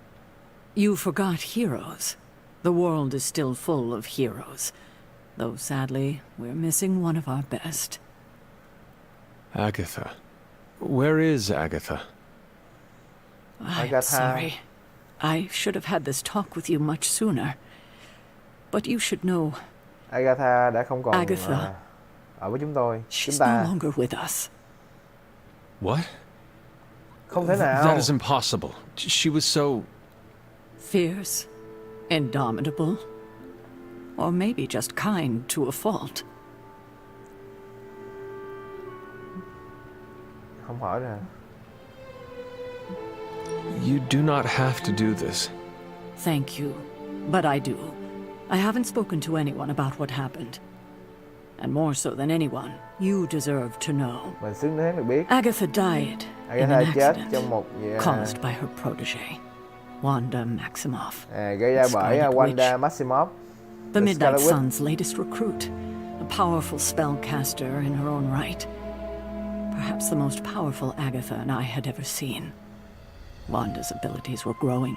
You forgot heroes. The world is still full of heroes. Though sadly, we're missing one of our best. Agatha. Where is Agatha? I'm sorry. I should have had this talk with you much sooner. But you should know. Agatha đã không còn Agatha. Ở với chúng tôi. She's no longer with us. What? Không thể nào. That is impossible. She was so... Fierce. Indomitable. Or maybe just kind to a fault. Không hỏi nè. You do not have to do this. Thank you, but I do. I haven't spoken to anyone about what happened. And more so than anyone, you deserve to know. Mình xứng đáng được biết. Agatha died in an Agatha chết accident trong một caused by her protege, Wanda Maximoff. Gây ra bởi Wanda Maximoff. The Midnight Sun's latest recruit, a powerful spellcaster in her own right. Perhaps the most powerful Agatha and I had ever seen. Wanda's abilities were growing.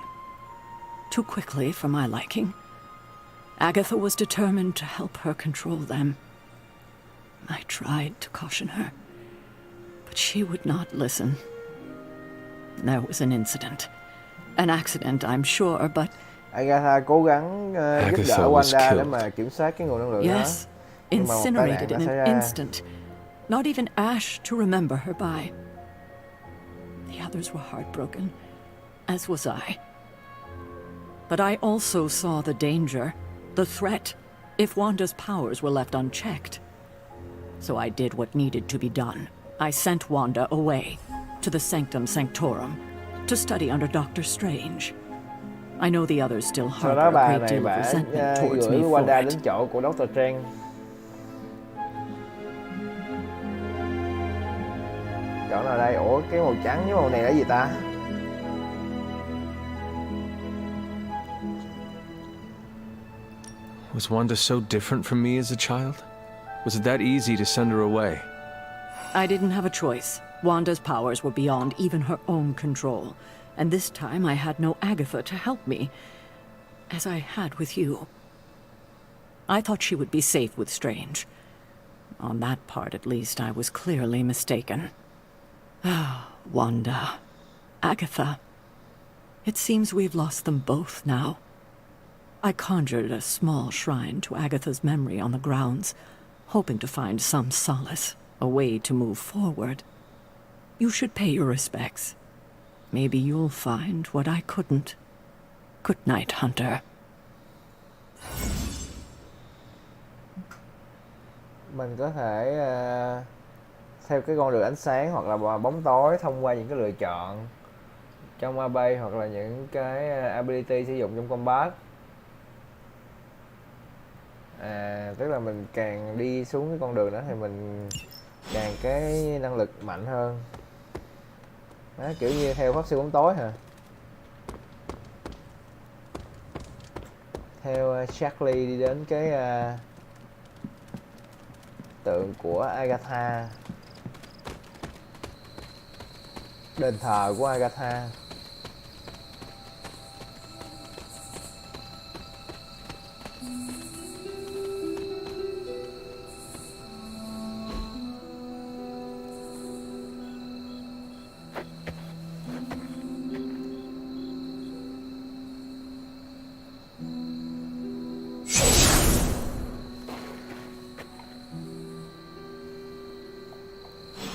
Too quickly for my liking. Agatha was determined to help her control them. I tried to caution her, but she would not listen. There was an incident. An accident, I'm sure, but... Agatha cố gắng giúp đỡ Wanda để mà kiểm soát cái nguồn năng lượng đó. Yes, incinerated in an instant. Not even ash to remember her by. The others were heartbroken, as was I. But I also saw the danger, the threat, if Wanda's powers were left unchecked. So I did what needed to be done. I sent Wanda away, to the Sanctum Sanctorum, to study under Doctor Strange. I know the others still harbor a great deal of resentment towards me for Wanda it. đến chỗ của Doctor Strange. Chỗ nào đây? Ủa, cái màu trắng với màu này là gì ta? Was Wanda so different from me as a child? Was it that easy to send her away? I didn't have a choice. Wanda's powers were beyond even her own control. And this time I had no Agatha to help me, as I had with you. I thought she would be safe with Strange. On that part, at least, I was clearly mistaken. Ah, Wanda. Agatha. It seems we've lost them both now. I conjured a small shrine to Agatha's memory on the grounds, hoping to find some solace, a way to move forward. You should pay your respects. Maybe you'll find what I couldn't. Good night, Hunter. Mình có thể theo cái con đường ánh sáng hoặc là bóng tối thông qua những cái lựa chọn trong Mabay hoặc là những cái ability sử dụng trong combat. Tức là mình càng đi xuống cái con đường đó thì mình càng cái năng lực mạnh hơn. Đó, kiểu như theo pháp sư bóng tối hả? Theo Charlie đi đến cái tượng của Agatha, đền thờ của Agatha.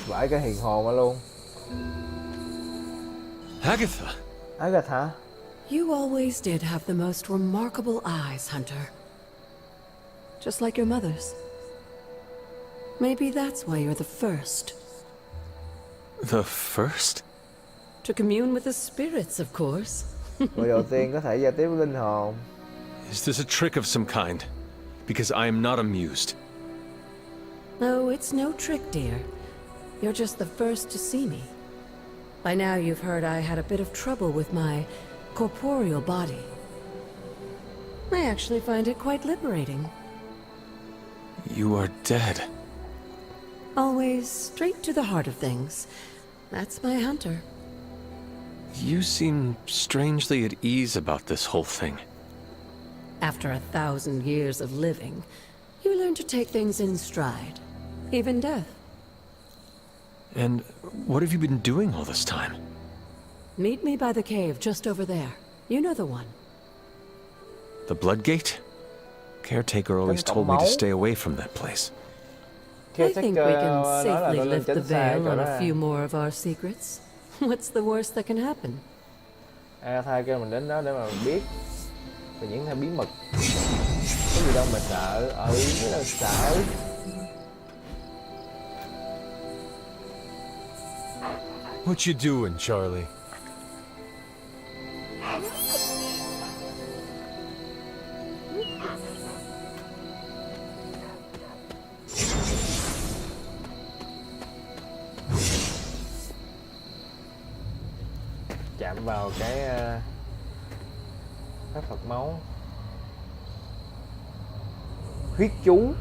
Vãi cái hiền hồn mà luôn. Agatha. Agatha. You always did have the most remarkable eyes, Hunter. Just like your mother's. Maybe that's why you're the first. The first? To commune with the spirits, of course. Người đầu tiên có thể giao tiếp với linh hồn. Is this a trick of some kind? Because I am not amused. No, it's no trick, dear. You're just the first to see me. By now you've heard I had a bit of trouble with my corporeal body. I actually find it quite liberating. You are dead. Always straight to the heart of things. That's my Hunter. You seem strangely at ease about this whole thing. After 1,000 years of living, you learn to take things in stride. Even death. And what have you been doing all this time? Meet me by the cave just over there. You know the one. The Blood Gate? Caretaker always told me to stay away from that place. I think we can safely lift the veil on a few more of our secrets. What's the worst that can happen? Agatha kêu mình đến đó để mà mình biết về những bí mật. Cái gì đâu mà sợ. Cái đâu sợ. What you doing, Charlie? Chạm vào cái pháp thuật máu. Huyết chú.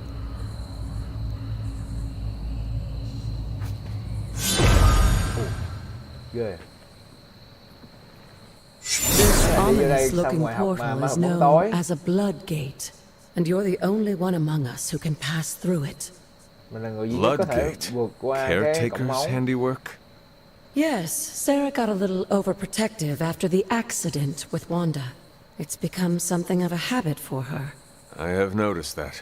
Ghê. This ominous-looking portal is known as a blood gate, and you're the only one among us who can pass through it. Bloodgate? Caretaker's handiwork? Yes, Sarah got a little overprotective after the accident with Wanda. It's become something of a habit for her. I have noticed that.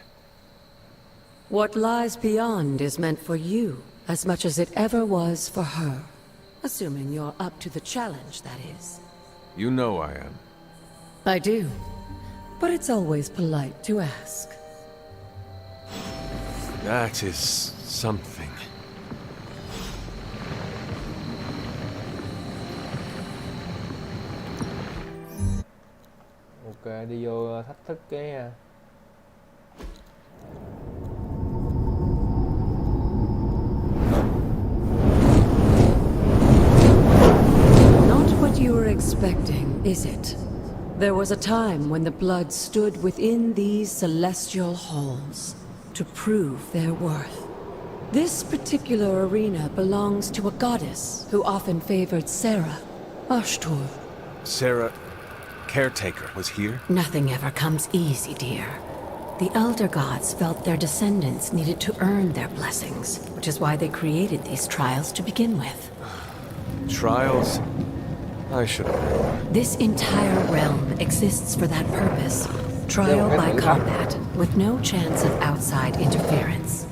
What lies beyond is meant for you as much as it ever was for her. Assuming you're up to the challenge, that is. You know I am. I do. But it's always polite to ask. That is something. Ok, đi vô thách thức cái... You were expecting, is it? There was a time when the blood stood within these celestial halls to prove their worth. This particular arena belongs to a goddess who often favored Sarah, Ashtur. Sarah, caretaker, was here? Nothing ever comes easy, dear. The Elder Gods felt their descendants needed to earn their blessings, which is why they created these trials to begin with. Trials? I should have. This entire realm exists for that purpose. Trial by combat, with no chance of outside interference.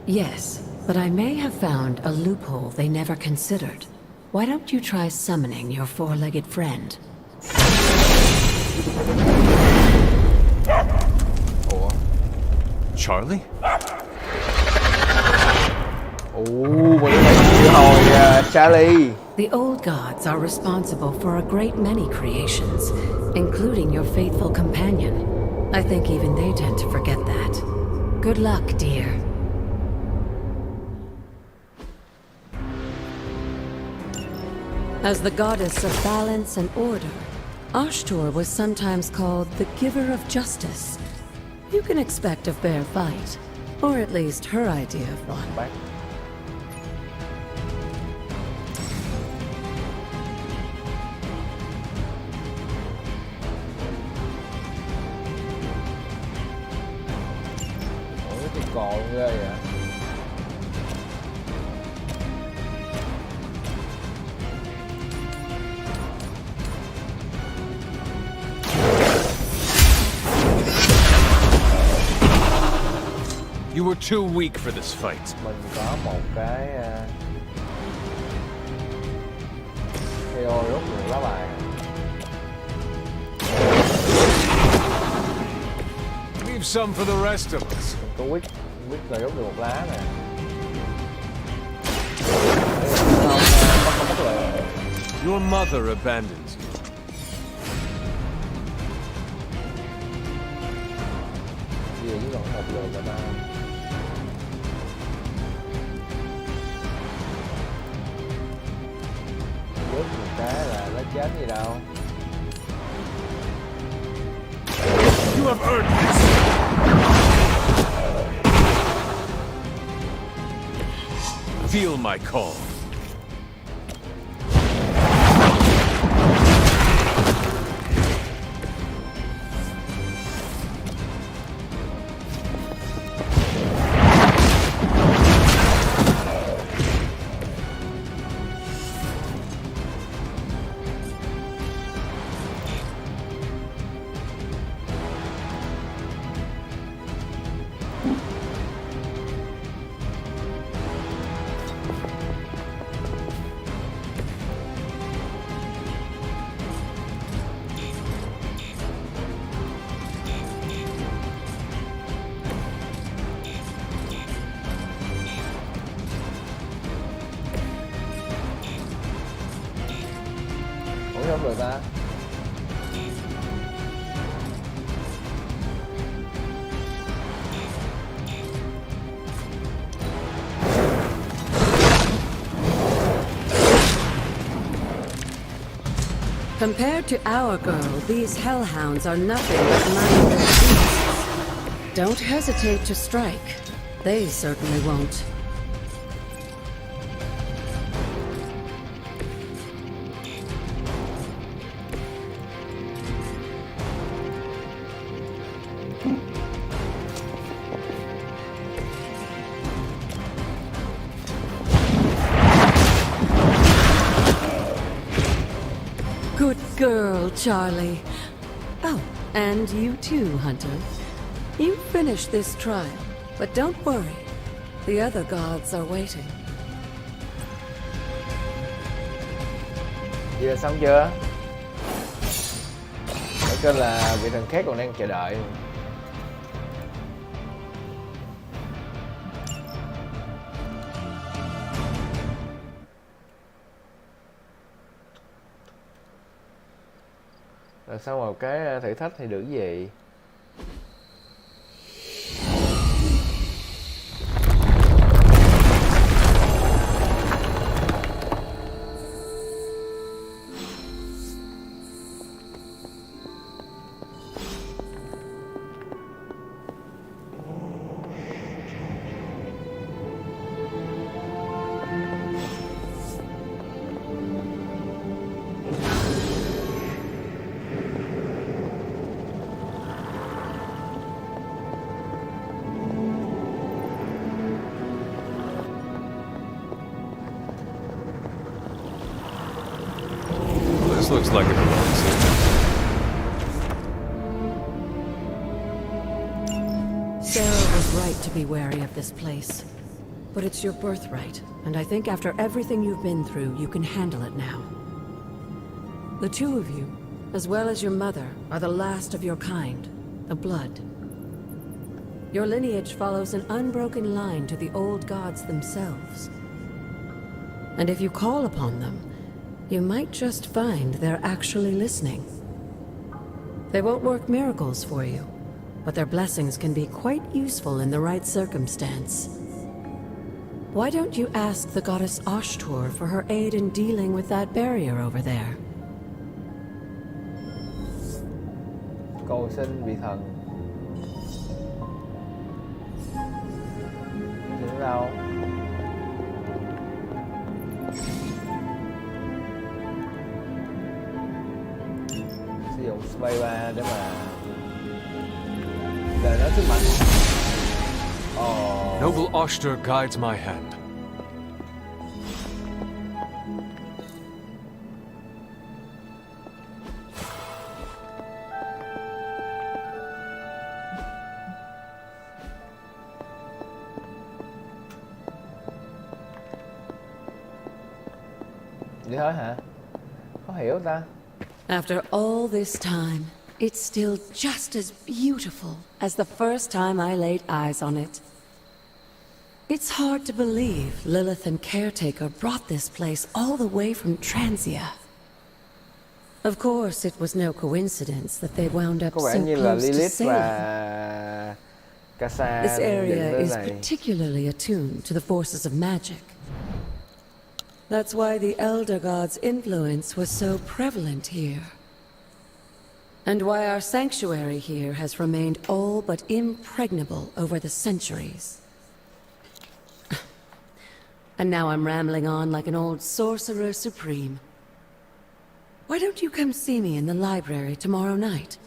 Yes, but I may have found a loophole they never considered. Why don't you try summoning your four-legged friend? Charlie? Charlie. The old gods are responsible for a great many creations, including your faithful companion. I think even they tend to forget that. Good luck, dear. As the goddess of balance and order, Ashtur was sometimes called the giver of justice. You can expect a fair fight, or at least her idea of one. Còn ghê vậy. You were too weak for this fight. Mình có một cái hero rút được lá bài. Leave some for the rest of us. Có quyết là rút được một lá nè. Your mother abandons you. Gì chứ còn một lượt rồi ta. Rút một cái là nó chết gì đâu. You have earned this. Feel my call. không được ta? Compared to our girl, these hellhounds are nothing but mindless beasts. Don't hesitate to strike. They certainly won't. Good girl, Charlie. Oh, and you too, Hunter. You finished this trial, but don't worry. The other gods are waiting. Vậy là xong chưa? Ở kênh là vị thần khác còn đang chờ đợi. Rồi sau một cái thử thách thì được gì? Looks like it belongs here. Sarah was right to be wary of this place. But it's your birthright, and I think after everything you've been through, you can handle it now. The two of you, as well as your mother, are the last of your kind, the Blood. Your lineage follows an unbroken line to the old gods themselves. And if you call upon them, you might just find they're actually listening. They won't work miracles for you, but their blessings can be quite useful in the right circumstance. Why don't you ask the goddess Ashtur for her aid in dealing with that barrier over there? Cầu xin vị thần. Đến đâu? Sử dụng spacebar để mà để nó sức mạnh. Noble Ashtur guides my hand. Vậy thôi hả? Có hiểu ta? After all this time, it's still just as beautiful as the first time I laid eyes on it. It's hard to believe Lilith and Caretaker brought this place all the way from Transia. Of course, it was no coincidence that they wound up so close to Salem. This area is particularly attuned to the forces of magic. That's why the Elder God's influence was so prevalent here. And why our sanctuary here has remained all but impregnable over the centuries. And now I'm rambling on like an old sorcerer supreme. Why don't you come see me in the library tomorrow night?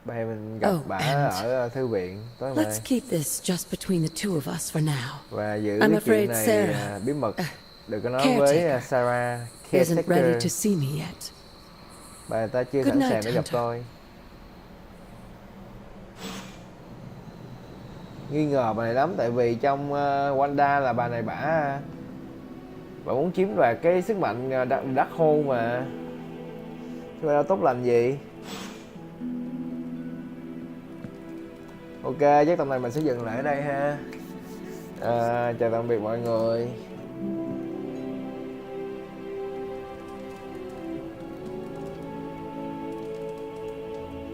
Bây mình gặp bả ở thư viện tối nay. Let's keep this just between the two of us for now. Và giữ cái chuyện này bí mật. Đừng có nói với Sarah. Isn't ready to see me yet. Bà ta chưa sẵn sàng để gặp tôi. Nghi ngờ bà này lắm, tại vì trong Wanda là bà này bà muốn chiếm đoạt cái sức mạnh đắc hôn mà. Chứ đâu tốt lành gì. Ok, chắc tầm này mình sẽ dừng lại ở đây ha. Chào tạm biệt mọi người.